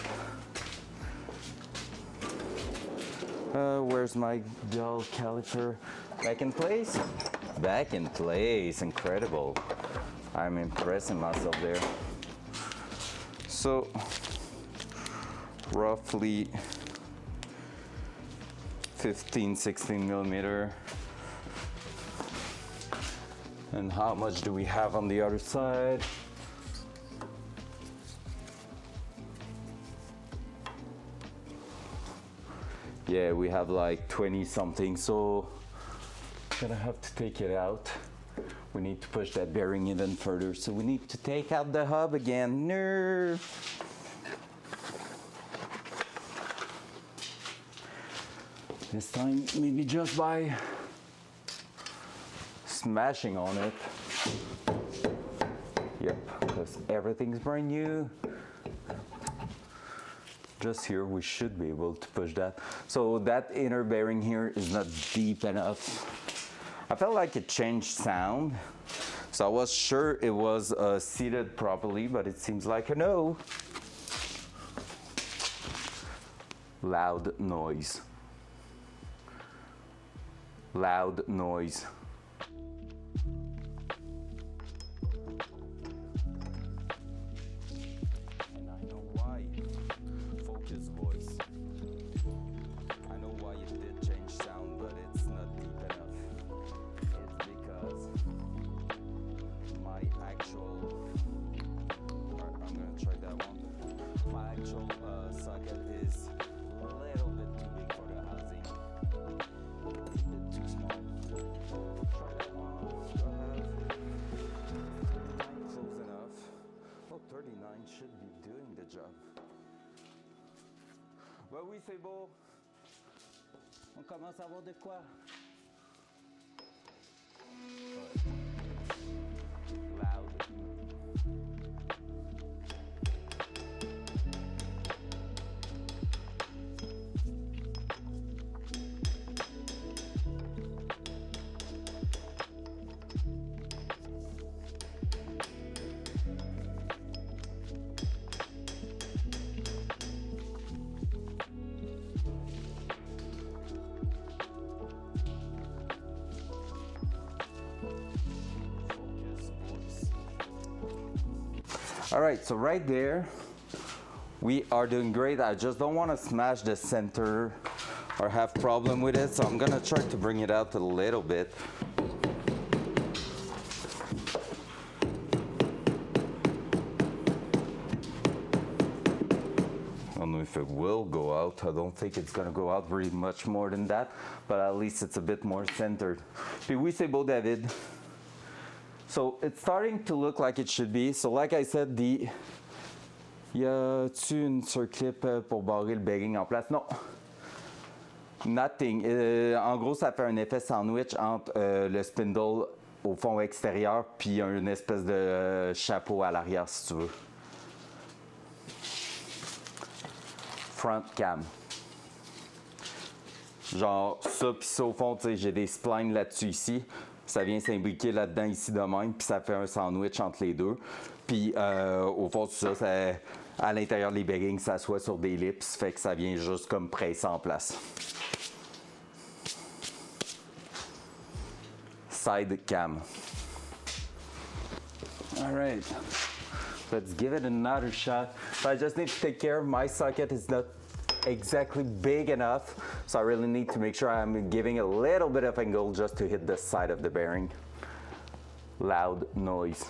Where's my dull caliper? Back in place? Back in place, incredible. I'm impressing myself there. So, roughly 15, 16 millimeter. And how much do we have on the other side? Yeah, we have like 20 something, so gonna have to take it out. We need to push that bearing even further, so we need to take out the hub again. No. This time, maybe just by smashing on it. Yep, because everything's brand new. Just here, we should be able to push that. So that inner bearing here is not deep enough. I felt like it changed sound. So I was sure it was seated properly, but it seems like a no. Loud noise. Loud noise. And I know why. Focus voice. I know why it did change sound, but it's not deep enough. It's because my actual, I'm gonna try that one. My actual side Bah oui, c'est beau. On commence à voir de quoi. Loud. All right, so right there, we are doing great. I just don't want to smash the center or have problem with it, so I'm gonna try to bring it out a little bit. I don't know if it will go out. I don't think it's gonna go out very much more than that, but at least it's a bit more centered. Puis oui, c'est beau, David. So it's starting to look like it should be. So like I said, y a-tu une circlip pour barrer le bearing en place? Non. Nothing. En gros, ça fait un effet sandwich entre le spindle au fond extérieur puis une espèce de chapeau à l'arrière, si tu veux. Front cam. Genre ça puis ça au fond, tu sais, j'ai des splines là-dessus ici. Ça vient s'imbriquer là-dedans ici de même, puis ça fait un sandwich entre les deux. Puis au fond de ça, à l'intérieur des bearings, ça s'assoit sur des lips, fait que ça vient juste comme presser en place. Side cam. All right, let's give it another shot. So I just need to take care. My socket is not exactly big enough, so I really need to make sure I'm giving a little bit of angle just to hit the side of the bearing. Loud noise.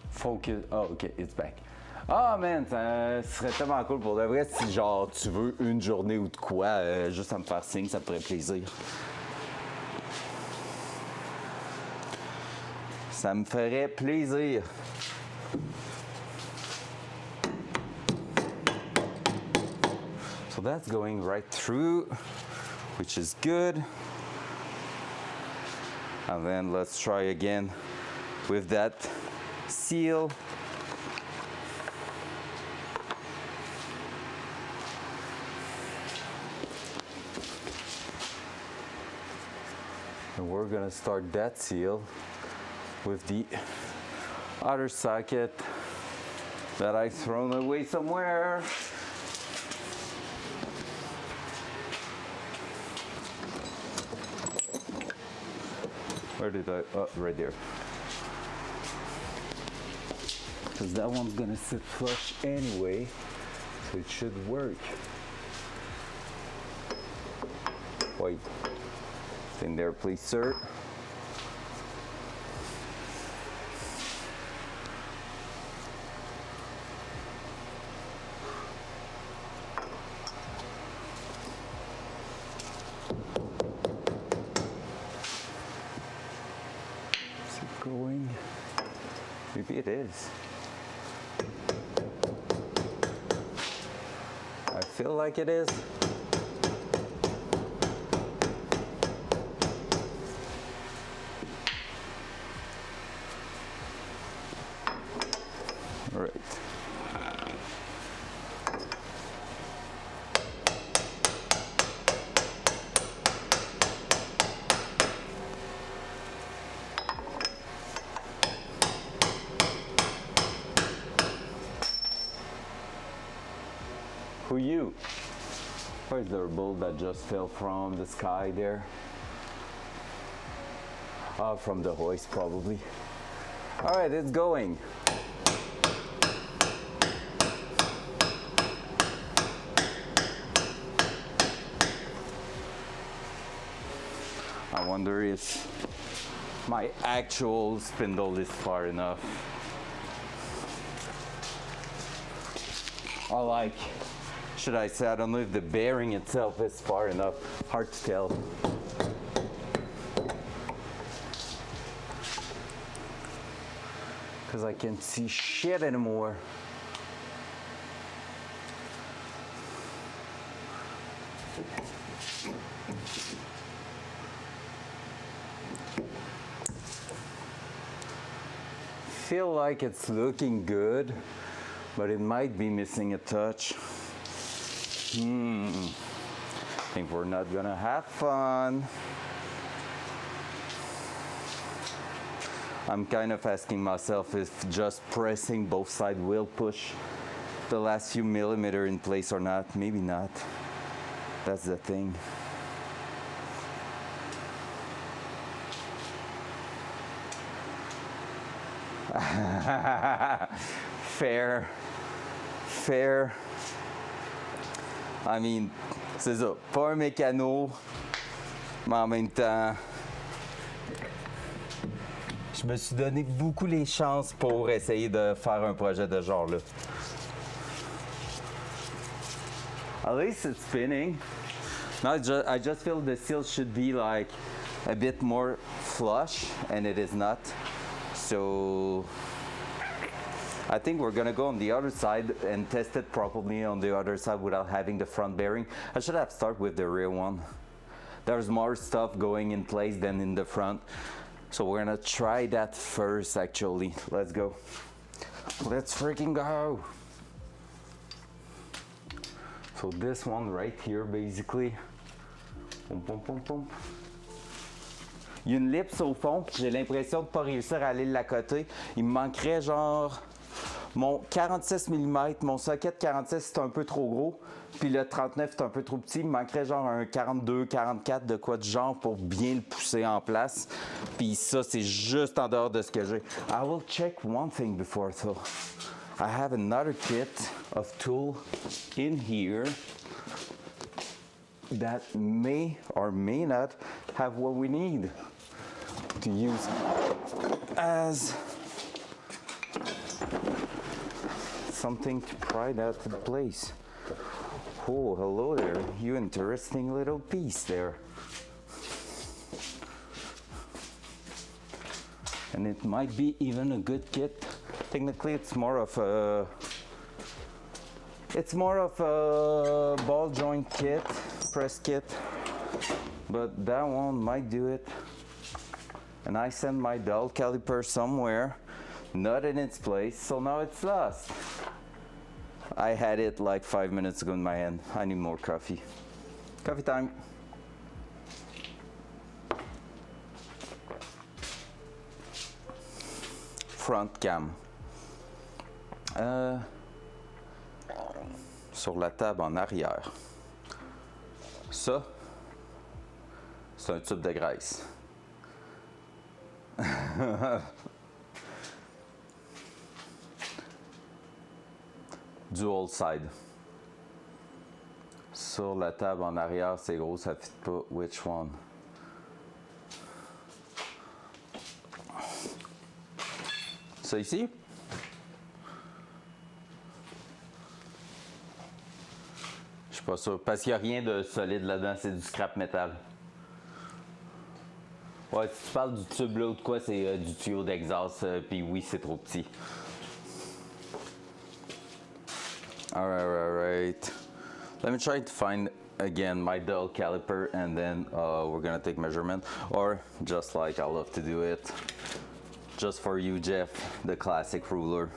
Focus. Oh, ok, it's back. Ah, man, ça serait tellement cool pour de vrai si, genre, tu veux une journée ou de quoi, juste à me faire signe, ça me ferait plaisir. Ça me ferait plaisir. So that's going right through, which is good. And then let's try again with that seal. And we're gonna start that seal with the other socket that I've thrown away somewhere. Where did I? Oh, right there. Because that one's gonna sit flush anyway, so it should work. Wait. In there, please, sir. Is it going? Maybe it is. I feel like it is. All right. Who you? Where's the bull that just fell from the sky there? From the hoist probably. All right, it's going. I wonder if my actual spindle is far enough. Or like, should I say, I don't know if the bearing itself is far enough. Hard to tell. Because I can't see shit anymore. Feel like it's looking good, but it might be missing a touch. Think we're not gonna have fun. I'm kind of asking myself if just pressing both sides will push the last few millimeters in place or not. Maybe not. That's the thing. Fair. Fair. I mean, c'est ça. Pas un mécano, mais en même temps, je me suis donné beaucoup les chances pour essayer de faire un projet de genre là. At least it's spinning. Now I just feel the seal should be like a bit more flush, and it is not. So I think we're gonna go on the other side and test it properly on the other side without having the front bearing. I should have started with the rear one. There's more stuff going in place than in the front. So we're gonna try that first actually. Let's go. Let's freaking go. So this one right here basically. Pum, pum, pum, pum. Il y a une ellipse au fond, puis j'ai l'impression de ne pas réussir à aller de la côté. Il me manquerait genre mon 46 mm, mon socket 46 c'est un peu trop gros, puis le 39 c'est un peu trop petit. Il me manquerait genre un 42, 44 de quoi de genre pour bien le pousser en place. Puis ça c'est juste en dehors de ce que j'ai. I will check one thing before so. I have another kit of tool in here that may or may not have what we need to use as something to pry that in place. Oh, hello there, you interesting little piece there. And it might be even a good kit. Technically, it's more of a ball joint kit, press kit, but that one might do it. And I sent my dull caliper somewhere, not in its place, so now it's lost. I had it like 5 minutes ago in my hand. I need more coffee. Coffee time. Front cam. Sur la table en arrière. Ça, c'est un tube de graisse. Dual side. Sur la table en arrière, c'est gros, ça fit pas. Which one? Ça ici? Je suis pas sûr. Parce qu'il n'y a rien de solide là-dedans, c'est du scrap métal. Ouais, si tu parles du tube là ou de quoi, c'est du tuyau d'exhaust. Puis oui, c'est trop petit. Alright. Let me try to find again my dull caliper and then we're gonna take measurement. Or just like I love to do it. Just for you, Jeff, the classic ruler.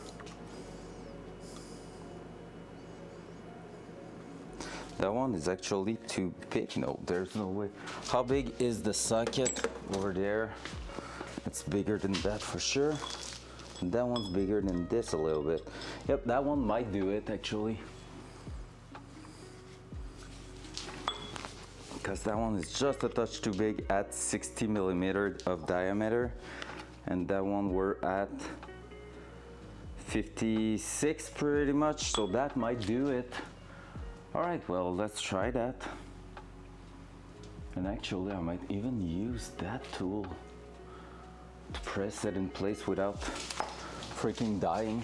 That one is actually too big. No, there's no way. How big is the socket over there? It's bigger than that for sure. And that one's bigger than this a little bit. Yep, that one might do it actually. Because that one is just a touch too big at 60 millimeters of diameter. And that one we're at 56 pretty much, so that might do it. All right, well, let's try that. And actually, I might even use that tool to press it in place without freaking dying.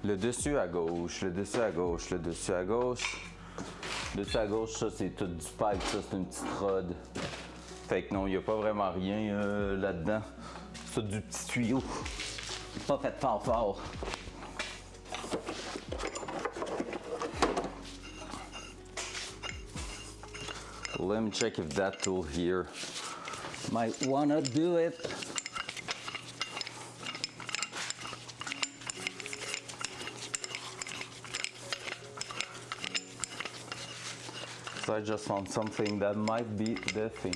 Le dessus à gauche, le dessus à gauche, le dessus à gauche. Le dessus à gauche, ça c'est tout du pipe, ça c'est une petite rod. Fait que non, il n'y a pas vraiment rien là-dedans. C'est du petit tuyau. Pas fait fort. Let me check if that tool here might wanna do it. So I just found something that might be the thing.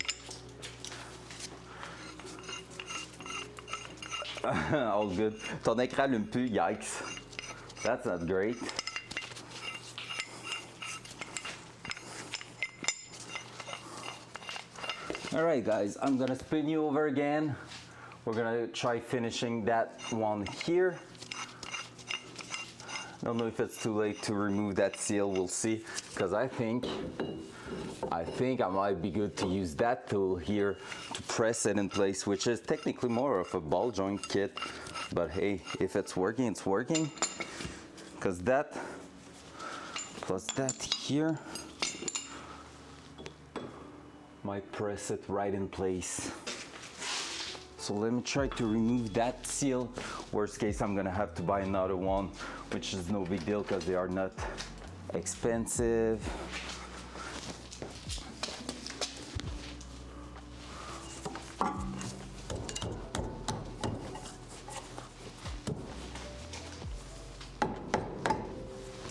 All good. Ton écran allume plus, yikes. That's not great. Alright guys, I'm gonna spin you over again. We're gonna try finishing that one here. Don't know if it's too late to remove that seal, we'll see. Because I think I might be good to use that tool here to press it in place, which is technically more of a ball joint kit. But hey, if it's working, it's working. Because that plus that here might press it right in place. So let me try to remove that seal. Worst case, I'm gonna have to buy another one, which is no big deal because they are not expensive.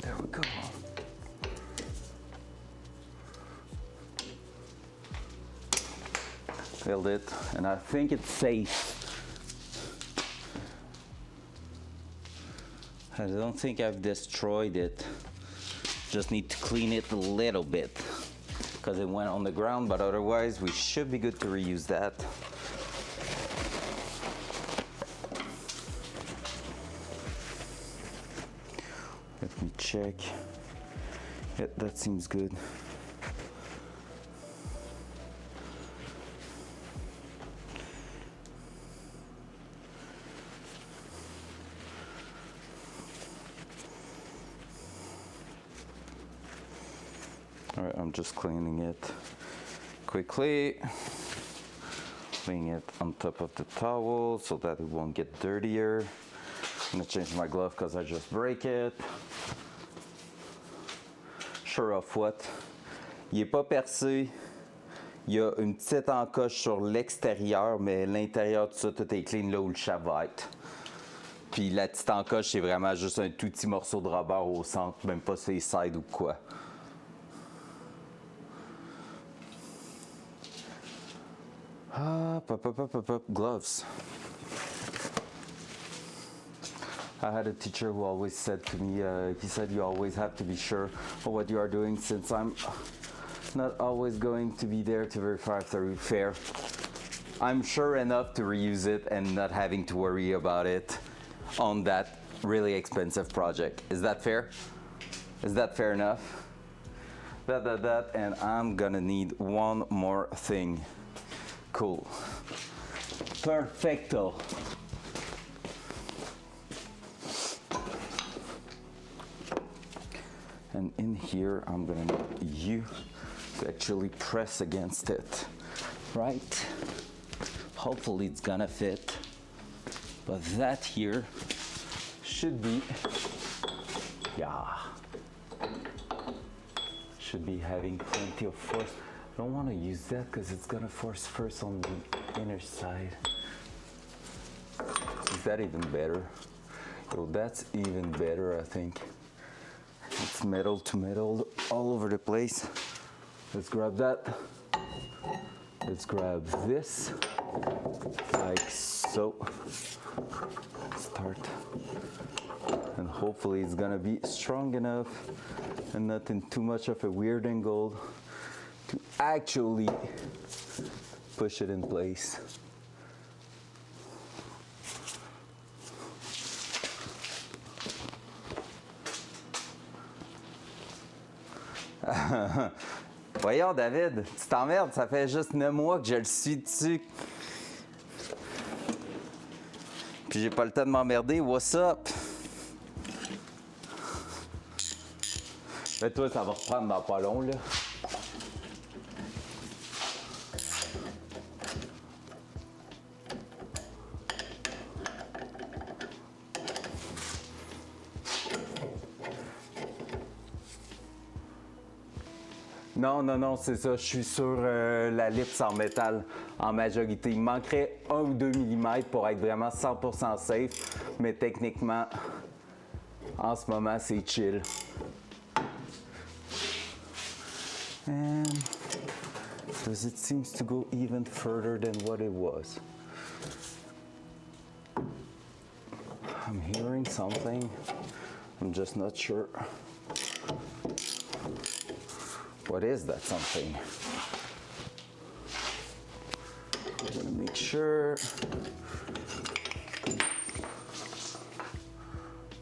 There we go. Filled it, and I think it's safe. I don't think I've destroyed it. Just need to clean it a little bit because it went on the ground, but otherwise we should be good to reuse that. Let me check. Yeah, that seems good. All right, I'm just cleaning it quickly. Laying it on top of the towel so that it won't get dirtier. I'm gonna change my glove because I just break it. Sure of what? Il est pas percé. Il y a une petite encoche sur l'extérieur, mais l'intérieur de ça, tout est clean là où le shaft va être. Puis la petite encoche, c'est vraiment juste un tout petit morceau de rubber au centre, même pas sur les sides ou quoi. Gloves. I had a teacher who always said to me, he said you always have to be sure of what you are doing, since I'm not always going to be there to verify if they're fair. I'm sure enough to reuse it and not having to worry about it on that really expensive project. Is that fair? Is that fair enough? That, and I'm gonna need one more thing. Cool. Perfecto. And in here, I'm gonna need you to actually press against it, right? Hopefully it's gonna fit, but that here should be, yeah, should be having plenty of force. I don't want to use that because it's gonna force first on the inner side. Is that even better? Oh, that's even better, I think. It's metal to metal all over the place. Let's grab that. Let's grab this, like so. Start. And hopefully it's gonna be strong enough and not in too much of a weird angle to actually push it in place. Voyons, David, tu t'emmerdes, ça fait juste 9 mois que je le suis dessus. Puis j'ai pas le temps de m'emmerder, what's up? Mais toi, ça va reprendre dans pas long, là. Non, c'est ça. Je suis sur la lipse en métal en majorité. Il me manquerait 1 ou 2 mm pour être vraiment 100% safe. Mais techniquement, en ce moment, c'est chill. And does it seem to go even further than what it was? I'm hearing something. I'm just not sure. What is that something? I'm gonna make sure.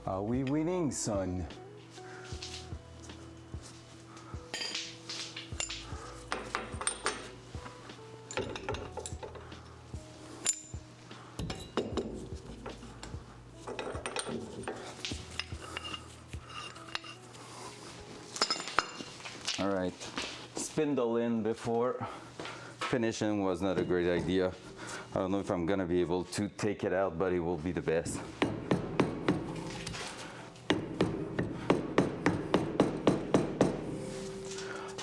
Are we winning, son? All right, spindle in before finishing was not a great idea. I don't know if I'm gonna be able to take it out, but it will be the best.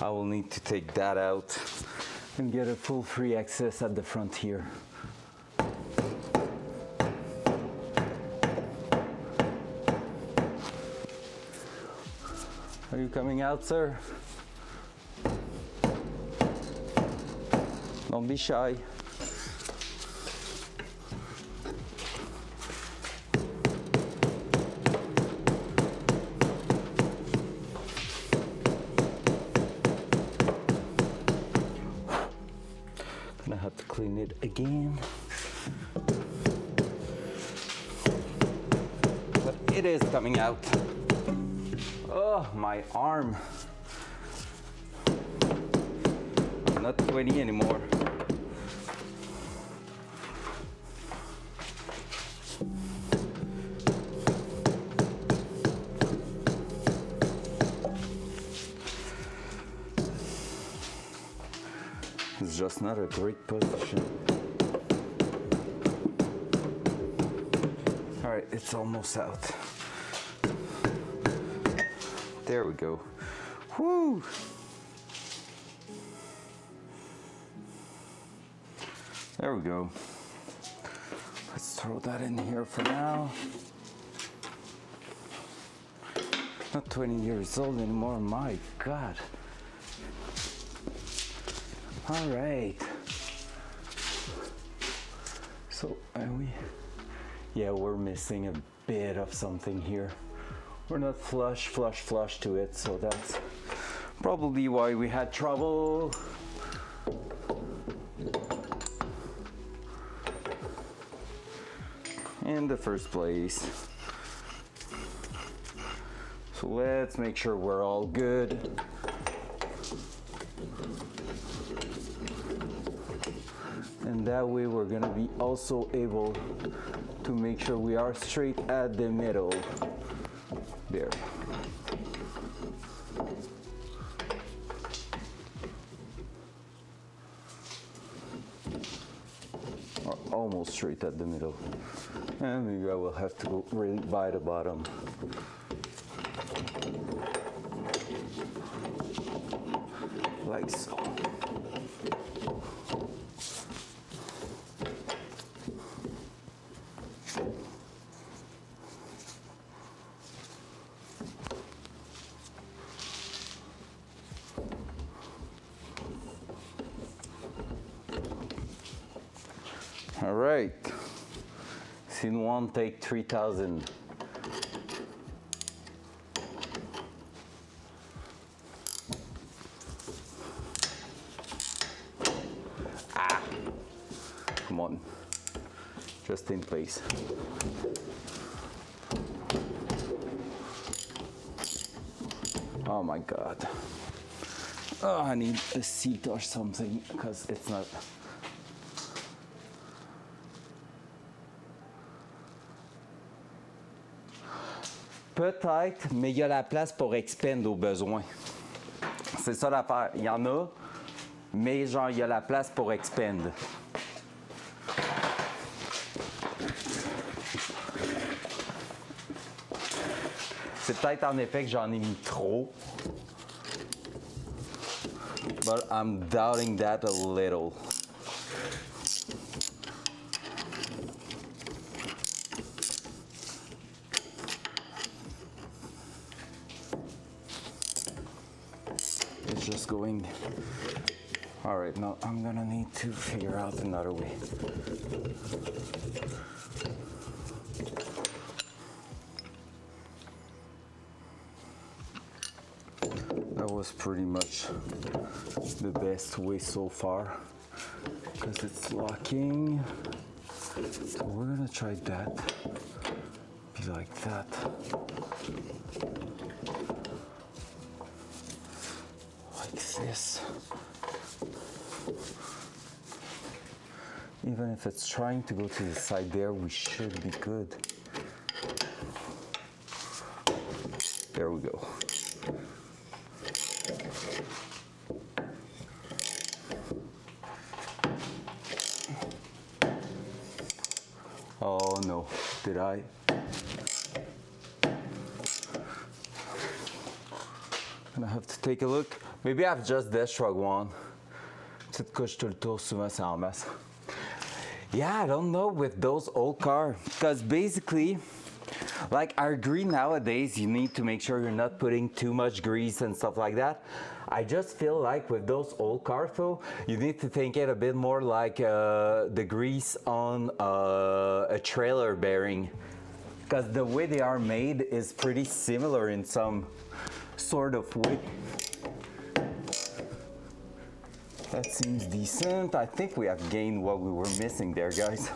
I will need to take that out and get a full free access at the front here. Are you coming out, sir? Don't be shy. Gonna have to clean it again. But it is coming out. Oh, my arm. I'm not 20 anymore. It's just not a great position. All right, it's almost out. There we go. Whoo! There we go. Let's throw that in here for now. Not 20 years old anymore, my God. All right. So, are we? Yeah, we're missing a bit of something here. We're not flush to it, so that's probably why we had trouble. In the first place. So let's make sure we're all good. And that way we're gonna be also able to make sure we are straight at the middle. There. Or almost straight at the middle. And maybe I will have to go really by the bottom. Like so. All right, scene one, take 3000. Come on, just in place. Oh my God. Oh, I need a seat or something because it's not. Peut-être, mais il y a la place pour expand au besoin. C'est ça l'affaire. Il y en a, mais genre, il y a la place pour expand. C'est peut-être en effet que j'en ai mis trop. But I'm doubting that a little. It's just going. All right, now I'm gonna need to figure out another way. That was pretty much the best way so far because it's locking. So we're gonna try that. Be like that. Like this. Even if it's trying to go to the side there, we should be good. There we go. Oh no, did I? Gonna have to take a look. Maybe I've just destrug one. Petite couche tout le tour, souvent c'est en masse. Yeah, I don't know with those old cars. Because basically, like our grease nowadays, you need to make sure you're not putting too much grease and stuff like that. I just feel like with those old cars though, you need to think it a bit more like the grease on a trailer bearing. Because the way they are made is pretty similar in some sort of way. That seems decent. I think we have gained what we were missing there, guys.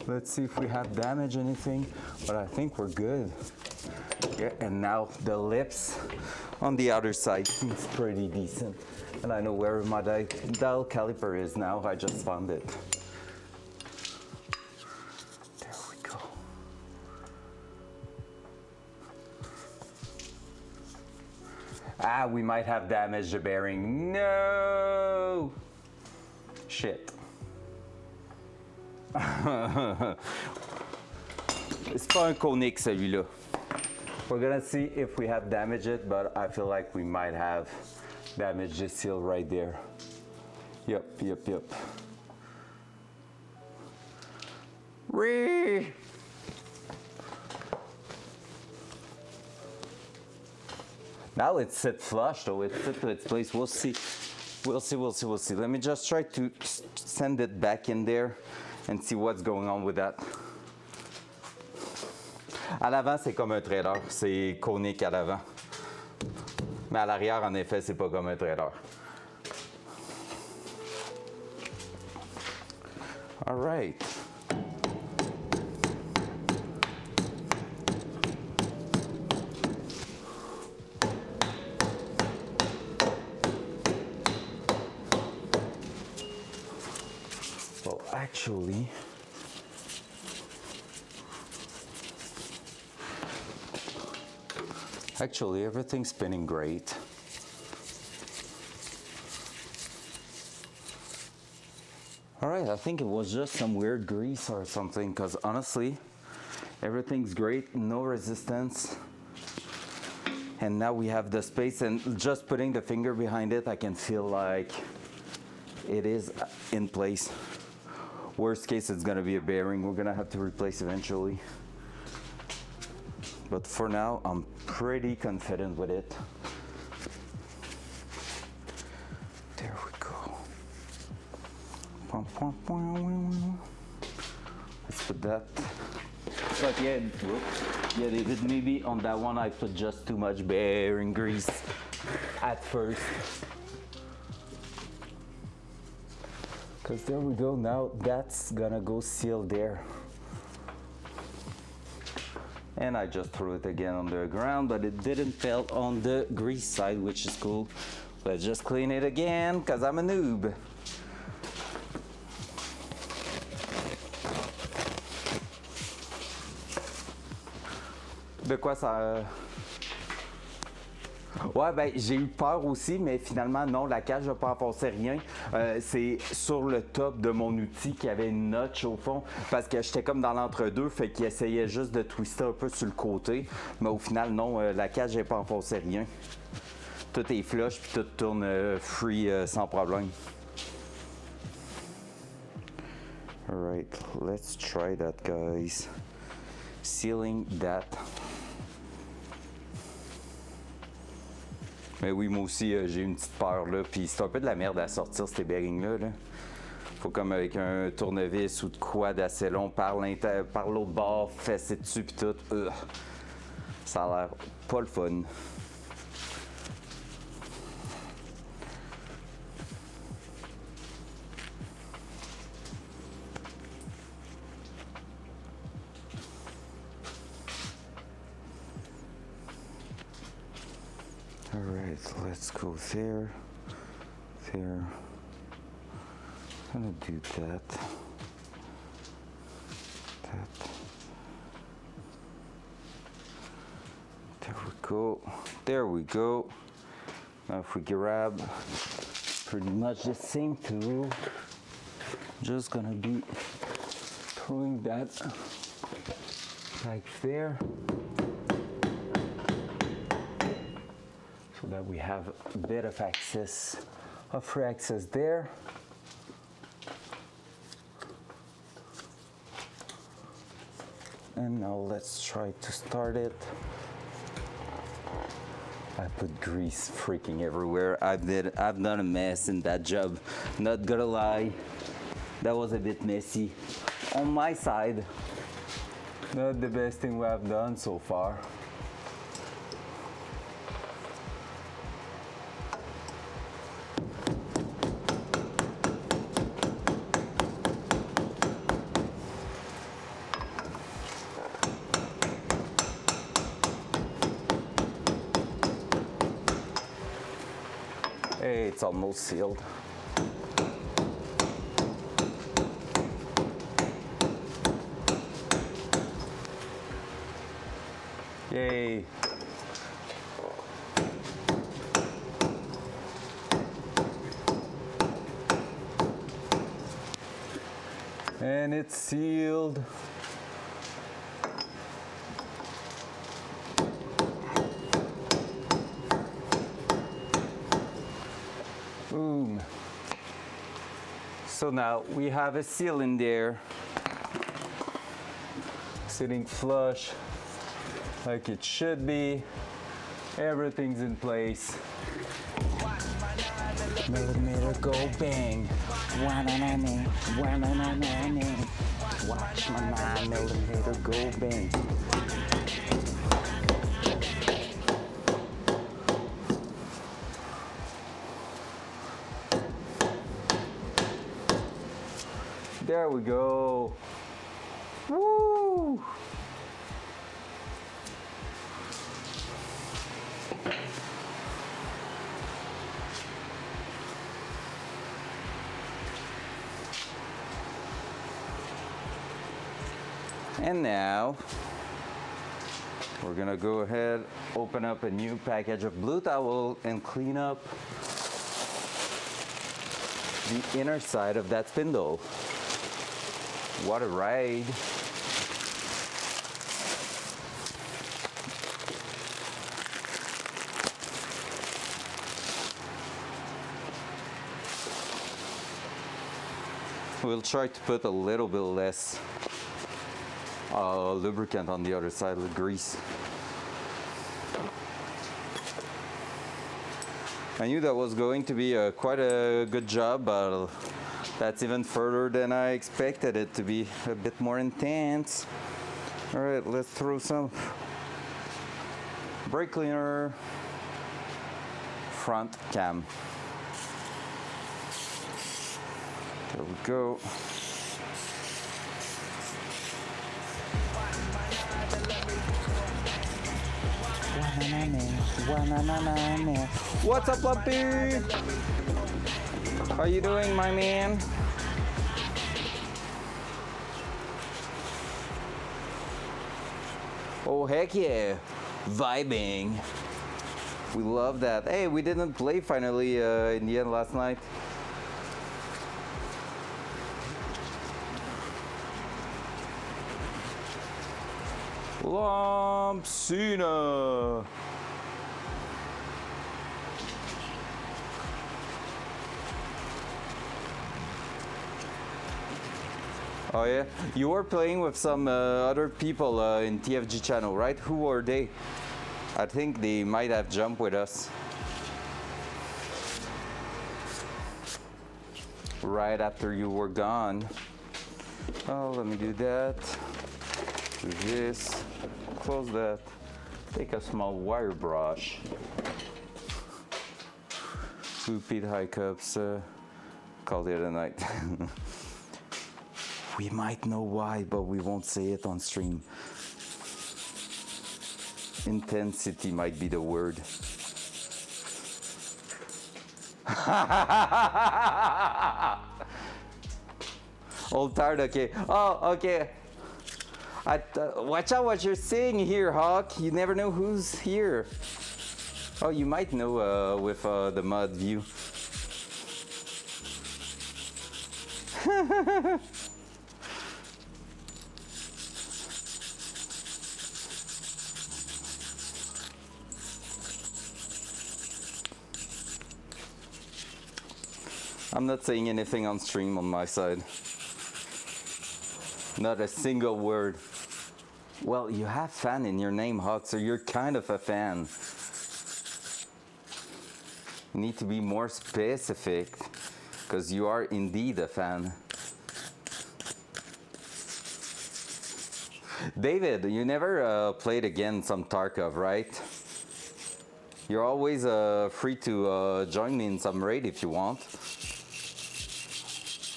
Let's see if we have damaged anything, but I think we're good. Yeah, and now the lips on the other side seems pretty decent. And I know where my dial caliper is now. I just found it. There we go. Ah, we might have damaged the bearing. No! Shit. C'est pas un conique celui-là. We're gonna see if we have damaged it, but I feel like we might have damaged the seal right there. Yep. Whee! Now it's set flush though, it's set to its place. We'll see. Let me just try to send it back in there and see what's going on with that. À l'avant, c'est comme un trailer, c'est conique à l'avant. Mais à l'arrière, en effet, c'est pas comme un trailer. All right. Actually, everything's spinning great. All right, I think it was just some weird grease or something, because honestly, everything's great, no resistance. And now we have the space, and just putting the finger behind it, I can feel like it is in place. Worst case, it's gonna be a bearing we're gonna have to replace eventually. But for now, I'm pretty confident with it. There we go. Let's put that. But yeah, David, maybe on that one I put just too much bearing grease at first. Because there we go, now that's gonna go sealed there. And I just threw it again on the ground, but it didn't fall on the grease side, which is cool. Let's just clean it again, because I'm a noob. De quoi ça... Ouais, ben j'ai eu peur aussi, mais finalement, non, la cage n'a pas enfoncé rien. C'est sur le top de mon outil qu'il y avait une notch au fond, parce que j'étais comme dans l'entre-deux, fait qu'il essayait juste de twister un peu sur le côté. Mais au final, non, la cage n'a pas enfoncé rien. Tout est flush, puis tout tourne free sans problème. Alright, let's try that, guys. Sealing that. Mais oui, moi aussi, j'ai une petite peur là. Puis c'est un peu de la merde à sortir ces bearings-là. Là. Faut comme avec un tournevis ou de quoi d'assez long par l'autre bord, fesser dessus puis tout. Ça a l'air pas le fun. Alright, let's go there, there. I'm gonna do that, that. There we go, there we go. Now if we grab pretty much the same tool, just gonna be throwing that like there. So that we have a bit of access, of free access there. And now let's try to start it. I put grease freaking everywhere. I've done a mess in that job. Not gonna lie, that was a bit messy. On my side, not the best thing we have done so far. Hey, it's almost sealed. Yay. And it's sealed. Boom. So now we have a seal in there, sitting flush like it should be. Everything's in place. Millimeter go bang. Watch my 9mm go bang. There we go. Woo! And now we're gonna go ahead, open up a new package of blue towel and clean up the inner side of that spindle. What a ride. We'll try to put a little bit less lubricant on the other side with grease. I knew that was going to be quite a good job, but that's even further than I expected it to be, a bit more intense. All right, let's throw some brake cleaner, front cam. There we go. What's up, Lumpy? How you doing, my man? Oh, heck yeah. Vibing. We love that. Hey, we didn't play finally in the end last night. Lampsina. Oh yeah, you were playing with some other people in TFG channel, right? Who were they? I think they might have jumped with us. Right after you were gone. Oh, let me do that. Do this. Close that. Take a small wire brush. Repeat high cups. Call it a night. We might know why, but we won't say it on stream. Intensity might be the word. Old tired, okay. Oh, okay. Watch out what you're saying here, Hawk. You never know who's here. Oh, you might know with the mod view. I'm not saying anything on stream on my side. Not a single word. Well, you have fan in your name, Hawk, so you're kind of a fan. You need to be more specific, because you are indeed a fan. David, you never played again some Tarkov, right? You're always free to join me in some raid if you want.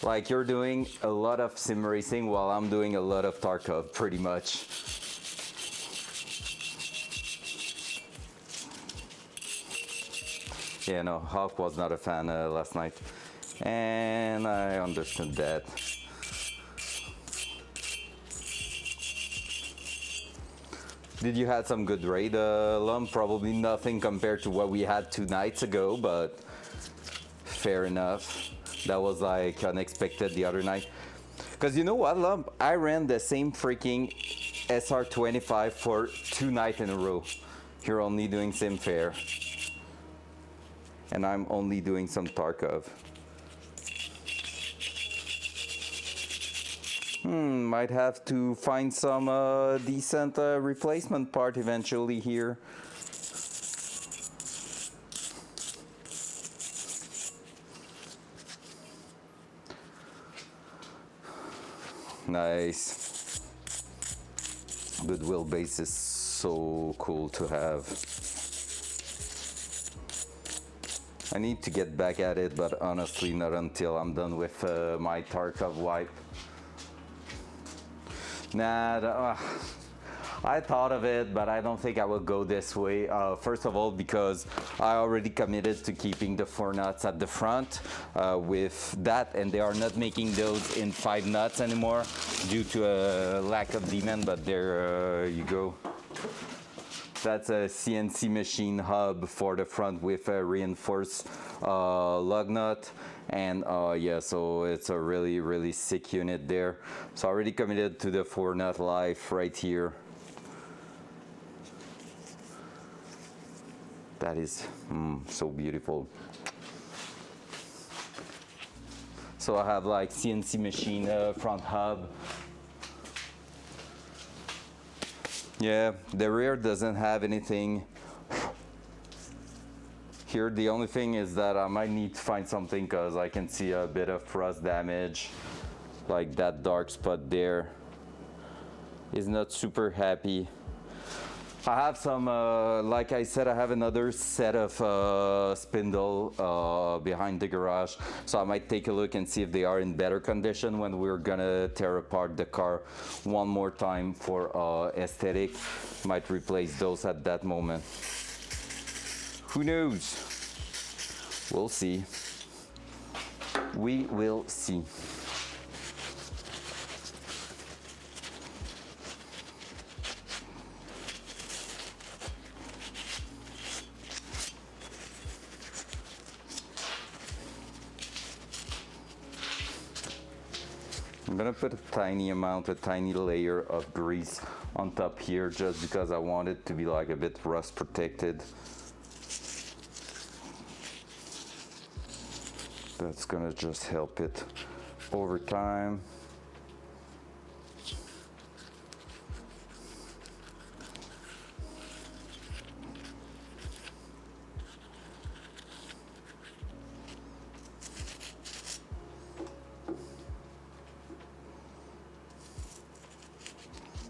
Like you're doing a lot of sim racing while I'm doing a lot of Tarkov, pretty much. Yeah, no, Hawk was not a fan last night. And I understood that. Did you have some good raid, Lump? Probably nothing compared to what we had 2 nights ago, but fair enough. That was like unexpected the other night. Cause you know what, Lump? I ran the same freaking SR25 for 2 nights in a row. You're only doing sim fair. And I'm only doing some Tarkov. Might have to find some decent replacement part eventually here. Nice. Goodwill base is so cool to have. I need to get back at it, but honestly not until I'm done with my Tarkov wipe. Nah, I thought of it, but I don't think I will go this way. First of all, because I already committed to keeping the 4 nuts at the front with that, and they are not making those in 5 nuts anymore due to a lack of demand, but there you go. That's a CNC machine hub for the front with a reinforced lug nut. And yeah, so it's a really, really sick unit there. So already committed to the 4 nut life right here. That is so beautiful. So I have like CNC machine front hub. Yeah, the rear doesn't have anything. Here the only thing is that I might need to find something because I can see a bit of rust damage, like that dark spot there is not super happy. I have some, like I said, I have another set of spindle behind the garage, so I might take a look and see if they are in better condition when we're gonna tear apart the car one more time for aesthetic. Might replace those at that moment. Who knows? We'll see. We will see. I'm gonna put a tiny layer of grease on top here just because I want it to be like a bit rust protected. That's gonna just help it over time.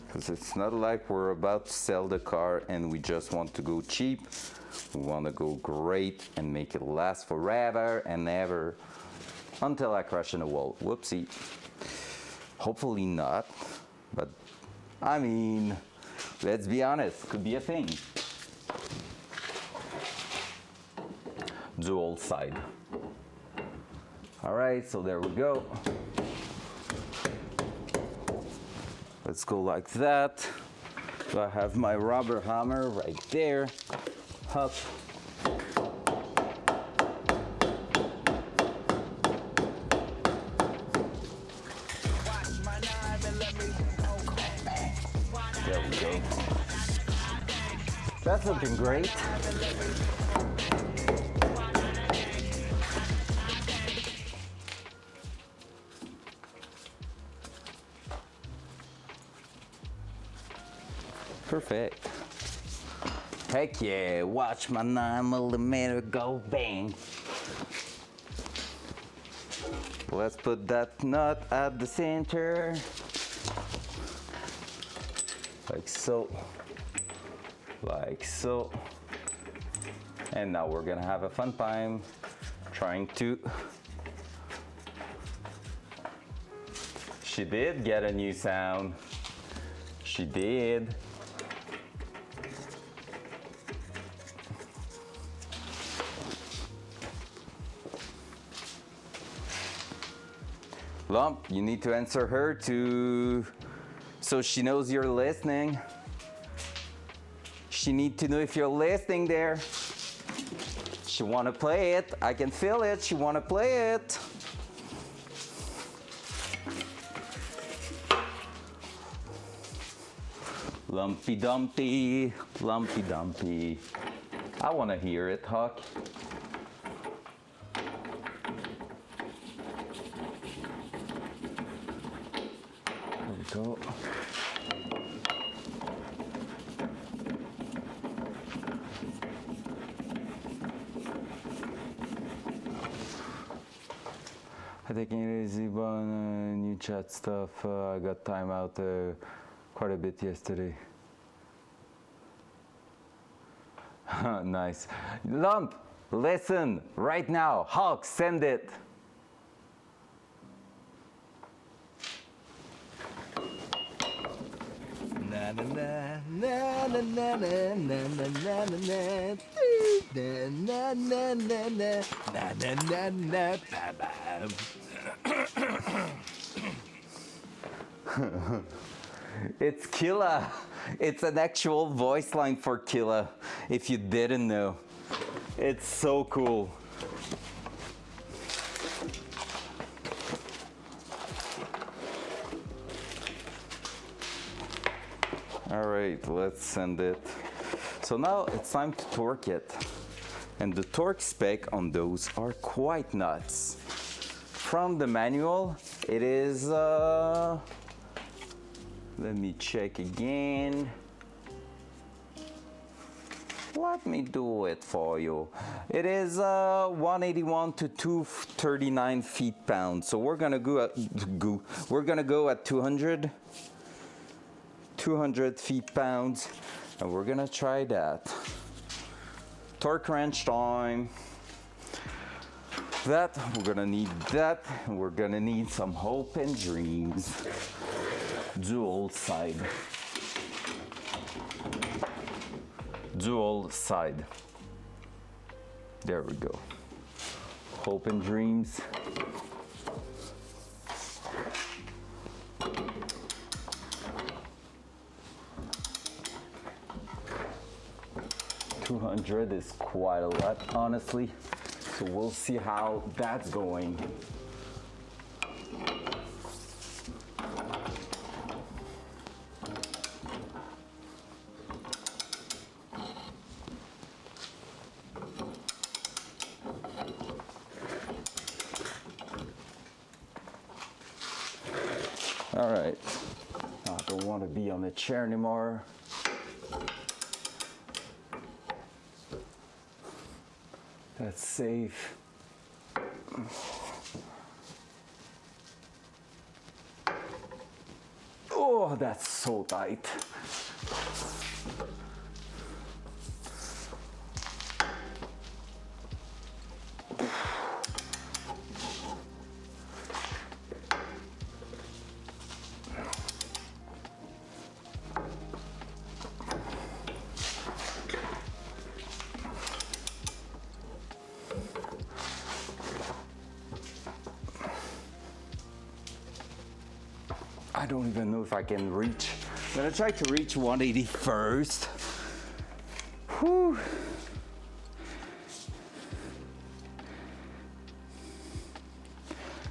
Because it's not like we're about to sell the car and we just want to go cheap. We want to go great and make it last forever and ever until I crash in a wall. Whoopsie. Hopefully not, but I mean, let's be honest, could be a thing. Dual side. All right, so there we go. Let's go like that. So I have my rubber hammer right there. Up. There we go. That's looking great. Perfect. Heck yeah, watch my 9mm go bang. Let's put that nut at the center. Like so. Like so. And now we're gonna have a fun time trying to. She did get a new sound. She did. Lump, you need to answer her so she knows you're listening. She needs to know if you're listening there. She wanna play it. I can feel it. She wanna play it. Lumpy Dumpty, Lumpy Dumpty. I wanna hear it, Huck. Go. I'm taking it easy on new chat stuff. I got time out quite a bit yesterday. Nice. Lump, listen right now. Hulk, send it. Na na na na na na na na na na. Na na na na na na na na ba ba. It's Killa. It's an actual voice line for Killa, if you didn't know. It's so cool. All right, let's send it. So now it's time to torque it. And the torque spec on those are quite nuts. From the manual, it is, let me check again. Let me do it for you. It is 181 to 239 feet-pounds. So we're gonna go at 200 feet-pounds, and we're gonna try that. Torque wrench time. That, we're gonna need that, and we're gonna need some hope and dreams. Dual side. Dual side. There we go. Hope and dreams. $200 is quite a lot, honestly. So we'll see how that's going. All right, I don't want to be on the chair anymore. That's safe. Oh, that's so tight. I don't even know if I can reach. I'm gonna try to reach 180 first. Whew.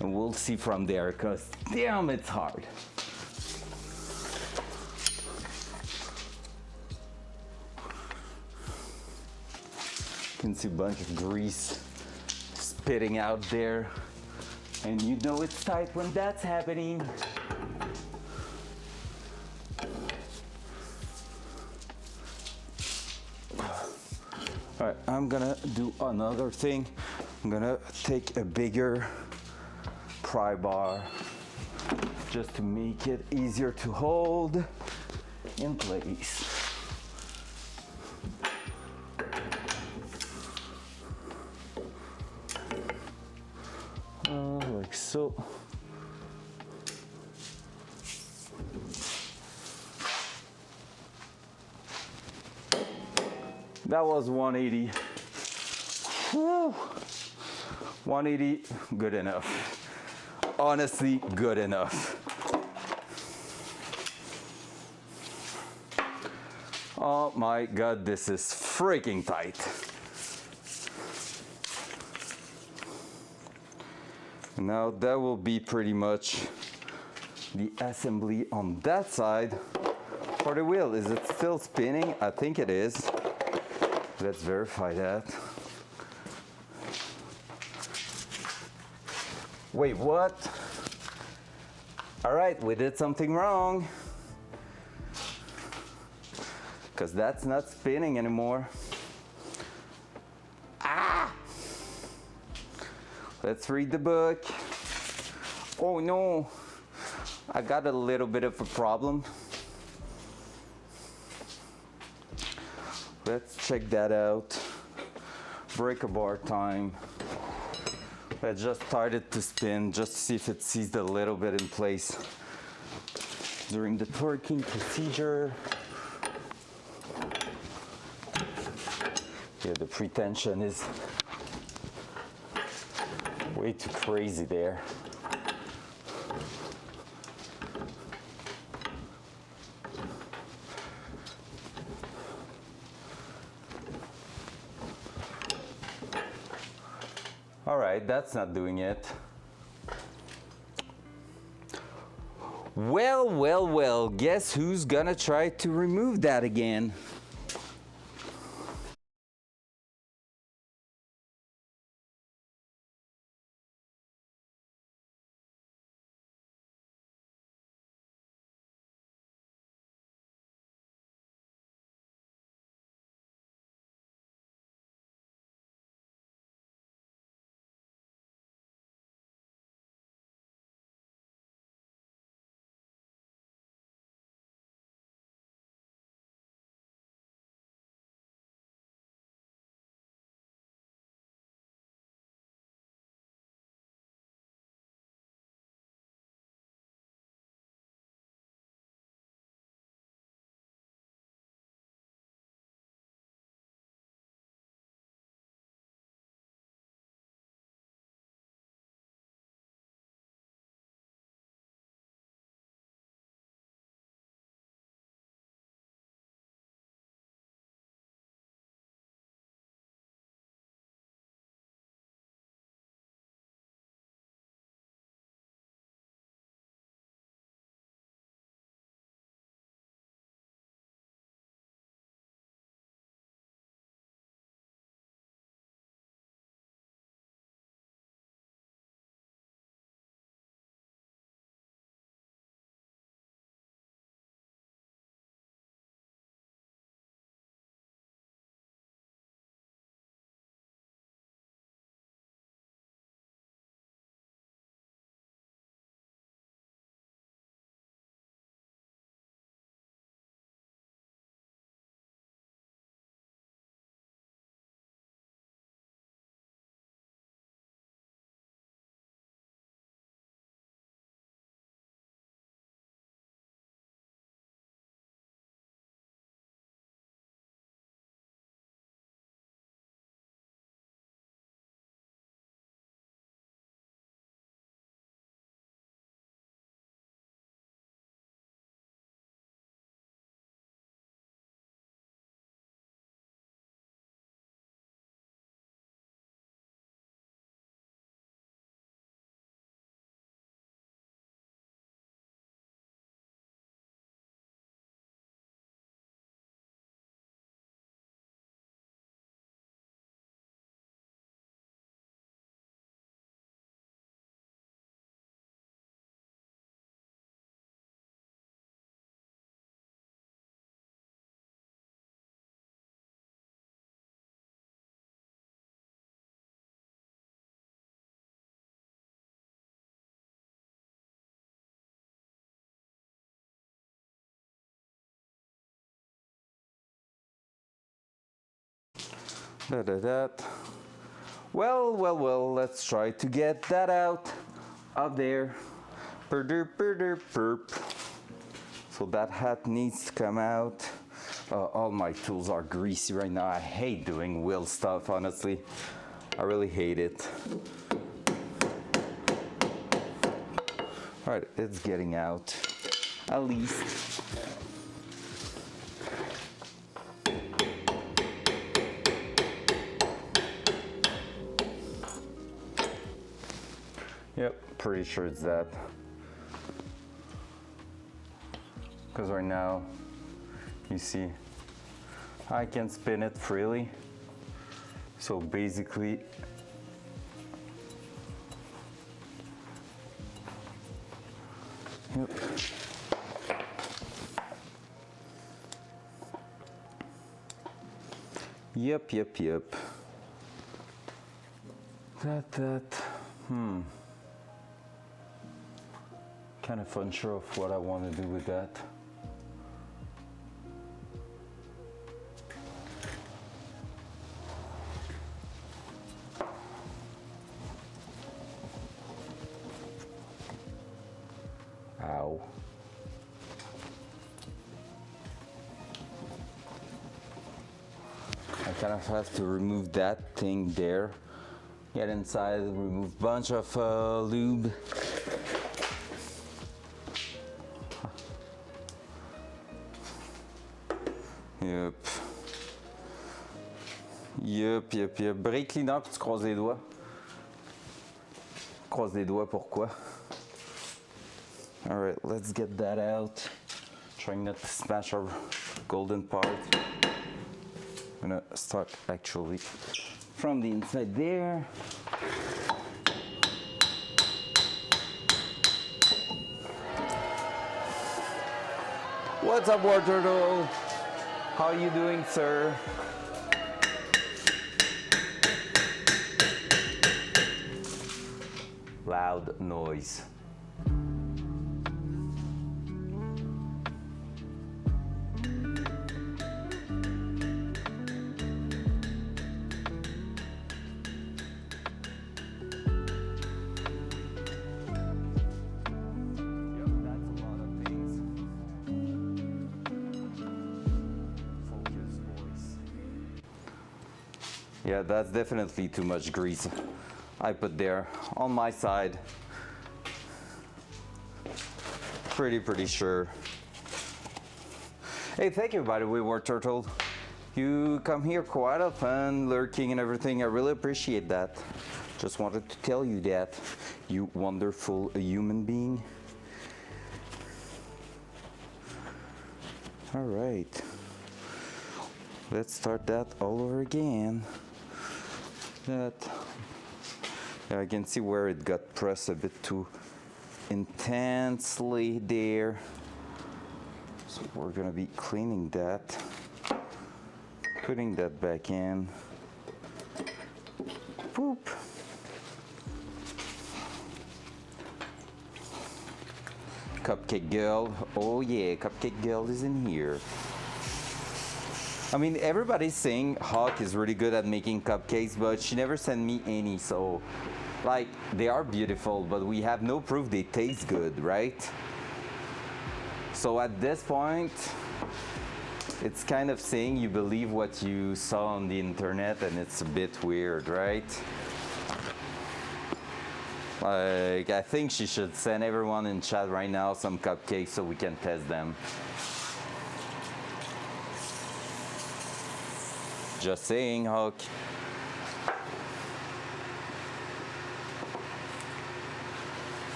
And we'll see from there, because damn, it's hard. You can see a bunch of grease spitting out there. And you know it's tight when that's happening. All right, I'm gonna do another thing. I'm gonna take a bigger pry bar just to make it easier to hold in place. Like so. That was 180. Whew. 180, good enough. Honestly, good enough. Oh my God, this is freaking tight. Now that will be pretty much the assembly on that side. For the wheel, is it still spinning? I think it is. Let's verify that. Wait, what? All right, we did something wrong. Because that's not spinning anymore. Ah! Let's read the book. Oh no, I got a little bit of a problem. Let's check that out. Breaker bar time. I just started to spin just to see if it seized a little bit in place during the torquing procedure. Yeah, the pretension is way too crazy there. All right, that's not doing it. Well, well, well, guess who's gonna try to remove that again? Da, da, da. Well, well, well, let's try to get that out of there. Burp. So that hat needs to come out. All my tools are greasy right now. I hate doing wheel stuff, honestly. I really hate it. All right, it's getting out, at least. Yep, pretty sure it's that. Because right now, you see, I can spin it freely. So basically, yep. Yep. Kind of unsure of what I want to do with that. Ow. I kind of have to remove that thing there. Get inside, remove bunch of lube. Yep. Yep. Brake cleaner, puis tu croises les doigts. Croise les doigts, pourquoi? Alright, let's get that out. Trying not to smash our golden part. I'm gonna start actually from the inside there. What's up, War Turtle? How are you doing, sir? Loud noise. Yeah, that's definitely too much grease I put there on my side. Pretty sure. Hey, thank you, by the way, War Turtle. You come here quite often, lurking and everything. I really appreciate that. Just wanted to tell you that, you wonderful human being. All right. Let's start that all over again. Yeah, I can see where it got pressed a bit too intensely there. So we're gonna be cleaning that, putting that back in. Boop. Cupcake girl, oh yeah, cupcake girl is in here. I mean, everybody's saying Hawk is really good at making cupcakes, but she never sent me any, so, like, they are beautiful, but we have no proof they taste good, right? So at this point, it's kind of saying you believe what you saw on the internet, and it's a bit weird, right? Like, I think she should send everyone in chat right now some cupcakes so we can test them. Just saying, Hawk.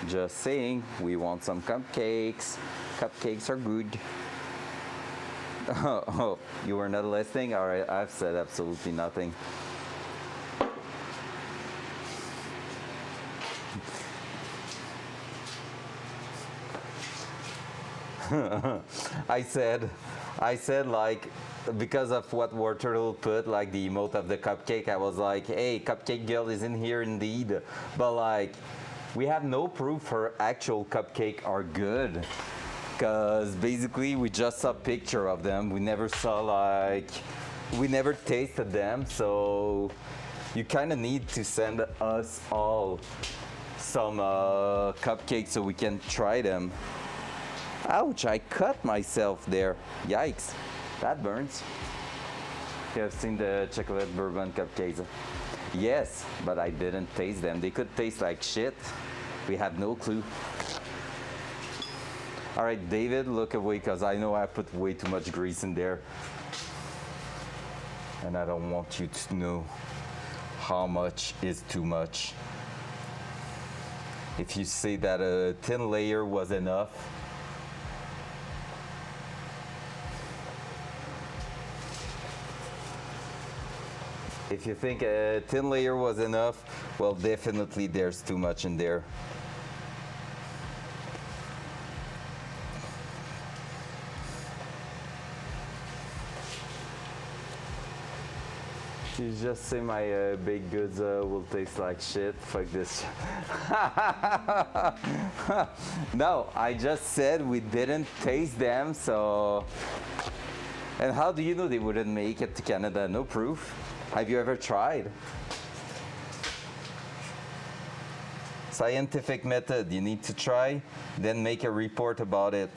Just saying, we want some cupcakes. Cupcakes are good. Oh, you were not listening? All right, I've said absolutely nothing. I said like, because of what War Turtle put, like the emote of the cupcake, I was like, hey, cupcake girl is in here indeed. But like, we have no proof her actual cupcake are good. Because basically we just saw a picture of them. We never saw like, we never tasted them. So you kind of need to send us all some cupcakes so we can try them. Ouch, I cut myself there. Yikes. That burns. You have seen the chocolate bourbon cupcakes? Yes, but I didn't taste them. They could taste like shit. We had no clue. All right, David, look away because I know I put way too much grease in there. And I don't want you to know how much is too much. If you say that a thin layer was enough, if you think a thin layer was enough, well, definitely there's too much in there. You just say my baked goods will taste like shit. Fuck this. No, I just said we didn't taste them, so. And how do you know they wouldn't make it to Canada? No proof. Have you ever tried? Scientific method, you need to try, then make a report about it.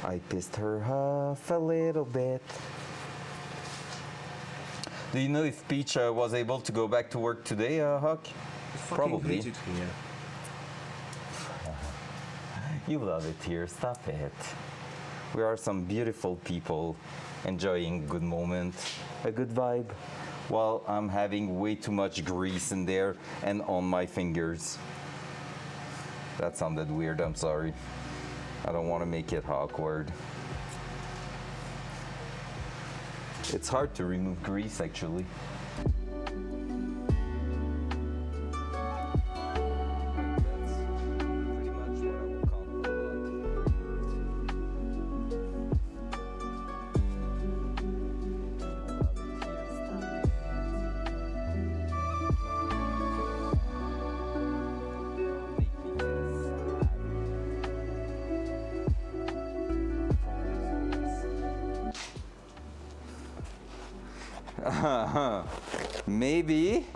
I pissed her off a little bit. Do you know if Peach was able to go back to work today, Huck? Probably. Hate it here. You love it here, stop it. We are some beautiful people enjoying a good moment, a good vibe, while I'm having way too much grease in there and on my fingers. That sounded weird, I'm sorry. I don't want to make it awkward. It's hard to remove grease actually. Maybe.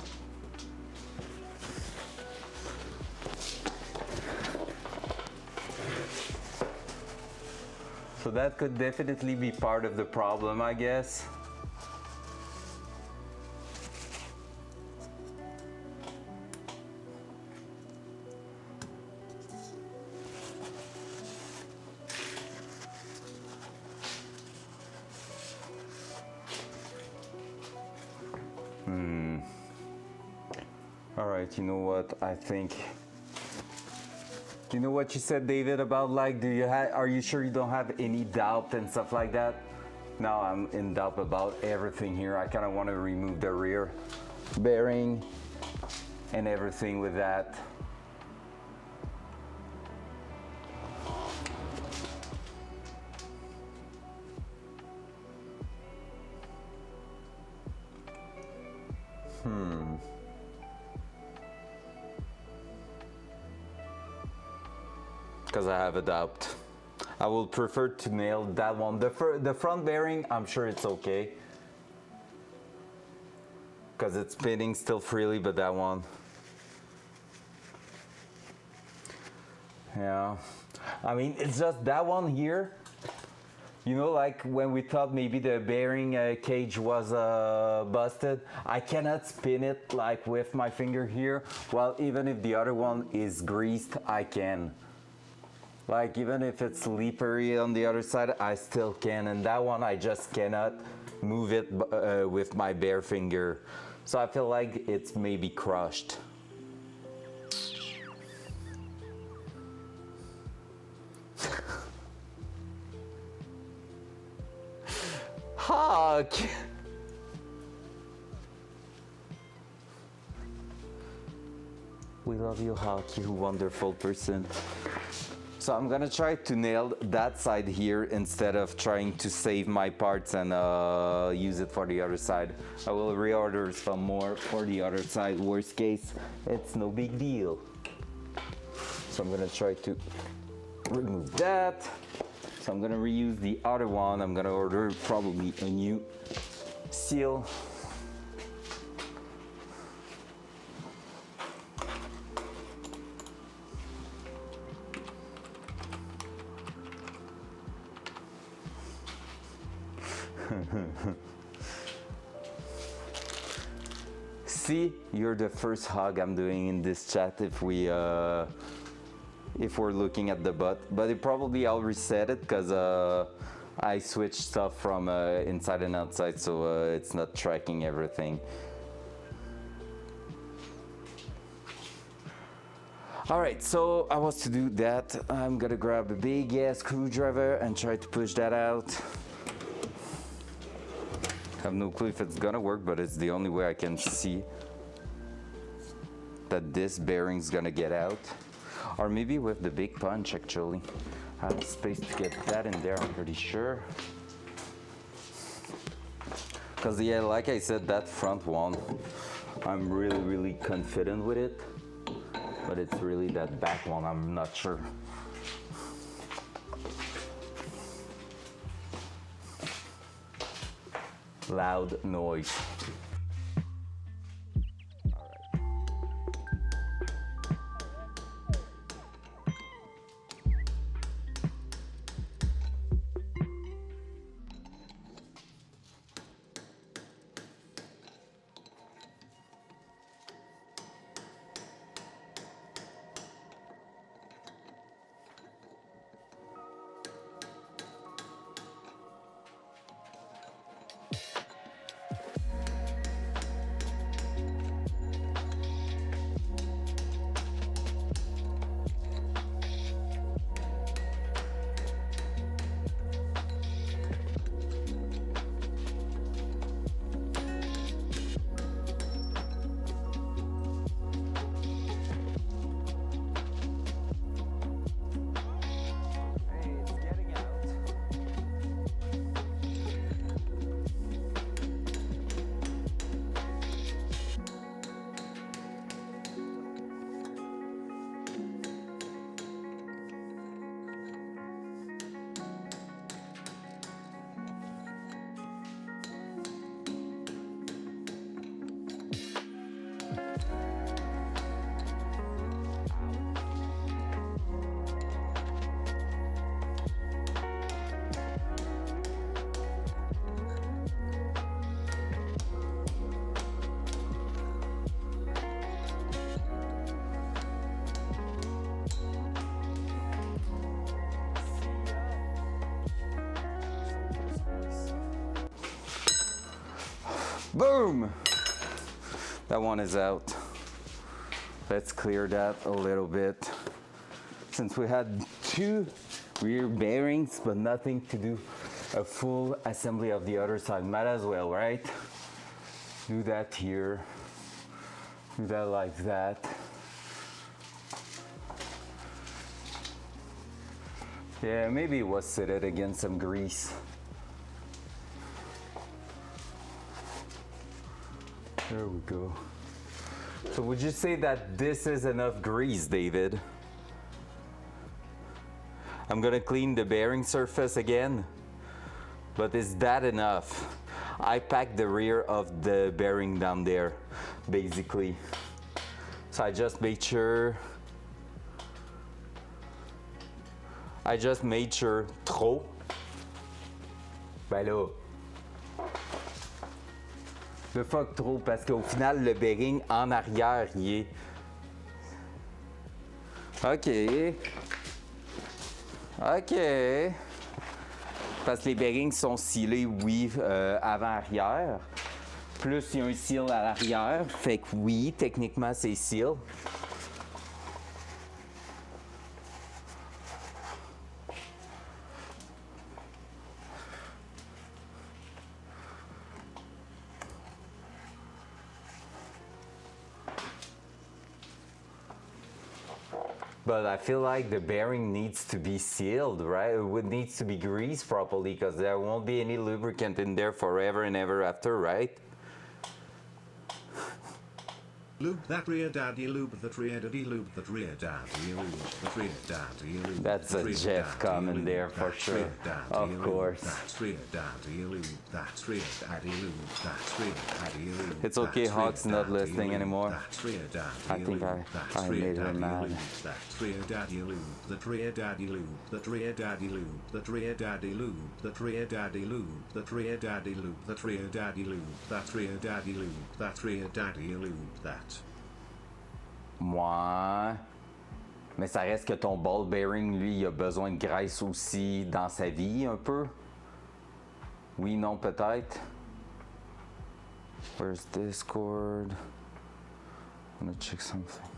So that could definitely be part of the problem, I guess. All right, you know what? I think. You know what you said, David, about like, are you sure you don't have any doubt and stuff like that? Now I'm in doubt about everything here. I kind of want to remove the rear bearing and everything with that. Because I have a doubt. I will prefer to nail that one. The front bearing, I'm sure it's okay. Because it's spinning still freely, but that one. Yeah. I mean, it's just that one here. You know, like when we thought maybe the bearing cage was busted, I cannot spin it like with my finger here. Well, even if the other one is greased, I can. Like even if it's slippery on the other side, I still can. And that one, I just cannot move it with my bare finger. So I feel like it's maybe crushed. Huck! We love you, Huck, you wonderful person. So I'm gonna try to nail that side here instead of trying to save my parts and use it for the other side. I will reorder some more for the other side. Worst case, it's no big deal. So I'm gonna try to remove that. So I'm gonna reuse the other one. I'm gonna order probably a new seal. See, you're the first hug I'm doing in this chat if we're looking at the butt, but I'll reset it because I switched stuff from inside and outside, so it's not tracking everything. All right, so I was to do that. I'm gonna grab a big ass screwdriver and try to push that out. I have no clue if it's gonna work, but it's the only way I can see that this bearing's gonna get out. Or maybe with the big punch, actually. I have space to get that in there, I'm pretty sure. Because yeah, like I said, that front one, I'm really confident with it. But it's really that back one, I'm not sure. Loud noise. Boom! That one is out. Let's clear that a little bit. Since we had 2 rear bearings, but nothing to do a full assembly of the other side, might as well, right? Do that here, do that like that. Yeah, maybe it was seated against some grease. There we go. So would you say that this is enough grease, David? I'm gonna clean the bearing surface again, but is that enough? I packed the rear of the bearing down there, basically. So I just made sure trop. Ben là. Le fuck trop, parce qu'au final, le bearing en arrière, il est. OK. OK. Parce que les bearings sont scellés, oui, avant-arrière. Plus il y a un seal à l'arrière. Fait que oui, techniquement, c'est seal. But I feel like the bearing needs to be sealed, right? It needs to be greased properly because there won't be any lubricant in there forever and ever after, right? Lube that rear daddy, lube that rear daddy, lube that rear daddy, lube that rear daddy, lube. That's a Jeff comment there for sure. Of course. That's rear daddy, lube. That's rear daddy, lube. That's rear daddy, lube. It's okay, Hawk's not listening anymore. That's rear daddy, I think I made her mad. That's rear daddy, lube. That rear daddy, lube. That rear daddy, lube. That rear daddy, lube. That rear daddy, lube. That rear daddy, lube. That rear daddy, lube. That rear daddy, lube. That rear daddy, lube. That. Ouais. Mais ça reste que ton ball bearing, lui, il a besoin de graisse aussi dans sa vie, un peu. Oui, non, peut-être. Where's this cord? I'm gonna check something.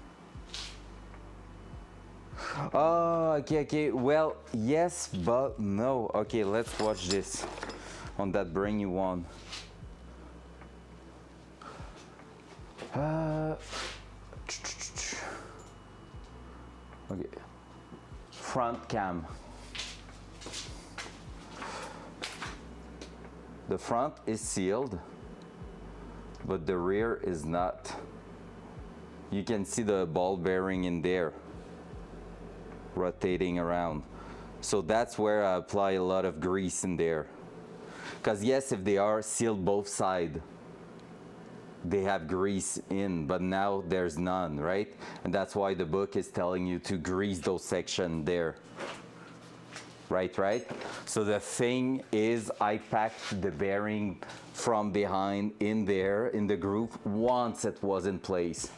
Oh, okay. Well, yes, but no. Okay, let's watch this on that brand new one. Okay. Front cam. The front is sealed, but the rear is not. You can see the ball bearing in there, rotating around. So that's where I apply a lot of grease in there. Because yes, if they are sealed both sides, they have grease in, but now there's none, right? And that's why the book is telling you to grease those sections there. Right? So the thing is, I packed the bearing from behind in there, in the groove, once it was in place.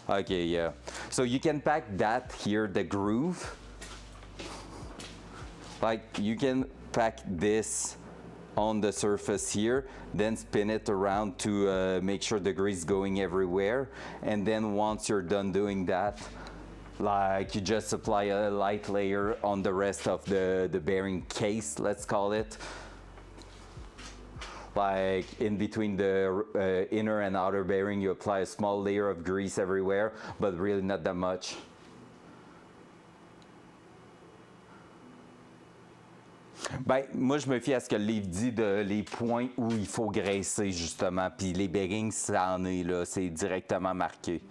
Okay, yeah. So you can pack that here, the groove. Like, you can pack this on the surface here, then spin it around to make sure the grease is going everywhere. And then once you're done doing that, like, you just apply a light layer on the rest of the bearing case, let's call it. Like, in between the inner and outer bearing, you apply a small layer of grease everywhere, but really not that much. Ben, moi, je me fie à ce que le livre dit de les points où il faut graisser, justement. Puis les bearings, ça en est, là. C'est directement marqué.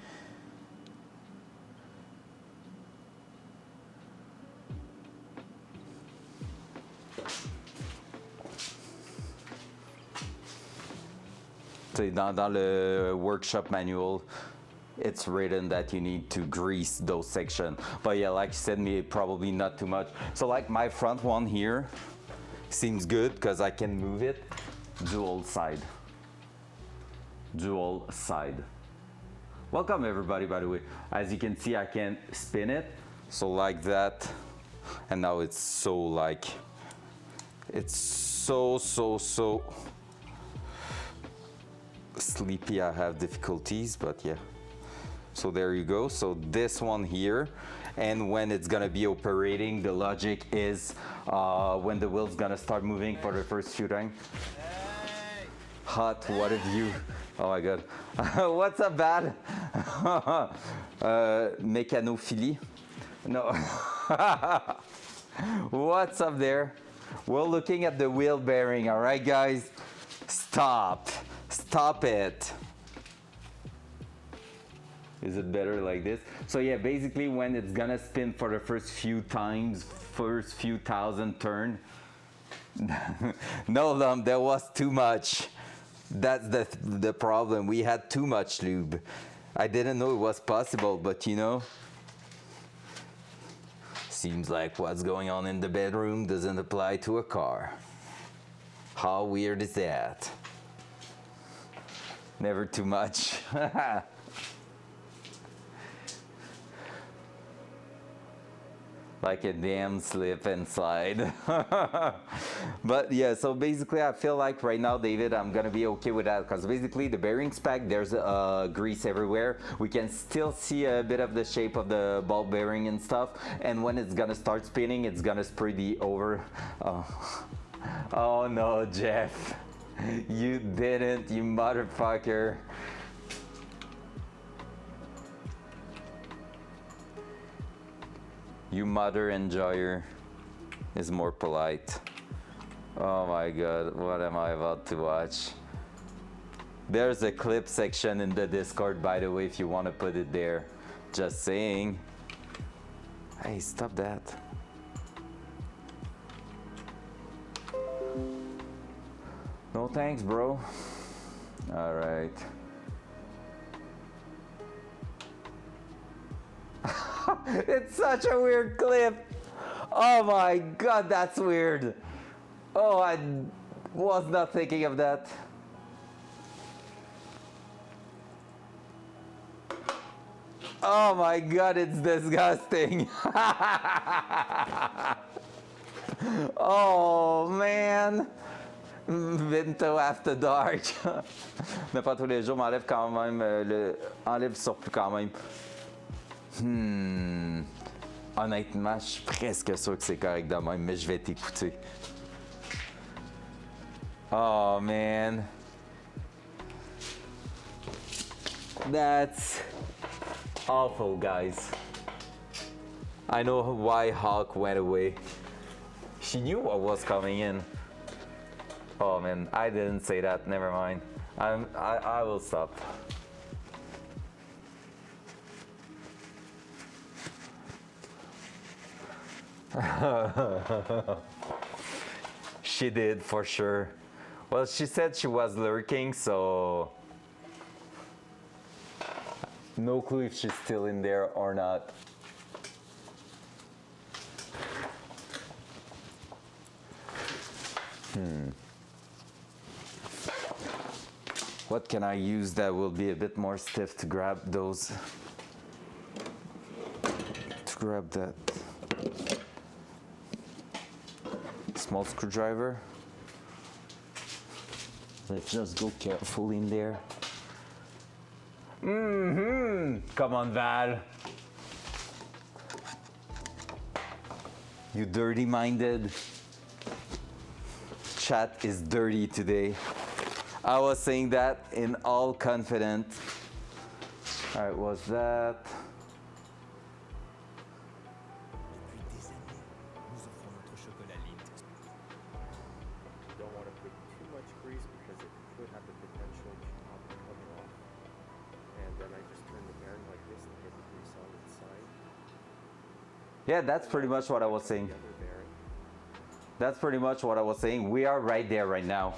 Dans le workshop manual, it's written that you need to grease those sections. But yeah, like you said, probably not too much. So like my front one here seems good because I can move it dual side. Welcome everybody, by the way. As you can see, I can spin it. So like that. And now it's so like, it's so sleepy, I have difficulties, but yeah. So there you go. So this one here, and when it's gonna be operating, the logic is when the wheel's gonna start moving for the first few times. Hot, what have you? Oh my god. What's up, bad? Mécanophilie? No. What's up there? We're looking at the wheel bearing, all right, guys? Stop. Stop it. Is it better like this? So yeah, basically when it's gonna spin for the first few times, first few thousand turn. No, there was too much. That's the problem. We had too much lube. I didn't know it was possible, but you know, seems like what's going on in the bedroom doesn't apply to a car. How weird is that? Never too much. Like a damn slip and slide. But yeah, so basically I feel like right now, David, I'm gonna be okay with that, because basically the bearing spec, there's grease everywhere. We can still see a bit of the shape of the ball bearing and stuff, and when it's gonna start spinning, it's gonna spray the over. Oh no, Jeff, you didn't, you motherfucker. You mother enjoyer is more polite. Oh my god, what am I about to watch? There's a clip section in the Discord, by the way, if you want to put it there. Just saying. Hey, stop that. No thanks, bro. All right. It's such a weird clip. Oh my god, that's weird. Oh, I was not thinking of that. Oh my god, it's disgusting. Oh man. Vinto after dark. Mais pas tous les jours, m'enlève quand même enlève le surplus quand même. Honnêtement, je suis presque sûr que c'est correct de même, mais je vais t'écouter. Oh man. That's awful, guys. I know why Hawk went away. She knew what was coming in. Oh man, I didn't say that, never mind. I will stop. She did, for sure. Well, she said she was lurking, so no clue if she's still in there or not. What can I use that will be a bit more stiff to grab those? To grab that. Small screwdriver. Let's just go careful in there. Come on, Val. You dirty-minded. Chat is dirty today. I was saying that in all confidence. All right, what's that? Yeah, that's pretty much what I was saying. That's pretty much what I was saying. We are right there right now.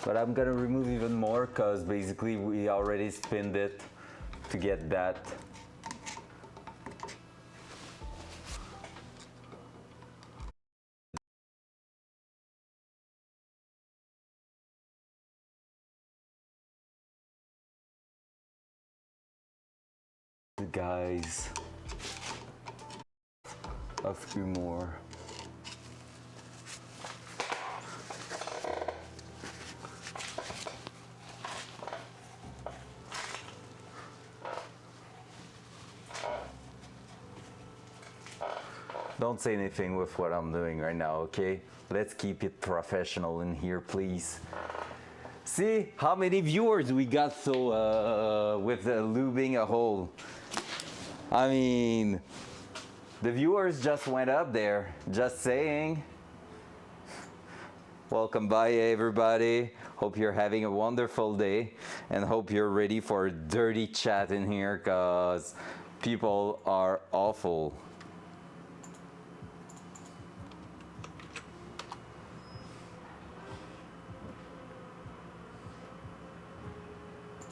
But I'm gonna remove even more because basically we already spinned it to get that. Guys, a few more. Don't say anything with what I'm doing right now, okay? Let's keep it professional in here, please. See how many viewers we got so with lubing a hole. I mean, the viewers just went up there, just saying. Welcome by everybody. Hope you're having a wonderful day and hope you're ready for a dirty chat in here because people are awful.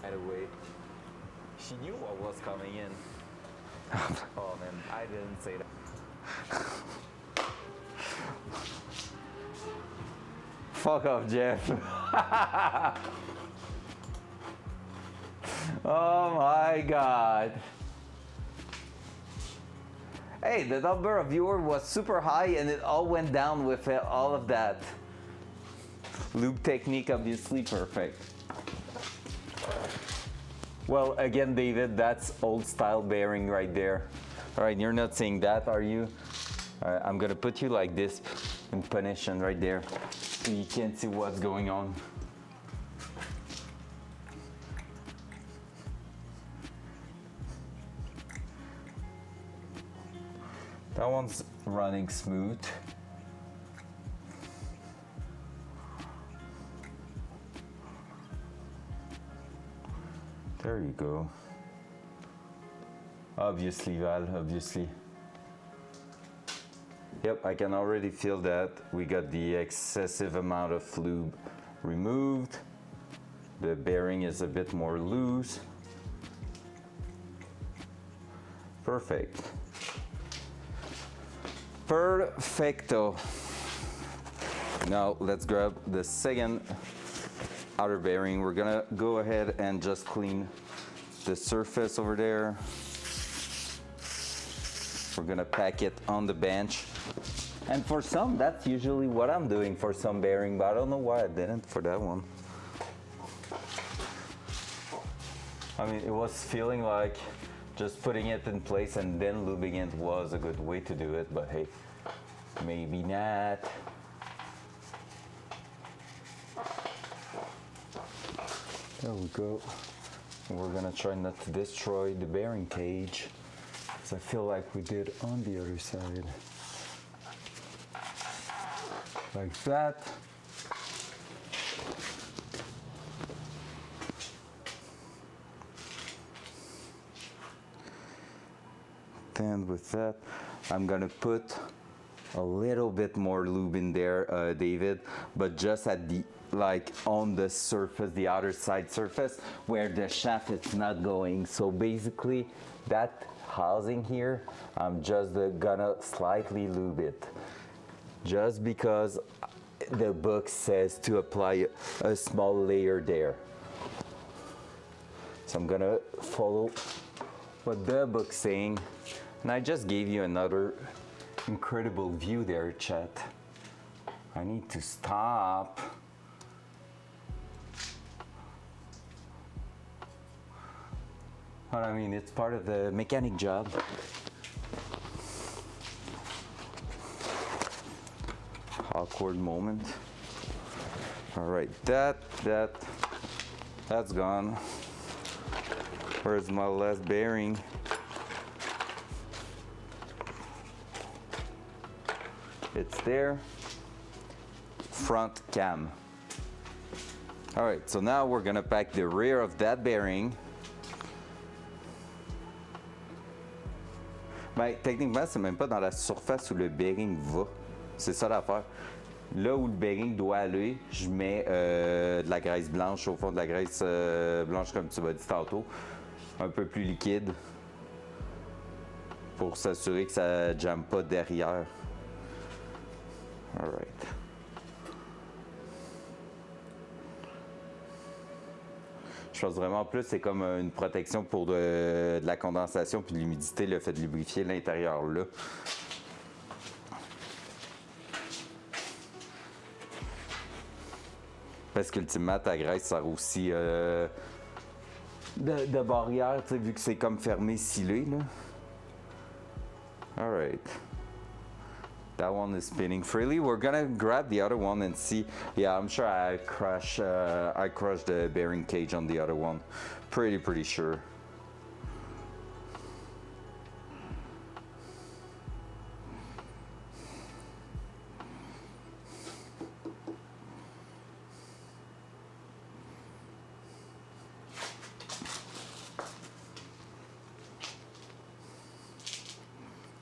By the way, she knew what was coming in. Oh man, I didn't say that. Fuck off, Jeff. Oh my god. Hey, the number of viewers was super high and it all went down with all of that. Lube technique obviously perfect. Well, again, David, that's old style bearing right there. All right, you're not saying that, are you? All right, I'm gonna put you like this in position right there so you can't see what's going on. That one's running smooth. There you go. Obviously, Val, obviously. Yep, I can already feel that. We got the excessive amount of lube removed. The bearing is a bit more loose. Perfect. Perfecto. Now let's grab the second outer bearing. We're gonna go ahead and just clean the surface over there. We're gonna pack it on the bench. And for some, that's usually what I'm doing for some bearing, but I don't know why I didn't for that one. I mean, it was feeling like just putting it in place and then lubing it was a good way to do it, but hey, maybe not. There we go. We're gonna try not to destroy the bearing cage, because I feel like we did on the other side. Like that. Then with that, I'm gonna put a little bit more lube in there, David, but just at the, like on the surface, the outer side surface, where the shaft is not going. So basically, that housing here, I'm just gonna slightly lube it. Just because the book says to apply a small layer there. So I'm gonna follow what the book's saying. And I just gave you another incredible view there, chat. I need to stop. But I mean, it's part of the mechanic job. Awkward moment. All right, that's gone. Where's my last bearing? It's there. Front cam. All right, so now we're gonna pack the rear of that bearing. Ben, techniquement, c'est même pas dans la surface où le bearing va. C'est ça l'affaire. Là où le bearing doit aller, je mets de la graisse blanche, au fond de la graisse blanche comme tu m'as dit tantôt, un peu plus liquide, pour s'assurer que ça ne jamme pas derrière. All right. Je pense vraiment plus c'est comme une protection pour de la condensation puis de l'humidité, le fait de lubrifier l'intérieur là. Parce qu'ultimement, ta graisse sert aussi de barrière, vu que c'est comme fermé, scellé. Là. Alright. That one is spinning freely. We're gonna grab the other one and see. Yeah, I'm sure I crushed the bearing cage on the other one. Pretty sure.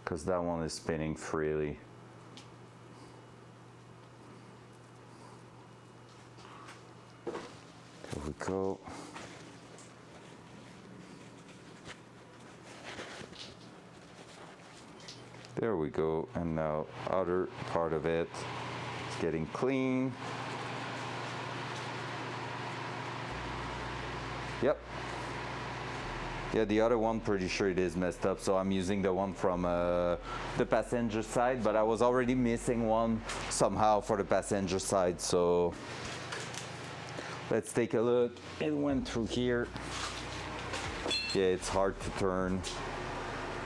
Because that one is spinning freely. Here we go. There we go. And now other part of it is getting clean. Yep. Yeah, the other one, pretty sure it is messed up, so I'm using the one from the passenger side, but I was already missing one somehow for the passenger side, so let's take a look. It went through here. Yeah, it's hard to turn,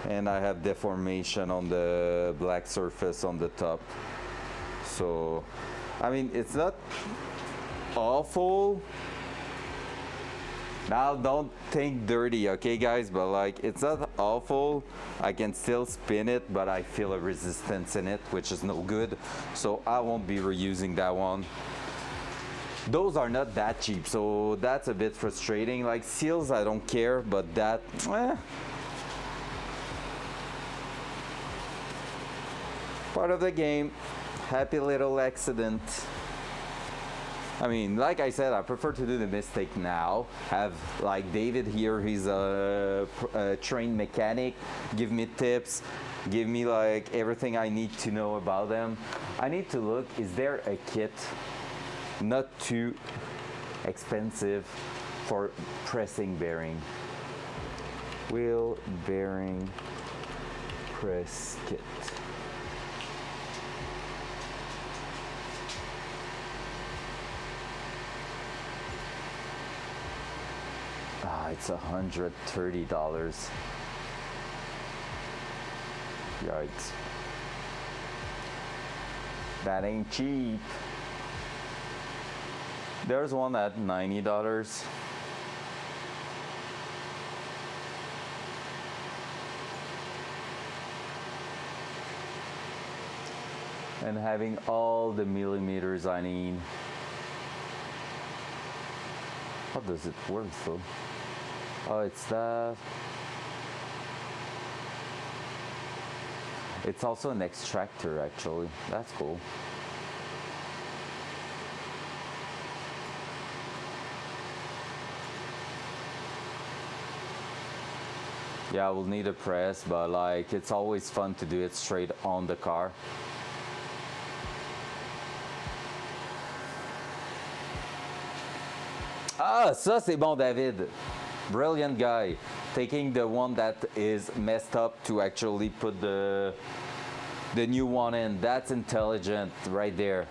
and I have deformation on the black surface on the top. So, I mean, it's not awful. Now don't think dirty, okay guys, but like it's not awful. I can still spin it, but I feel a resistance in it, which is no good. So I won't be reusing that one. Those are not that cheap, so that's a bit frustrating. Like seals, I don't care, but that, part of the game. Happy little accident. I mean, like I said, I prefer to do the mistake now. Have like David here, he's a trained mechanic, give me tips, give me like everything I need to know about them. I need to look, is there a kit not too expensive for pressing bearing? Wheel bearing press kit. It's $130. Yikes. That ain't cheap. There's one at $90. And having all the millimeters I need. How does it work though? Oh, it's that. It's also an extractor actually. That's cool. Yeah, we'll need a press, but like it's always fun to do it straight on the car. Ah, ça c'est bon, David. Brilliant guy. Taking the one that is messed up to actually put the new one in. That's intelligent right there.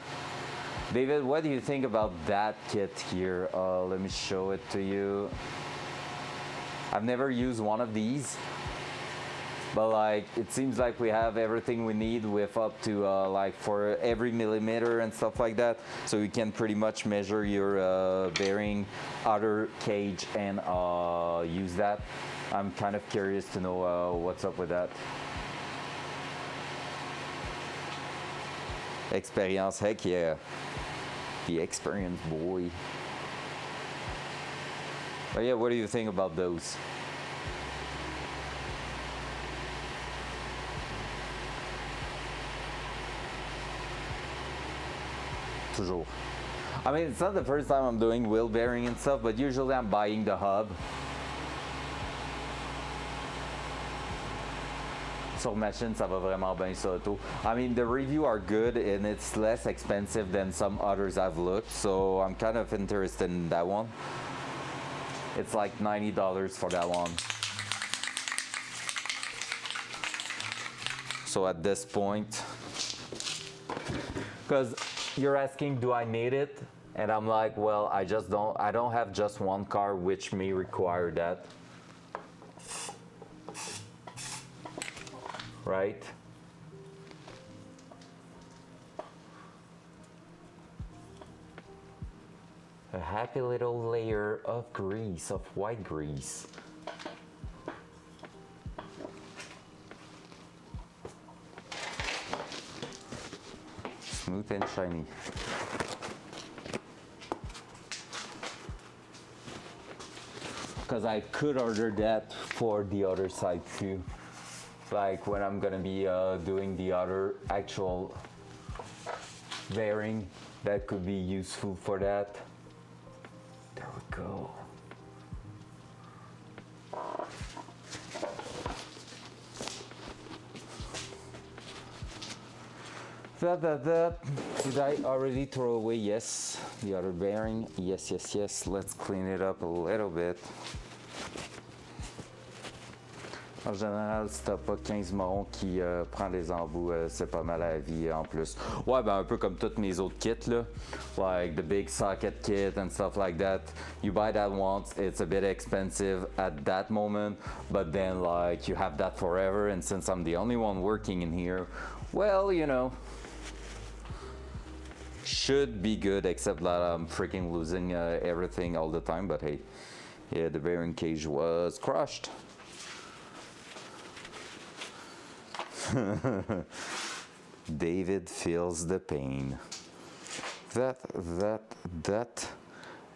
David, what do you think about that kit here? Let me show it to you. I've never used one of these, but like it seems like we have everything we need with up to like for every millimeter and stuff like that, so you can pretty much measure your bearing, outer cage, and use that. I'm kind of curious to know what's up with that. Experience, heck yeah. The experience, boy. But yeah, what do you think about those? Toujours. I mean, it's not the first time I'm doing wheel bearing and stuff, but usually I'm buying the hub. Sur machine, ça va vraiment bien ça auto. I mean, the reviews are good and it's less expensive than some others I've looked, so I'm kind of interested in that one. It's like $90 for that one. So at this point, because you're asking, do I need it? And I'm like, well, I don't have just one car, which may require that. Right? happy little layer of grease, of white grease. Smooth and shiny. Because I could order that for the other side too. Like when I'm gonna be doing the other actual bearing, that could be useful for that. There we go. Did I already throw away? Yes. The other bearing? Yes, yes, yes. Let's clean it up a little bit. En général, si t'as pas 15 morons qui prend les embouts, c'est pas mal à la vie en plus. Ouais, ben un peu comme toutes mes autres kits là. Like the big socket kit and stuff like that. You buy that once, it's a bit expensive at that moment, but then like you have that forever, and since I'm the only one working in here, well, you know, should be good, except that I'm freaking losing everything all the time, but hey, yeah, the bearing cage was crushed. David feels the pain. That,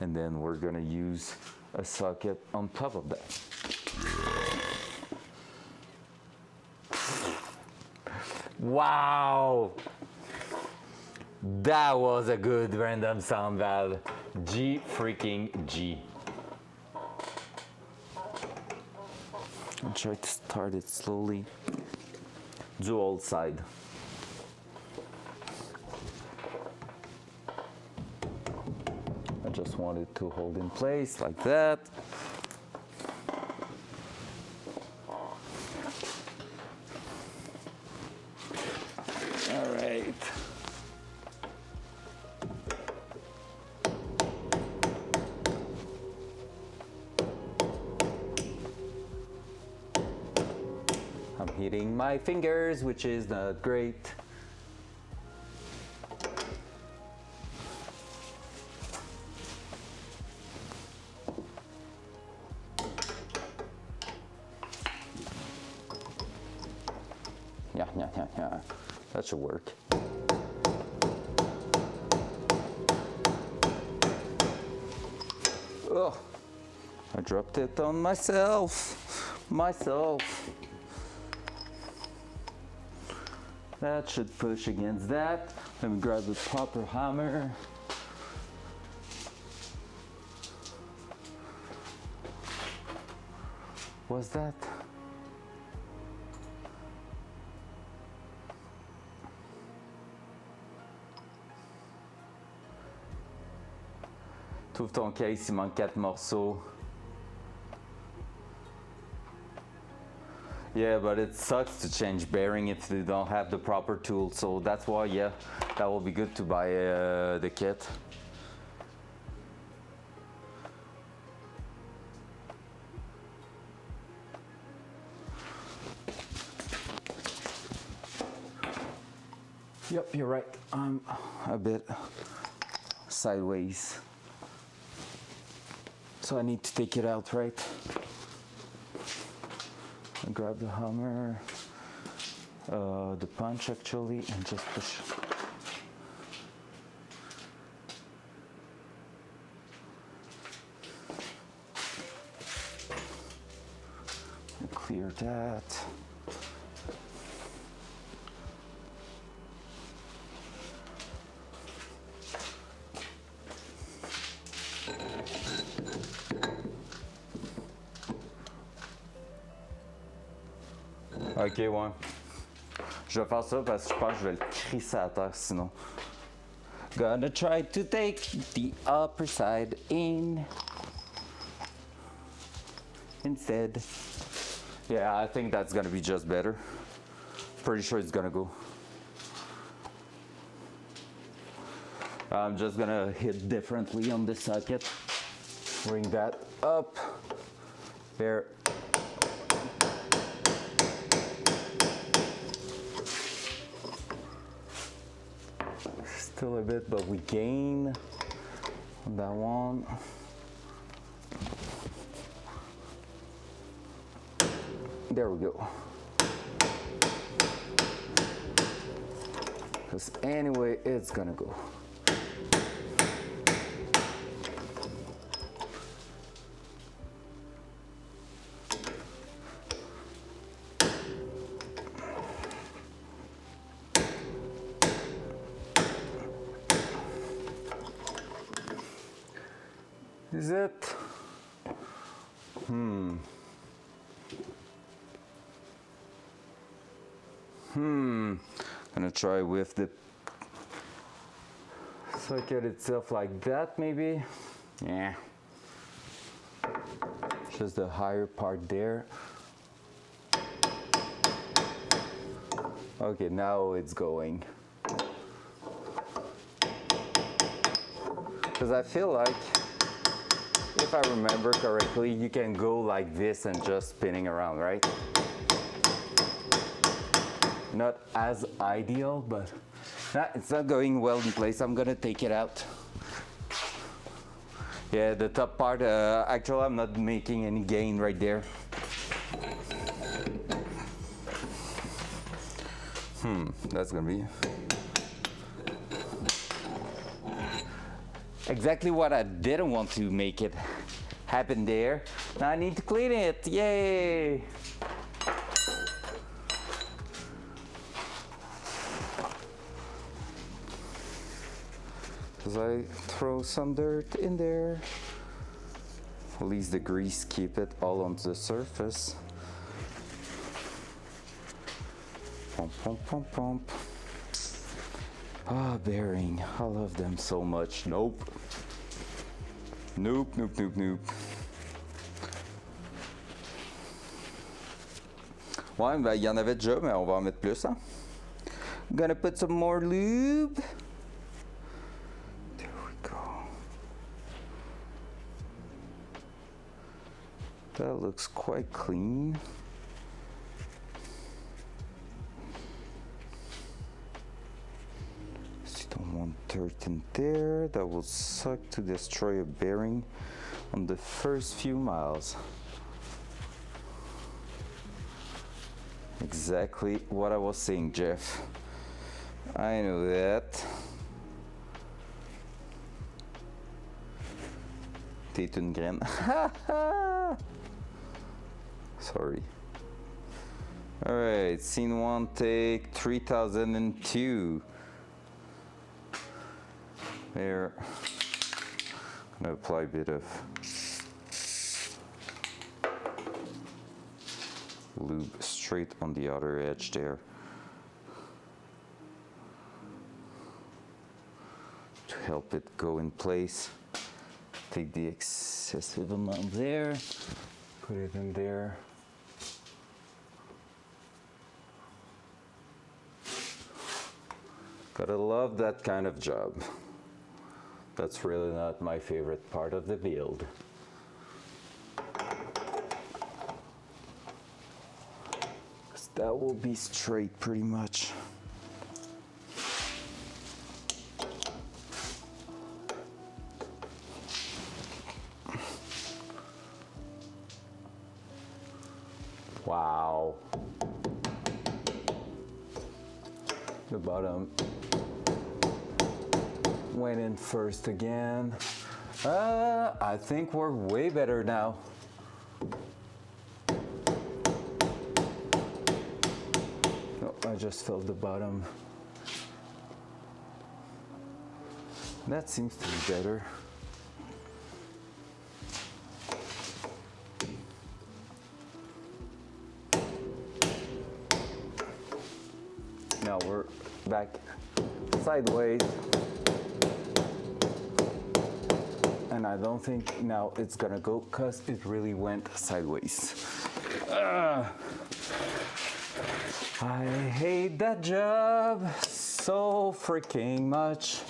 and then we're gonna use a socket on top of that. Wow! That was a good random sound valve. G freaking G. I'll try to start it slowly. Dual side. I just want it to hold in place like that. All right. I'm hitting my fingers, which is not great. Yeah. That should work. Oh, I dropped it on myself. That should push against that. Let me grab the proper hammer. What's that? Trouve ton case, il manque 4 morceaux. Yeah, but it sucks to change bearing if you don't have the proper tool, so that's why, yeah, that will be good to buy the kit. Yep, you're right. I'm a bit sideways. So I need to take it out, right? I grab the hammer, the punch actually, and just push. Clear that. Ok, ouais. Je vais faire ça parce que je pense que je vais le crisser à terre sinon. Gonna try to take the upper side in instead. Yeah, I think that's gonna be just better. Pretty sure it's gonna go. I'm just gonna hit differently on this socket. Bring that up. There. Still a bit, but we gain that one. There we go. Because anyway, it's gonna go. Is it? Gonna try with the socket itself like that, maybe. Yeah. Just the higher part there. Okay, now it's going. Because I feel like, if I remember correctly, you can go like this and just spinning around, right? Not as ideal, but it's not going well in place. I'm gonna take it out. Yeah, the top part, actually I'm not making any gain right there. That's gonna be exactly what I didn't want to make it happen there. Now I need to clean it, yay! As I throw some dirt in there, at least the grease keep it all on the surface. Pump, pump, pump, pump. Ah, bearing, I love them so much. Nope. Nope, nope, nope, nope. Ouais, ben, il y en avait déjà, mais on va en mettre plus, hein. Gonna put some more lube. That looks quite clean. So you don't want dirt in there. That will suck to destroy a bearing on the first few miles. Exactly what I was saying, Jeff. I know that. T'es une graine. Sorry. All right, scene one, take 3002. There. I'm gonna apply a bit of lube straight on the other edge there to help it go in place. Take the excessive amount there, put it in there. Gotta love that kind of job. That's really not my favorite part of the build. That will be straight pretty much. Wow. The bottom went in first again. I think we're way better now. I just felt the bottom. That seems to be better. Now we're back sideways. And I don't think now it's gonna go because it really went sideways. I hate that job so freaking much.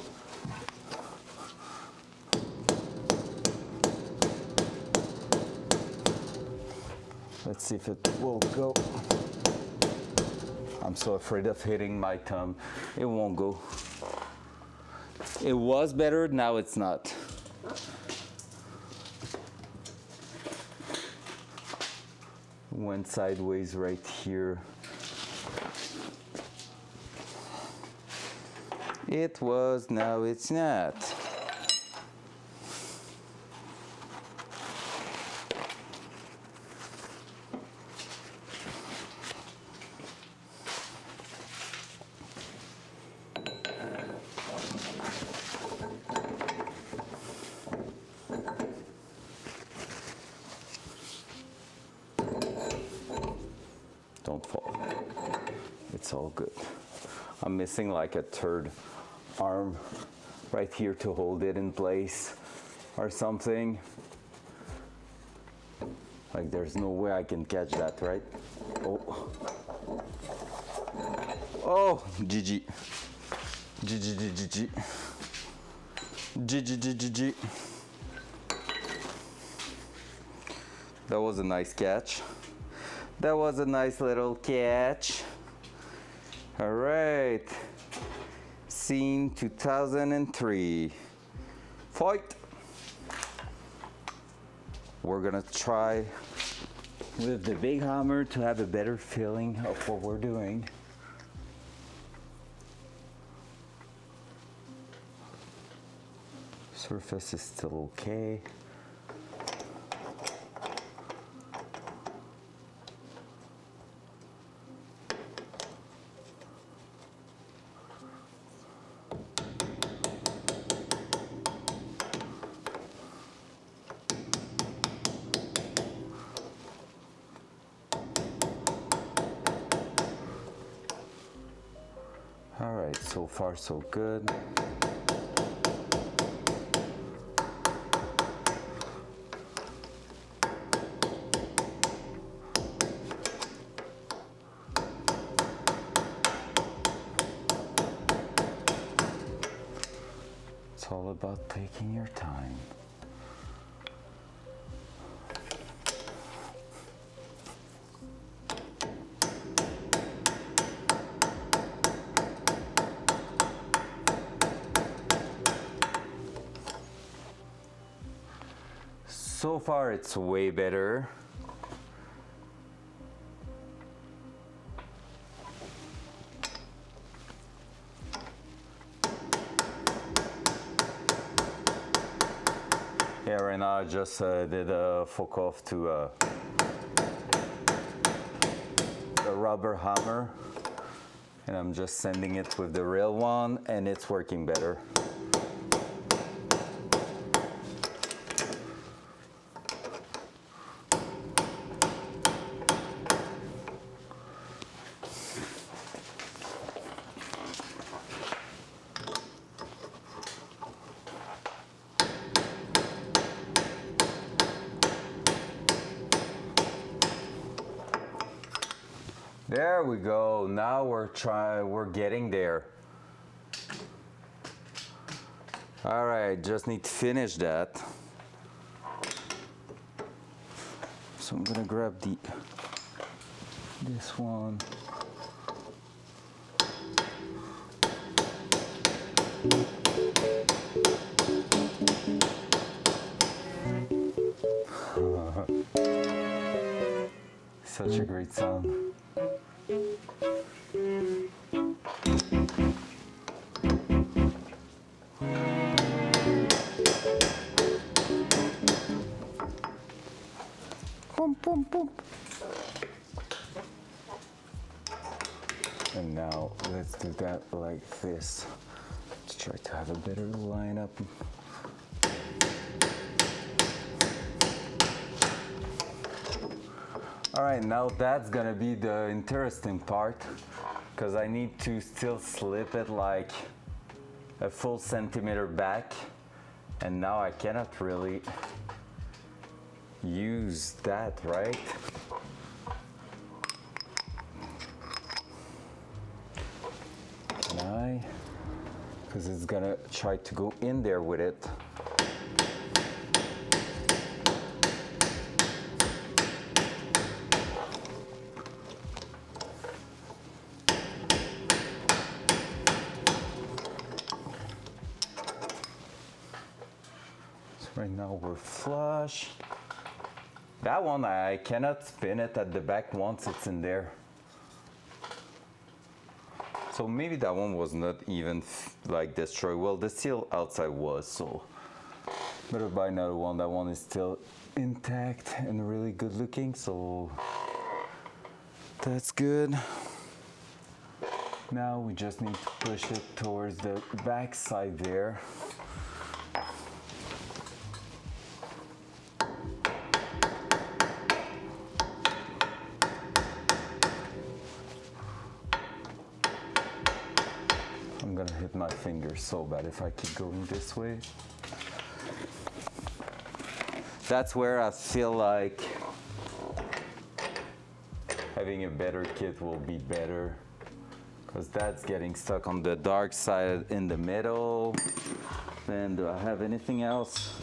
Let's see if it will go. I'm so afraid of hitting my thumb. It won't go. It was better, now it's not. went sideways right here. It was, now it's not. Don't fall. It's all good. I'm missing like a third arm right here to hold it in place or something. Like there's no way I can catch that, right? Oh. Oh, GG. GG. GG. That was a nice catch. That was a nice little catch. All right. Scene 2003. Fight. We're gonna try with the big hammer to have a better feeling of what we're doing. Surface is still okay. All right, so far so good. It's all about taking your time. So far, it's way better. Yeah, right now I just did a fork off to a rubber hammer, and I'm just sanding it with the real one, and it's working better. There we go. Now we're getting there. All right, just need to finish that. So I'm gonna grab this one. Such a great sound. Boom, boom, boom. And now let's do that like this. Let's try to have a better lineup. All right, now that's gonna be the interesting part, because I need to still slip it like a full centimeter back, and now I cannot really use that, right? Can I? Because it's gonna try to go in there with it. Right now we're flush. That one, I cannot spin it at the back once it's in there. So maybe that one was not even like destroyed. Well, the seal outside was, so better buy another one. That one is still intact and really good looking, so that's good. Now we just need to push it towards the back side there. I'm gonna hit my fingers so bad if I keep going this way. That's where I feel like having a better kit will be better, because that's getting stuck on the dark side in the middle. Then do I have anything else?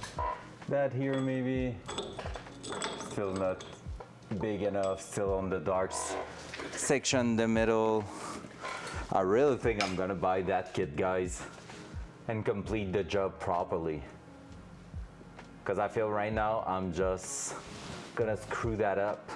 That here maybe, still not big enough, still on the dark section in the middle. I really think I'm gonna buy that kit, guys, and complete the job properly. Because I feel right now I'm just gonna screw that up.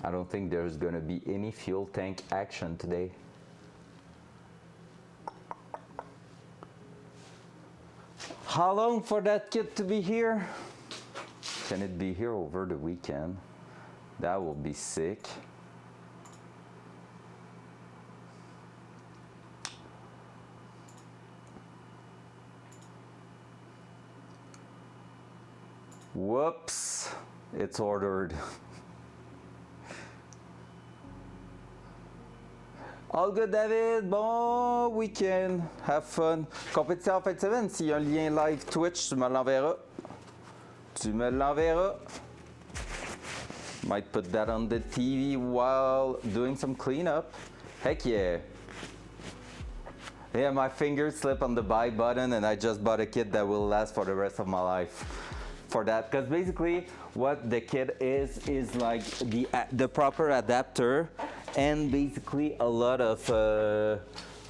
I don't think there's gonna be any fuel tank action today. How long for that kit to be here? Can it be here over the weekend? That will be sick. Whoops, it's ordered. All good, David. Bon week-end. Have fun. Compétition en fin de semaine. S'il y a un lien live Twitch, tu me l'enverras. Tu me l'enverras. Might put that on the TV while doing some cleanup. Heck yeah. Yeah, my fingers slip on the buy button and I just bought a kit that will last for the rest of my life. For that, because basically what the kit is like the proper adapter and basically a lot of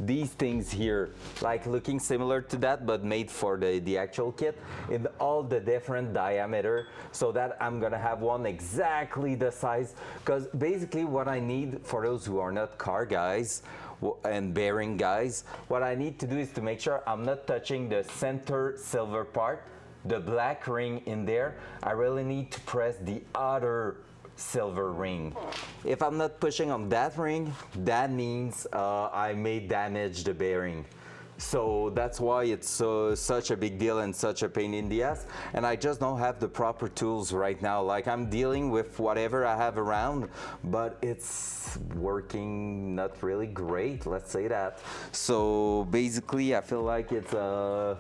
these things here, like looking similar to that but made for the actual kit in all the different diameter, so that I'm gonna have one exactly the size, because basically what I need, for those who are not car guys and bearing guys, what I need to do is to make sure I'm not touching the center silver part, the black ring in there. I really need to press the other silver ring. If I'm not pushing on that ring, that means I may damage the bearing. So that's why it's such a big deal and such a pain in the ass. And I just don't have the proper tools right now. Like, I'm dealing with whatever I have around, but it's working not really great, let's say that. So basically I feel like it's a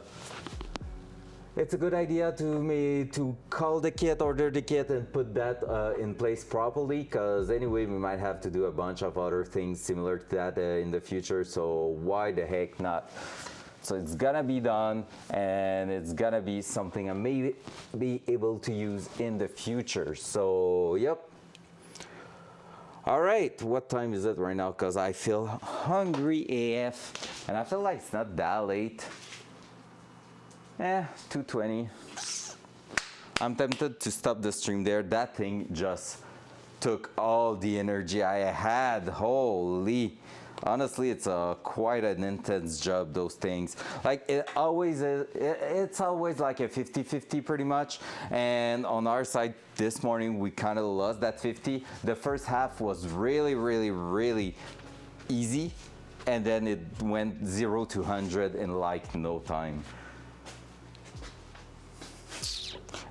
good idea to call the kit, order the kit, and put that in place properly, because anyway we might have to do a bunch of other things similar to that in the future, so why the heck not? So it's gonna be done, and it's gonna be something I may be able to use in the future. So yep. All right, what time is it right now? Because I feel hungry AF, and I feel like it's not that late. 2:20. I'm tempted to stop the stream there. That thing just took all the energy I had. Holy. Honestly, it's quite an intense job, those things. Like, it's always like a 50-50 pretty much. And on our side this morning, we kind of lost that 50. The first half was really, really, really easy. And then it went 0 to 100 in like no time.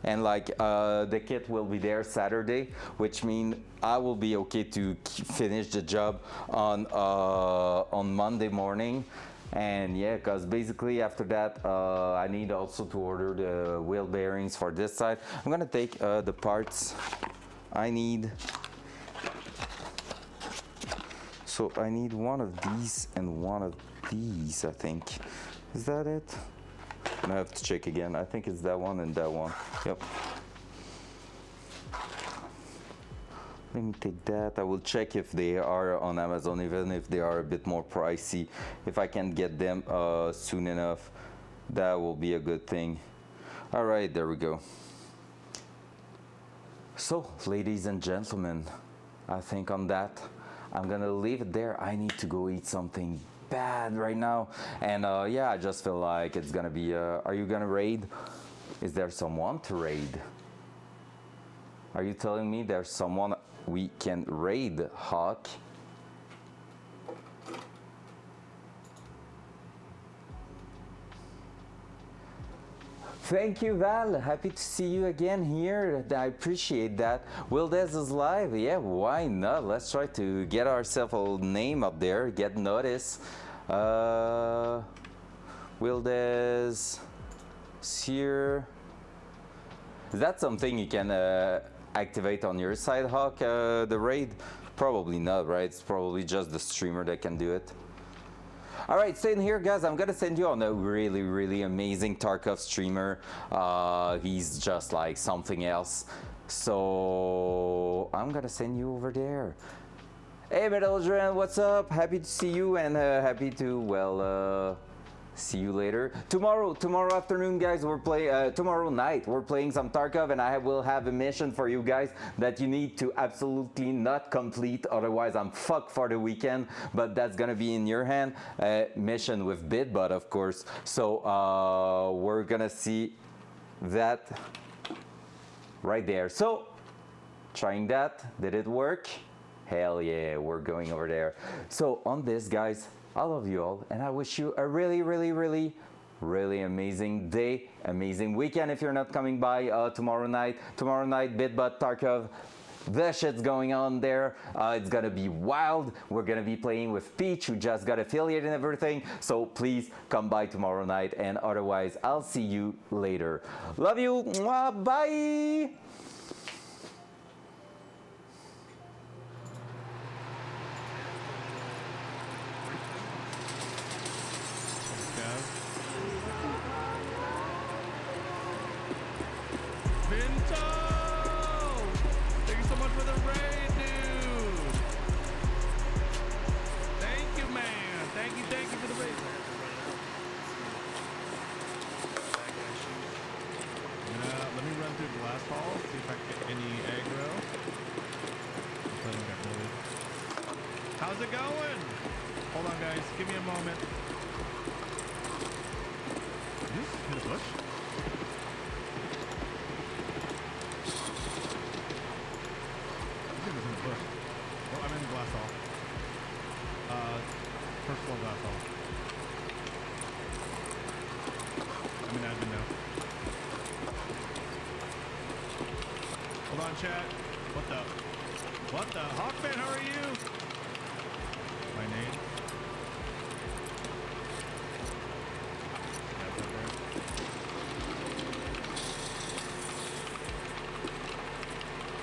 And like the kit will be there Saturday, which means I will be okay to finish the job on Monday morning. And yeah, because basically after that I need also to order the wheel bearings for this side. I'm gonna take the parts I need. So I need one of these and one of these, I think. Is that it? I have to check again. I think it's that one and that one. Yep. Let me take that. I will check if they are on Amazon, even if they are a bit more pricey. If I can get them soon enough, that will be a good thing. All right, there we go. So, ladies and gentlemen, I think on that, I'm gonna leave it there. I need to go eat something bad right now. And yeah, I just feel like it's gonna be, are you gonna raid? Is there someone to raid? Are you telling me there's someone we can raid, Hawk? Thank you, Val. Happy to see you again here. I appreciate that. Wildez is live. Yeah, why not? Let's try to get ourselves a name up there, get noticed. Wildez here. Is that something you can activate on your side, Hawk, the raid? Probably not, right? It's probably just the streamer that can do it. All right, staying here, guys. I'm gonna send you on a really, really amazing Tarkov streamer. He's just like something else. So I'm gonna send you over there. Hey, Metalodran, what's up? Happy to see you and happy to, well, see you later. Tomorrow afternoon, guys, we're playing, tomorrow night, we're playing some Tarkov, and I will have a mission for you guys that you need to absolutely not complete, otherwise I'm fucked for the weekend, but that's gonna be in your hand. Mission with Bitbot, of course. So we're gonna see that right there. So, trying that, did it work? Hell yeah, we're going over there. So on this, guys, I love you all, and I wish you a really, really, really, really amazing day, amazing weekend if you're not coming by tomorrow night. Tomorrow night, Bitbot, Tarkov, the shit's going on there. It's gonna be wild. We're gonna be playing with Peach, who just got affiliate and everything. So please come by tomorrow night, and otherwise, I'll see you later. Love you. Mwah, bye. How's it going? Hold on, guys. Give me a moment. Did you hit a bush? I think it was in the bush. Oh, I'm in the glass hall. First floor glass hall. I'm in admin now. Hold on, chat. What the? What the? Hawkman, how are you? My name.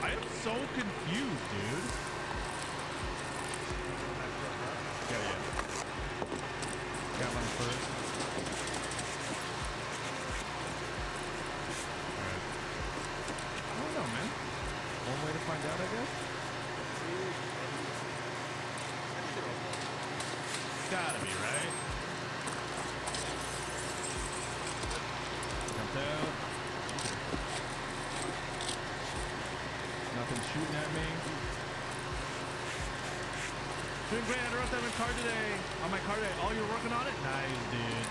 I am so confused, dude. Yeah. Got one first. Alright. I don't know, man. One way to find out, I guess? Gotta be, right? Jumped out. Nothing shooting at me. Doing great. I wrote that on my car today. On my car today. Oh, you're working on it? Nice, dude.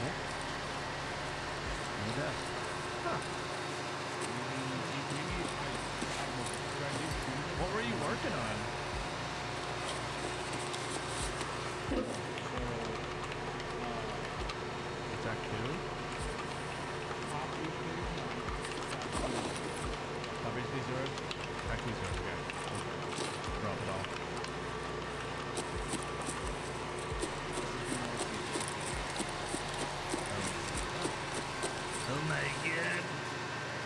Oh. Look at that. Huh. What were you working on? Attack 2? Obviously 0. Attack 2 0. Okay. Drop it all. Oh my god.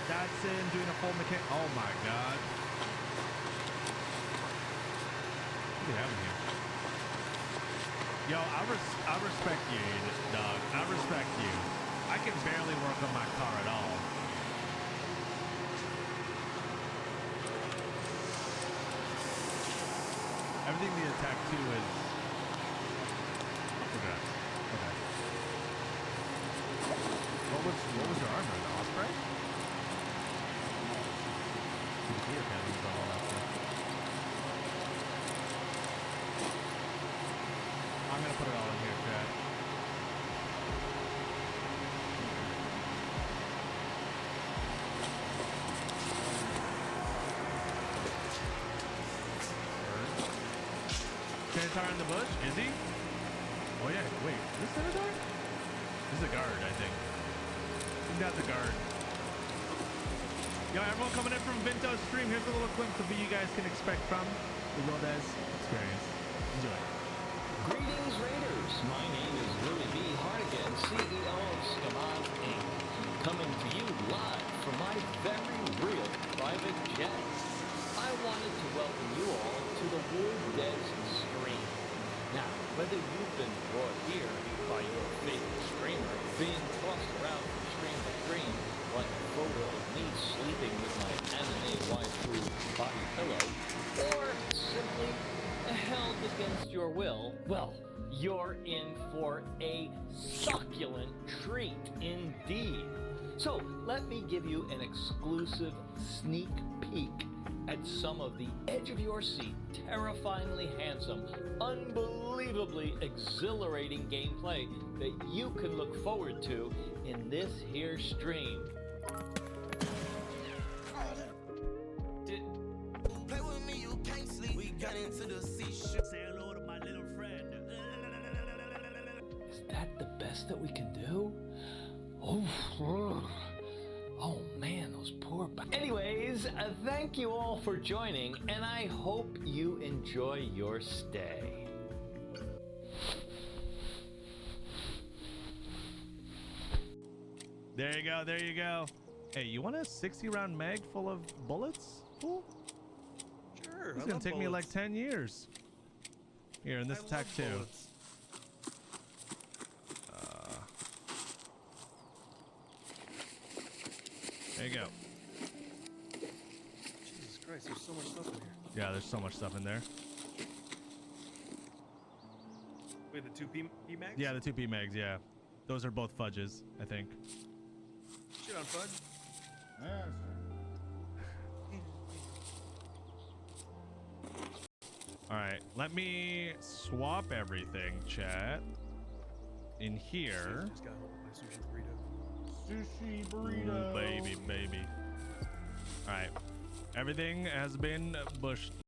Datsun doing a full mechanic. Oh my god. What do you have in here? Yo, I respect you, dog. I respect you. I can barely work on my car at all. think the attack 2 is. Okay. What was your armor? The osprey? Deer cannons and all that stuff. I'm gonna put it all in here, chat. Centaur in the bush? Is he? Oh yeah, wait, is this Centaur? This is a guard, I think. I think that's a guard. Yo, everyone coming in from Vinto's stream, here's a little glimpse of what you guys can expect from the Rodez experience. Enjoy. Greetings, Raiders. My name is Louis B. Hartigan, CEO of Skamaz Inc., coming to you live from my very real private jet. I wanted to welcome you all to the Rodez stream. Now, whether you've been brought here by your favorite streamer, being tossed around from stream to stream, like a photo of me sleeping with my anime waifu body pillow, or simply held against your will, well, you're in for a succulent treat indeed. So let me give you an exclusive sneak peek at some of the edge of your seat, terrifyingly handsome, unbelievably exhilarating gameplay that you can look forward to in this here stream. Play with me, you can't sleep. We got into the seashore. Say hello to my little friend. Is that the best that we can do? Oh man, those poor. Anyways, thank you all for joining, and I hope you enjoy your stay. There you go, there you go. Hey, you want a 60-round mag full of bullets? Fool? Sure. It's gonna take me like 10 years. Here, in this attack too. There you go. Jesus Christ, there's so much stuff in here. Yeah, there's so much stuff in there. Wait, the 2 P mags? Yeah, the 2 P mags, yeah. Those are both fudges, I think. Shit on fudge. Alright, let me swap everything, chat. In here. Just got home with my sushi burrito. Sushi Ooh, burrito. baby. Alright. Everything has been bushed.